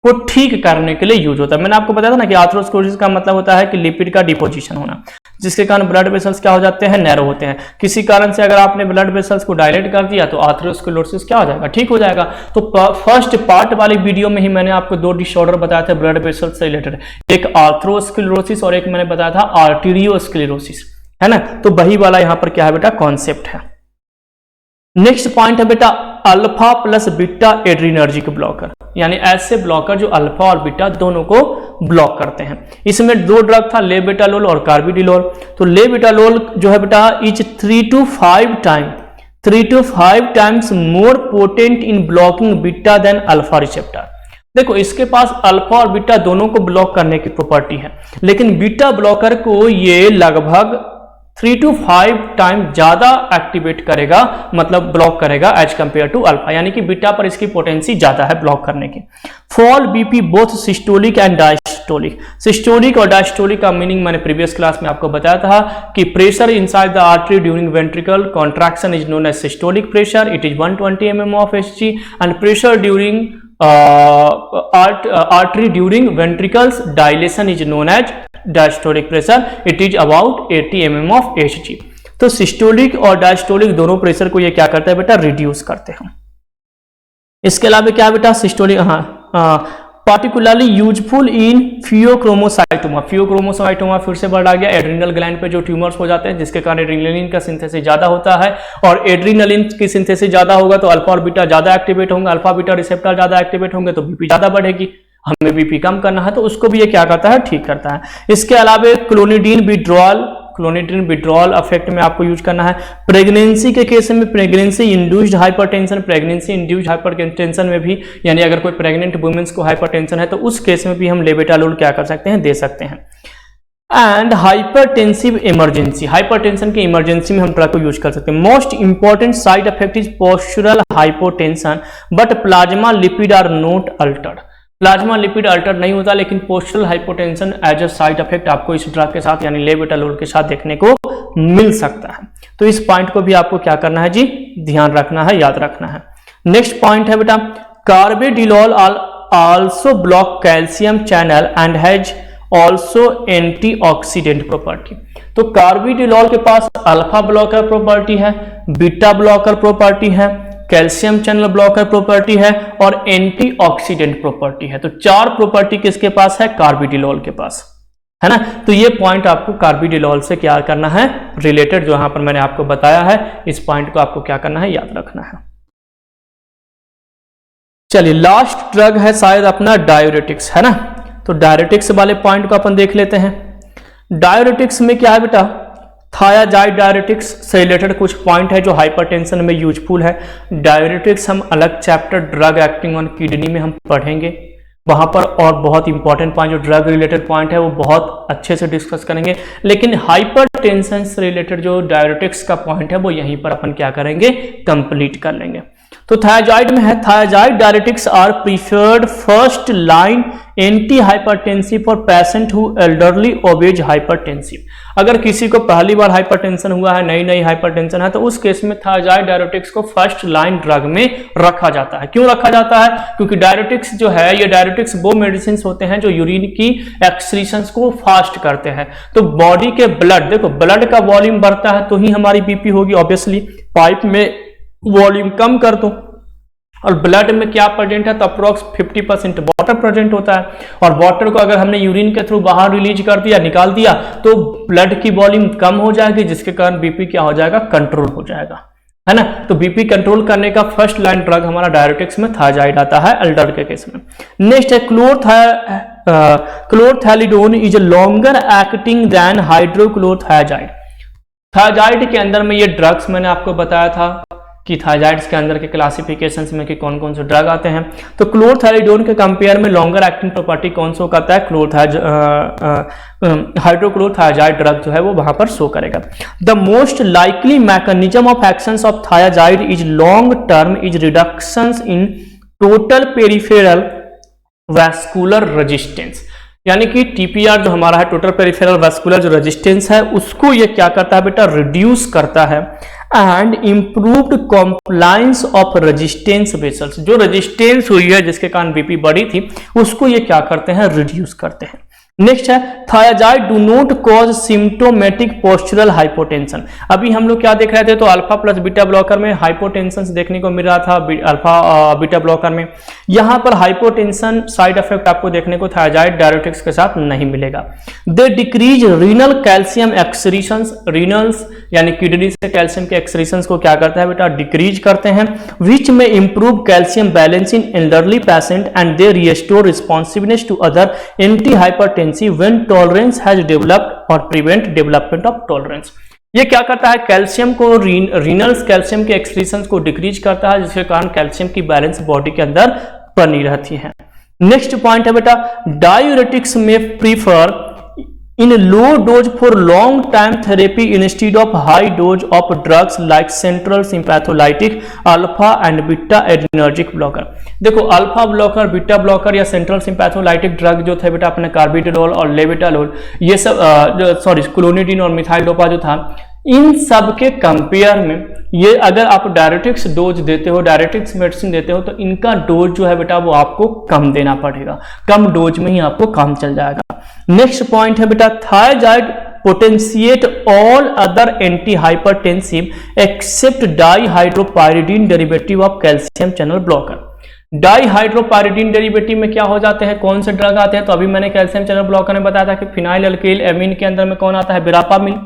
S1: को ठीक करने के लिए यूज होता है। मैंने आपको बताया था ना कि आर्थरोस्क्लेरोसिस का मतलब होता है कि लिपिड का डिपोजिशन होना, जिसके कारण ब्लड वेसल्स क्या हो जाते हैं, नैरो होते हैं। किसी कारण से अगर आपने ब्लड वेसल्स को डायलेट कर दिया तो आर्थरोस्क्लेरोसिस क्या हो जाएगा, ठीक हो जाएगा। तो फर्स्ट पार्ट वाली वीडियो में ही मैंने आपको 2 डिसऑर्डर बताया था ब्लड वेसल्स से रिलेटेड, एक आर्थरोस्क्लेरोसिस और एक मैंने बताया था आर्टेरियोस्क्लेरोसिस, है ना। तो वही वाला यहाँ पर क्या है बेटा, कॉन्सेप्ट है। नेक्स्ट पॉइंट है बेटा alpha plus beta adrenergic blocker, यानी ऐसे ब्लॉकर जो अल्फा और बीटा दोनों को ब्लॉक करते हैं। इसमें 2 ड्रग था, लेबेटालोल और कार्बिडिलोल। तो लेबेटालोल जो है बेटा is 3 to 5 time 3 to 5 times more potent in blocking beta than alpha receptor। देखो इसके पास अल्फा और बीटा दोनों को ब्लॉक करने की प्रॉपर्टी है, लेकिन बीटा ब्लॉकर को ये लगभग 3 to 5 टाइम ज्यादा एक्टिवेट करेगा, मतलब ब्लॉक करेगा एज कंपेयर टू अल्फा, यानी कि बीटा पर इसकी पोटेंसी ज्यादा है ब्लॉक करने की। Fall BP both systolic and diastolic. Systolic और डायस्टोलिक का मीनिंग मैंने प्रीवियस क्लास में आपको बताया था कि pressure inside the artery during ventricle contraction is known as systolic pressure, it is 120 mm of Hg, and pressure during artery during ventricles dilation is known as diastolic pressure, it is about 80 mm of Hg। तो systolic और diastolic दोनों pressure को ये क्या करता है बेटा, reduce करते हैं। इसके अलावा क्या बेटा, systolic particularly useful in phaeochromocytoma. Phaeochromocytoma फिर से बढ़ आ गया, एड्रिनल ग्लैंड पे जो ट्यूमर्स हो जाते हैं जिसके कारण एड्रीनलिन का सिंथेसिस ज्यादा होता है, और एड्रीनलिन की सिंथेसिस ज्यादा होगा तो अल्फा और बीटा ज्यादा एक्टिवेट होंगे, अल्फा बीटा रिसेप्टर ज्यादा एक्टिवेट होंगे तो बीपी ज्यादा बढ़ेगी। हमें बीपी कम करना है तो उसको भी ये क्या करता है, ठीक करता है। इसके अलावा क्लोनिडीन विड्रॉल अफेक्ट में आपको यूज करना है। प्रेगनेंसी के केस में pregnancy induced hypertension, pregnancy induced hypertension में भी, यानी अगर कोई प्रेग्नेंट वुमेन्स को हाइपरटेंशन है तो उस केस में भी हम लेबेटालोल क्या कर सकते हैं, दे सकते हैं। एंड हाइपरटेंसिव इमरजेंसी, हाइपरटेंशन की इमरजेंसी में हम ड्रग को यूज कर सकते हैं। Most important side effect is postural hypotension but plasma lipid are not altered. Plasma lipid alter नहीं होता, लेकिन postal hypotension as a side effect आपको इस ड्रग के साथ यानी लेबेटालोल के साथ देखने को मिल सकता है। तो इस पॉइंट को भी आपको क्या करना है जी, ध्यान रखना है, याद रखना है। नेक्स्ट पॉइंट है बेटा, carvedilol also block calcium channel and has also antioxidant property. तो कार्बिडिलॉल के पास अल्फा ब्लॉकर प्रॉपर्टी है, बीटा ब्लॉकर प्रॉपर्टी है, कैल्शियम चैनल ब्लॉकर प्रॉपर्टी है और एंटीऑक्सीडेंट प्रॉपर्टी है। तो 4 प्रॉपर्टी किसके पास है, कार्बिडिलॉल के पास, है ना। तो ये पॉइंट आपको कार्बिडिलॉल से क्या करना है, रिलेटेड, जो यहां पर मैंने आपको बताया है, इस पॉइंट को आपको क्या करना है, याद रखना है। चलिए लास्ट ड्रग है शायद अपना डायूरेटिक्स, है ना। तो डायूरेटिक्स वाले पॉइंट को अपन देख लेते हैं। डायूरेटिक्स में क्या है बेटा, थायाजाइड डायूरेटिक्स से रिलेटेड कुछ पॉइंट है जो हाइपरटेंशन में यूजफुल है। डायूरेटिक्स हम अलग chapter drug acting on kidney में हम पढ़ेंगे, वहां पर और बहुत इंपॉर्टेंट पॉइंट जो ड्रग रिलेटेड पॉइंट है वो बहुत अच्छे से डिस्कस करेंगे। लेकिन हाइपरटेंशन से रिलेटेड जो डायूरेटिक्स का पॉइंट है वो यहीं पर अपन क्या करेंगे, कंप्लीट कर लेंगे। तो थायाजाइड में है, thiazide diuretics are preferred first line anti hypertensive for patient who elderly obese hypertensive. अगर किसी को पहली बार हाइपरटेंशन हुआ है, नई हाइपरटेंशन है, तो उस केस में थायाजाइड डायूरेटिक्स को फर्स्ट लाइन ड्रग में रखा जाता है। क्यों रखा जाता है, क्योंकि डायूरेटिक्स जो है, ये डायूरेटिक्स वो मेडिसिन होते हैं जो यूरिन की एक्सक्रीशंस को फास्ट करते हैं। तो बॉडी के ब्लड, देखो ब्लड का वॉल्यूम बढ़ता है तो ही हमारी बीपी होगी, ऑब्वियसली। पाइप में वॉल्यूम कम कर दो और ब्लड में क्या प्रेजेंट है, तो अप्रोक्स 50% वाटर प्रेजेंट होता है, और वाटर को अगर हमने यूरिन के थ्रू बाहर रिलीज कर दिया, निकाल दिया, तो ब्लड की वॉल्यूम कम हो जाएगी, जिसके कारण बीपी क्या हो जाएगा, कंट्रोल हो जाएगा, है ना। तो बीपी कंट्रोल करने का फर्स्ट लाइन ड्रग हमारा डायूरेटिक्स में थायाजाइड आता है अल्डर के केस में। नेक्स्ट है chlorthalidone is longer acting than hydrochlorothiazide. Thiazide के अंदर में ये ड्रग्स मैंने आपको बताया था कि थायराइड्स के अंदर के क्लासिफिकेशंस में कि कौन कौन से ड्रग आते हैं। तो क्लोरथैलिडोन के कंपेयर में लॉन्गर एक्टिंग प्रॉपर्टी कौन सा करता है, हाइड्रोक्लोरथायाजाइड ड्रग जो है वो वहां पर शो करेगा। The most likely mechanism of actions of thiazide is long term is reductions in total peripheral vascular resistance, यानी कि टीपीआर जो हमारा है, टोटल पेरिफेरल वैस्कुलर जो रेजिस्टेंस है, उसको ये क्या करता है बेटा, रिड्यूस करता है। And improved compliance of resistance vessels, जो रेजिस्टेंस हुई है जिसके कारण बीपी बढ़ी थी, उसको ये क्या करते हैं, रिड्यूस करते हैं। नेक्स्ट है thiazide do not cause symptomatic postural hypotension. अभी हम लोग क्या देख रहे थे, तो अल्फा प्लस बीटा ब्लॉकर में हाइपोटेंशन देखने को मिल रहा था, अल्फा बीटा ब्लॉकर में। यहां पर हाइपोटेंशन साइड इफेक्ट आपको देखने को थायाजाइड डायूरेटिक्स के साथ नहीं मिलेगा। दे डिक्रीज रीनल कैल्शियम एक्सक्रीशंस, रीनल्स यानी किडनी से कैल्शियम के एक्सक्रीशंस को क्या करता है बेटा, डिक्रीज करते हैं। विच में improve calcium balance in elderly patient and they restore responsiveness to other anti hypertensive when tolerance has developed or prevent development of tolerance। ये क्या करता है, कैल्शियम को रीनल्स कैल्शियम के एक्सक्रीशन को डिक्रीज करता है, जिसके कारण कैल्शियम की बैलेंस बॉडी के अंदर बनी रहती है। नेक्स्ट पॉइंट है बेटा, डायूरेटिक्स में prefer in low dose for long time therapy instead of high dose of drugs like central sympatholytic, alpha and beta adrenergic blocker। देखो अल्फा ब्लॉकर, बीटा ब्लॉकर या सेंट्रल सिंपैथोलाइटिक ड्रग जो थे बेटा अपने कार्बिटोल और लेविटालोल, ये सब क्लोनिडीन और मिथाइल डोपा जो था, इन सब के कंपेयर में ये अगर आप डायरेटिक्स डोज देते हो, डायरेटिक्स मेडिसिन देते हो, तो इनका डोज जो है बेटा वो आपको कम देना पड़ेगा, कम डोज में ही आपको काम चल जाएगा। नेक्स्ट पॉइंट है बेटा, thyroid potentiate all other anti hypertensive except dihydropyridine derivative of calcium channel blocker. Dihydropyridine derivative में क्या हो जाते हैं, कौन से ड्रग आते हैं, तो अभी मैंने कैल्शियम चैनल ब्लॉकर में बताया था कि फिनाइल अल्किल एमीन के अंदर में कौन आता है, बिरापामिन।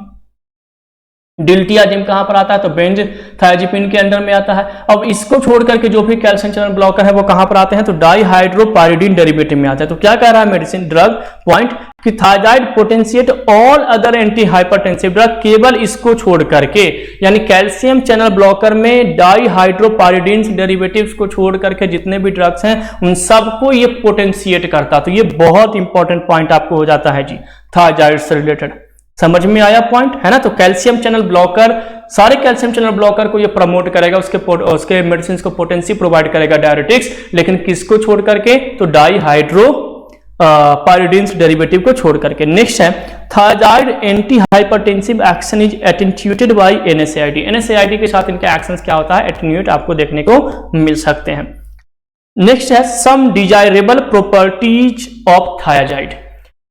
S1: डिल्टियाजिम कहां पर आता है, तो बेंजथायाजिपिन के अंदर में आता है। अब इसको छोड़ करके जो भी कैल्शियम चैनल ब्लॉकर है वो कहां पर आते हैं, तो डाईहाइड्रोपायरिडीन डेरिवेटिव में आते हैं। तो क्या कह रहा है मेडिसिन ड्रग पॉइंट कि thyroid potentiate all other anti hypertensive drug, केवल इसको छोड़ करके, यानी कैल्शियम चैनल ब्लॉकर में डाईहाइड्रोपायरिडीन डेरिवेटिव्स को छोड़ करके जितने भी ड्रग्स हैं उन सबको ये पोटेंशिएट करता। तो ये बहुत इंपॉर्टेंट पॉइंट आपको हो जाता है जी, थायराइड से रिलेटेड। समझ में आया पॉइंट, है ना। तो कैल्शियम चैनल ब्लॉकर, सारे कैल्शियम चैनल ब्लॉकर को ये प्रमोट करेगा, उसके मेडिसिन को पोटेंसी प्रोवाइड करेगा डायरेटिक्स, लेकिन किसको छोड़ करके, तो डाईहाइड्रोपायरिडीन डेरिवेटिव को छोड़ करके। नेक्स्ट है, thyroid anti hypertensive action is attenuated by NSAID. NSAID के साथ इनका एक्शन क्या होता है, एटेन्यूएट आपको देखने को मिल सकते हैं। नेक्स्ट है, सम डिजायरेबल प्रॉपर्टीज ऑफ थायराइड।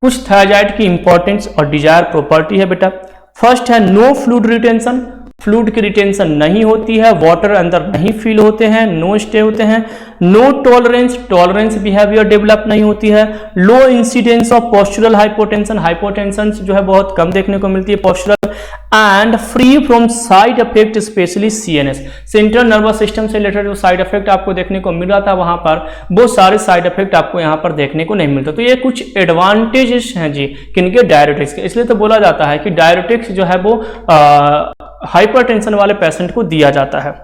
S1: कुछ थायराइड की इंपॉर्टेंस और डिजायर प्रॉपर्टी है बेटा। फर्स्ट है, नो फ्लूइड रिटेंशन, फ्लूइड की रिटेंशन नहीं होती है, वाटर अंदर नहीं फील होते हैं, नो स्टे होते हैं। No tolerance, tolerance behaviour develop नहीं होती है। Low incidence of postural hypotension, hypotension जो है बहुत कम देखने को मिलती है postural. And free from side effect, specially CNS, central nervous system से रिलेटेड जो साइड इफेक्ट आपको देखने को मिल रहा था वहां पर, वो सारे साइड इफेक्ट आपको यहां पर देखने को नहीं मिलता। तो ये कुछ एडवांटेजेस हैं जी किनके, डायरेटिक्स के। इसलिए तो बोला जाता है कि डायरेटिक्स जो है वो हाइपरटेंशन वाले पेशेंट को दिया जाता है।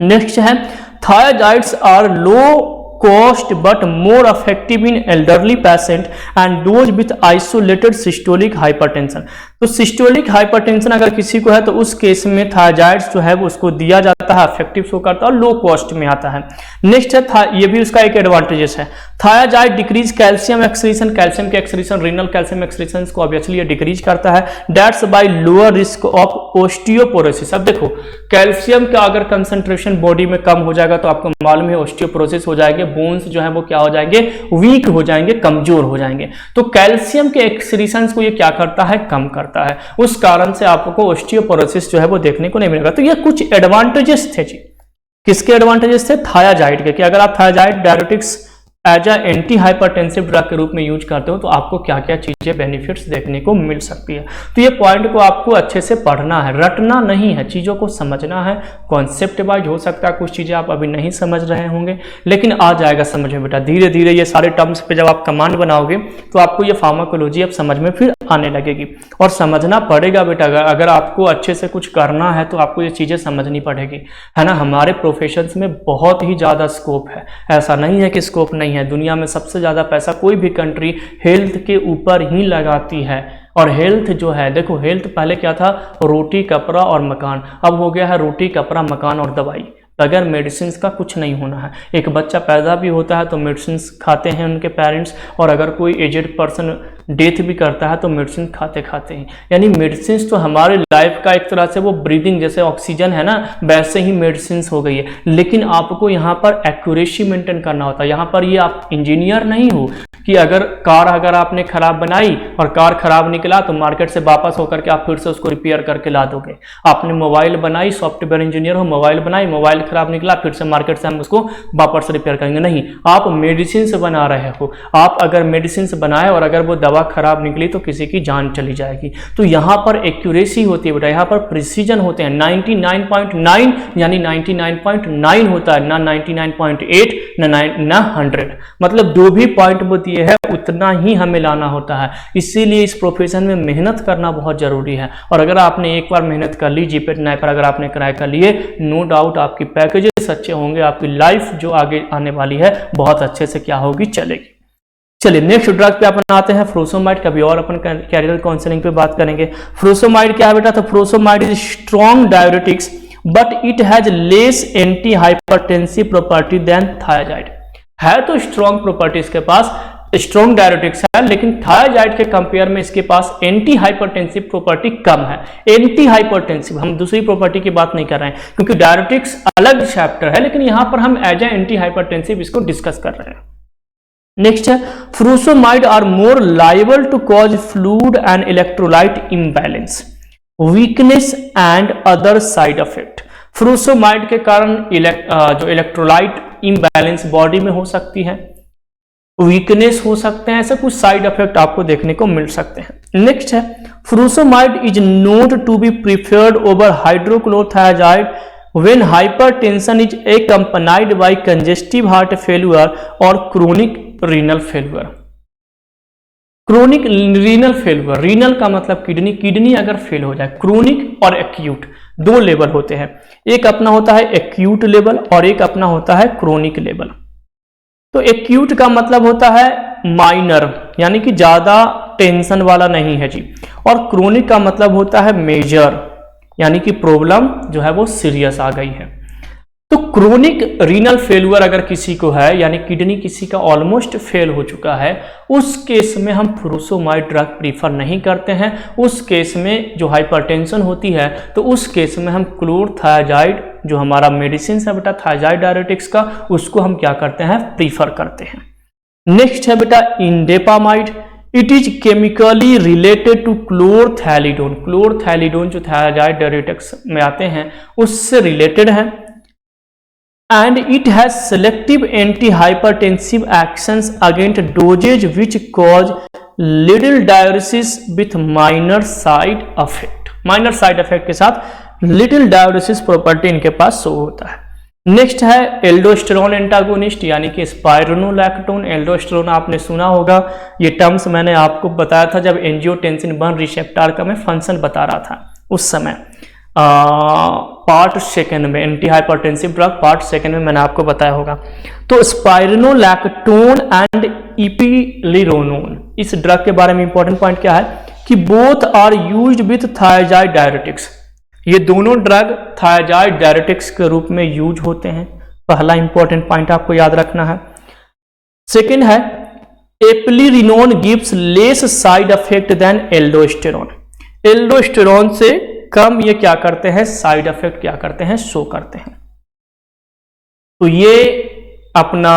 S1: नेक्स्ट है, thyroids are low cost but more effective in elderly patient and those with isolated systolic hypertension। तो सिस्टोलिक हाइपरटेंशन अगर किसी को है तो उस केस में थायराइड्स जो है वो उसको दिया जाता है, इफेक्टिव शो करता है और लो कॉस्ट में आता है। नेक्स्ट है, ये भी उसका एक एडवांटेजेस है, thyroid decrease calcium excretion, calcium के एक्सक्रीशन, रीनल कैल्शियम एक्सक्रीशन को ऑब्वियसली ये डिक्रीज करता है। That's by lower risk of osteoporosis. अब देखो कैल्शियम का अगर कंसंट्रेशन बॉडी में कम हो जाएगा तो आपको मालूम है ओस्टियोपोरोसिस हो जाएंगे, बोन्स जो है वो क्या हो जाएंगे, वीक हो जाएंगे, कमजोर हो जाएंगे। तो कैल्शियम के एक्सक्रीशंस को ये क्या करता है, कम करता है। उस कारण से आपको ओस्टियोपोरोसिस जो है वो देखने को नहीं मिलेगा। तो ये कुछ एडवांटेजेस थे जी, किसके एडवांटेजेस थे, थायराइड के, कि अगर आप thyroid diuretics as a anti hypertensive drug के रूप में यूज करते हो तो आपको क्या क्या चीजें बेनिफिट्स देखने को मिल सकती है। तो ये पॉइंट को आपको अच्छे से पढ़ना है, रटना नहीं है, चीजों को समझना है। कॉन्सेप्ट वाइज हो सकता है कुछ चीजें आप अभी नहीं समझ रहे होंगे, लेकिन आ जाएगा समझ में बेटा। धीरे धीरे ये सारे टर्म्स पे जब आप कमांड बनाओगे तो आपको ये फार्माकोलॉजी अब समझ में फिर आने लगेगी। और समझना पड़ेगा बेटा, अगर आपको अच्छे से कुछ करना है तो आपको ये चीजें समझनी पड़ेगी, है ना। हमारे प्रोफेशंस में बहुत ही ज्यादा स्कोप है, ऐसा नहीं है कि स्कोप नहीं है। दुनिया में सबसे ज्यादा पैसा कोई भी कंट्री हेल्थ के ऊपर ही लगाती है। और हेल्थ जो है, देखो हेल्थ पहले क्या था, रोटी कपड़ा और मकान, अब हो गया है रोटी कपड़ा मकान और दवाई। बगैर मेडिसिन का कुछ नहीं होना है। एक बच्चा पैदा भी होता है तो मेडिसिन खाते हैं उनके पेरेंट्स, और अगर कोई एजेड पर्सन डेथ भी करता है तो मेडिसिन खाते खाते हैं। यानी मेडिसिन तो हमारे लाइफ का एक तरह से वो ब्रीदिंग, जैसे ऑक्सीजन है ना, वैसे ही मेडिसिन हो गई है। लेकिन आपको यहाँ पर एक्यूरेसी मेंटेन करना होता है। यहाँ पर ये आप इंजीनियर नहीं हो कि अगर आपने खराब बनाई और कार खराब निकला तो मार्केट से वापस होकर के आप फिर से उसको रिपेयर करके ला दोगे। आपने मोबाइल बनाई, सॉफ्टवेयर इंजीनियर हो, मोबाइल बनाई, मोबाइल खराब निकला, फिर से मार्केट से हम उसको वापस रिपेयर करेंगे, नहीं। आप मेडिसिन बना रहे हो। आप अगर मेडिसिन बनाए और अगर वो दवा दवा खराब निकली तो किसी की जान चली जाएगी। तो यहाँ पर एक्यूरेसी होती है बेटा, यहाँ पर प्रिसीजन होते हैं 99.9 यानी 99.9 होता है, ना 99.8 ना 100। मतलब जो भी पॉइंट वो दिए है उतना ही हमें लाना होता है। इसीलिए इस प्रोफेशन में मेहनत करना बहुत जरूरी है। और अगर आपने एक बार मेहनत कर ली, जीपीएट स्नाइपर अगर आपने क्रैक कर लिए, नो डाउट आपकी पैकेजेस अच्छे होंगे, आपकी लाइफ जो आगे आने वाली है बहुत अच्छे से क्या होगी, चलेगी। चलिए नेक्स्ट ड्रग पे अपन आते हैं, फ्रोसोमाइड। कभी और अपन कैरियर काउंसलिंग पे बात करेंगे। फ्रोसोमाइड क्या है बेटा? तो frusemide is strong diuretics but it has less anti hypertensive property than thiazide. है तो स्ट्रॉन्ग प्रॉपर्टी इसके पास, स्ट्रॉन्ग डायरेटिक्स है, लेकिन थायाजाइड के कंपेयर में इसके पास एंटी हाइपरटेंसिव प्रॉपर्टी कम है। एंटी हाइपरटेंसिव, हम दूसरी प्रॉपर्टी की बात नहीं कर रहे हैं क्योंकि डायरेटिक्स अलग चैप्टर है, लेकिन यहां पर हम एज ए एंटी हाइपरटेंसिव इसको डिस्कस कर रहे हैं। नेक्स्ट है frusemide are more liable to cause fluid and electrolyte imbalance, weakness and other side effect. Frusemide के कारण जो इलेक्ट्रोलाइट इम्बैलेंस बॉडी में हो सकती है, वीकनेस हो सकते हैं, ऐसे कुछ साइड इफेक्ट आपको देखने को मिल सकते हैं। नेक्स्ट है frusemide is known to be preferred over hydrochlorothiazide when hypertension is accompanied by congestive heart failure और chronic renal failure. Chronic renal failure, renal का मतलब किडनी, किडनी अगर फेल हो जाए, क्रोनिक और एक्यूट दो लेवल होते हैं, एक अपना होता है एक्यूट लेवल और एक अपना होता है क्रोनिक लेवल। तो एक्यूट का मतलब होता है माइनर यानी कि ज्यादा टेंशन वाला नहीं है जी, और क्रोनिक का मतलब होता है मेजर यानी कि प्रॉब्लम जो है वो सीरियस आ गई है। तो क्रोनिक रीनल फेल्यूर अगर किसी को है यानी किडनी किसी का ऑलमोस्ट फेल हो चुका है, उस केस में हम फ्रूसोमाइड ड्रग प्रीफर नहीं करते हैं। उस केस में जो हाइपरटेंशन होती है तो उस केस में हम क्लोरथायाजाइड जो हमारा मेडिसिन है बेटा थायाजाइड डायरेटिक्स का, उसको हम क्या करते हैं, प्रीफर करते हैं। नेक्स्ट है बेटा indapamide. It is chemically related to chlorthalidone. Chlorthalidone जो थायाजाइड डायरेटिक्स में आते हैं उससे रिलेटेड है। And it has selective anti-hypertensive actions against dosage which cause little diuresis with minor side effect। minor side effect के साथ little diuresis प्रॉपर्टी इनके पास show होता है। नेक्स्ट है एल्डोस्टेरोन एंटागोनिस्ट यानी कि स्पाइरोनोलैक्टोन। एल्डोस्टेरोन आपने सुना होगा, ये टर्म्स मैंने आपको बताया था जब एंजियोटेंसिन 1 रिसेप्टर का मैं फंक्शन बता रहा था उस समय। पार्ट सेकेंड में anti hypertensive drug part second में मैंने आपको बताया होगा। तो स्पाइरोनोलैक्टोन एंड इपिलिरोनोन, इस ड्रग के बारे में इंपॉर्टेंट पॉइंट क्या है कि both are used with thiazide diuretics. ये दोनों ड्रग थायाजाइड डायरेटिक्स के रूप में यूज होते हैं। पहला इंपॉर्टेंट पॉइंट आपको याद रखना है। सेकेंड है eplerenone gives less side effect than aldosterone. Aldosterone से कम ये क्या करते हैं, साइड इफेक्ट क्या करते हैं, शो करते हैं। तो ये अपना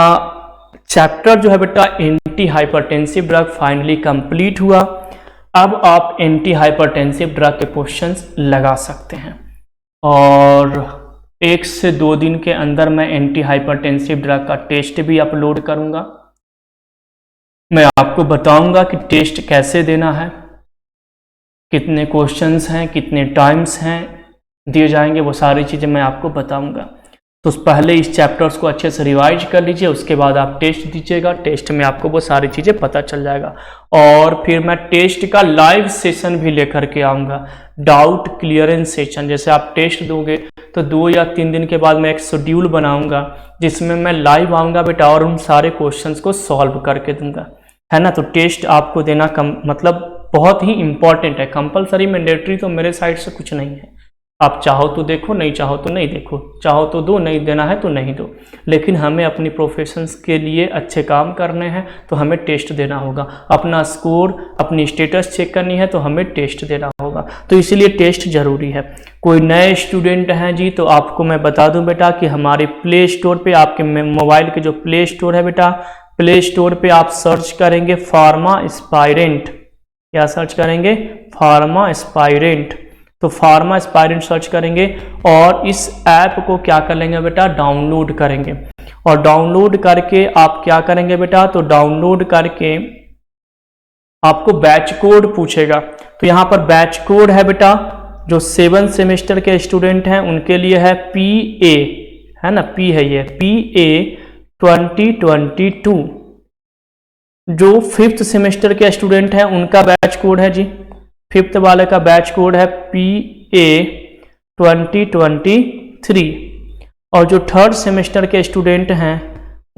S1: चैप्टर जो है बेटा anti hypertensive drug finally complete हुआ। अब आप एंटी हाइपरटेंसिव ड्रग के क्वेश्चंस लगा सकते हैं और 1 से 2 दिन के अंदर मैं एंटी हाइपरटेंसिव ड्रग का टेस्ट भी अपलोड करूंगा। मैं आपको बताऊंगा कि टेस्ट कैसे देना है, कितने क्वेश्चंस हैं, कितने टाइम्स हैं दिए जाएंगे, वो सारी चीज़ें मैं आपको बताऊंगा। तो पहले इस चैप्टर्स को अच्छे से रिवाइज कर लीजिए, उसके बाद आप टेस्ट दीजिएगा। टेस्ट में आपको वो सारी चीज़ें पता चल जाएगा और फिर मैं टेस्ट का लाइव सेशन भी लेकर के आऊँगा, डाउट क्लियरेंस सेशन। जैसे आप टेस्ट दोगे तो 2 या 3 दिन के बाद मैं एक शेड्यूल बनाऊँगा जिसमें मैं लाइव आऊँगा बेटा और उन सारे क्वेश्चंस को सॉल्व करके दूंगा, है ना। तो टेस्ट आपको देना मतलब बहुत ही इंपॉर्टेंट है, कंपलसरी मैंडेटरी तो मेरे साइड से कुछ नहीं है। आप चाहो तो देखो, नहीं चाहो तो नहीं देखो, चाहो तो दो, नहीं देना है तो नहीं दो, लेकिन हमें अपनी प्रोफेशंस के लिए अच्छे काम करने हैं तो हमें टेस्ट देना होगा। अपना स्कोर, अपनी स्टेटस चेक करनी है तो हमें टेस्ट देना होगा। तो इसीलिए टेस्ट जरूरी है। कोई नए स्टूडेंट हैं जी तो आपको मैं बता दूं बेटा कि हमारे प्ले स्टोर पे, आपके मोबाइल के जो प्ले स्टोर है बेटा, प्ले स्टोर पे आप सर्च करेंगे फार्मा एस्पायरेंट। क्या सर्च करेंगे, फार्मा एस्पायरेंट। तो फार्मा एस्पायरेंट सर्च करेंगे और इस ऐप को क्या कर लेंगे बेटा, डाउनलोड करेंगे। और डाउनलोड करके आप क्या करेंगे बेटा, तो डाउनलोड करके आपको बैच कोड पूछेगा। तो यहाँ पर बैच कोड है बेटा, जो 7 सेमेस्टर के स्टूडेंट हैं उनके लिए है PA, है ना, P है ये, PA 2022। जो 5th सेमेस्टर के स्टूडेंट हैं उनका बैच कोड है जी, 5th वाले का बैच कोड है PA 2023। और जो 3rd सेमेस्टर के स्टूडेंट हैं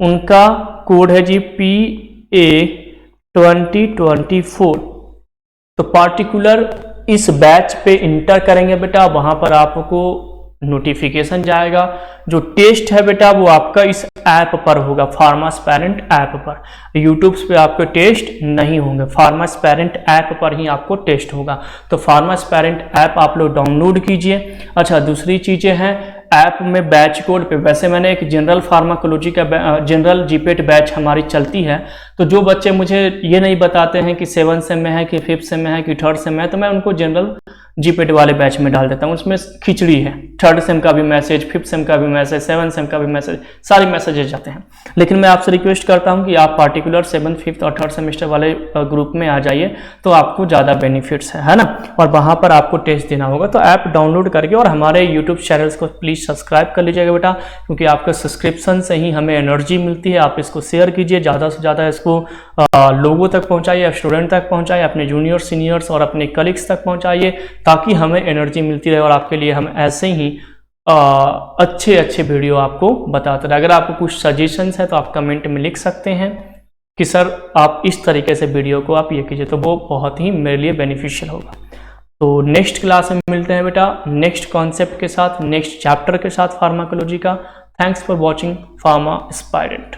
S1: उनका कोड है जी PA 2024। तो पार्टिकुलर इस बैच पे इंटर करेंगे बेटा, वहां पर आपको नोटिफिकेशन जाएगा। जो टेस्ट है बेटा वो आपका इस ऐप पर होगा, फार्मास्पेरेंट ऐप पर। यूट्यूब पे आपके टेस्ट नहीं होंगे, फार्मास्पेरेंट ऐप पर ही आपको टेस्ट होगा। तो फार्मास्पेरेंट ऐप आप लोग डाउनलोड कीजिए। अच्छा, दूसरी चीजें हैं ऐप में बैच कोड पे, वैसे मैंने एक जनरल फार्माकोलॉजी का जनरल जीपेट बैच हमारी चलती है। तो जो बच्चे मुझे ये नहीं बताते हैं कि 7 सेम में है कि 5th सेम में है कि 3rd सेम में है, तो मैं उनको जनरल जीपेट वाले बैच में डाल देता हूँ। उसमें खिचड़ी है, 3rd सेम का भी मैसेज, 5th सेम का भी मैसेज, 7th सेम का भी मैसेज, सारे मैसेजेस जाते हैं। लेकिन मैं आपसे रिक्वेस्ट करता हूँ कि आप पार्टिकुलर 7th, 5th और 3rd सेमेस्टर वाले ग्रुप में आ जाइए, तो आपको ज़्यादा बेनिफिट्स है ना। और वहाँ पर आपको टेस्ट देना होगा। तो ऐप डाउनलोड करके और हमारे यूट्यूब चैनल्स को प्लीज़ सब्सक्राइब कर लीजिएगा बेटा, क्योंकि आपका सब्सक्रिप्शन से ही हमें एनर्जी मिलती है। आप इसको शेयर कीजिए, ज़्यादा से ज़्यादा इसको लोगों तक पहुँचाइए, स्टूडेंट तक पहुँचाइए, अपने जूनियर सीनियर्स और अपने कलीग्स तक पहुँचाइए, ताकि हमें एनर्जी मिलती रहे और आपके लिए हम ऐसे ही अच्छे अच्छे वीडियो आपको बताते रहे। अगर आपको कुछ सजेशंस है तो आप कमेंट में लिख सकते हैं कि सर आप इस तरीके से वीडियो को आप ये कीजिए, तो वो बहुत ही मेरे लिए बेनिफिशियल होगा। तो नेक्स्ट क्लास में मिलते हैं बेटा, नेक्स्ट कॉन्सेप्ट के साथ, नेक्स्ट चैप्टर के साथ फार्माकोलॉजी का। Thanks for watching pharma aspirant.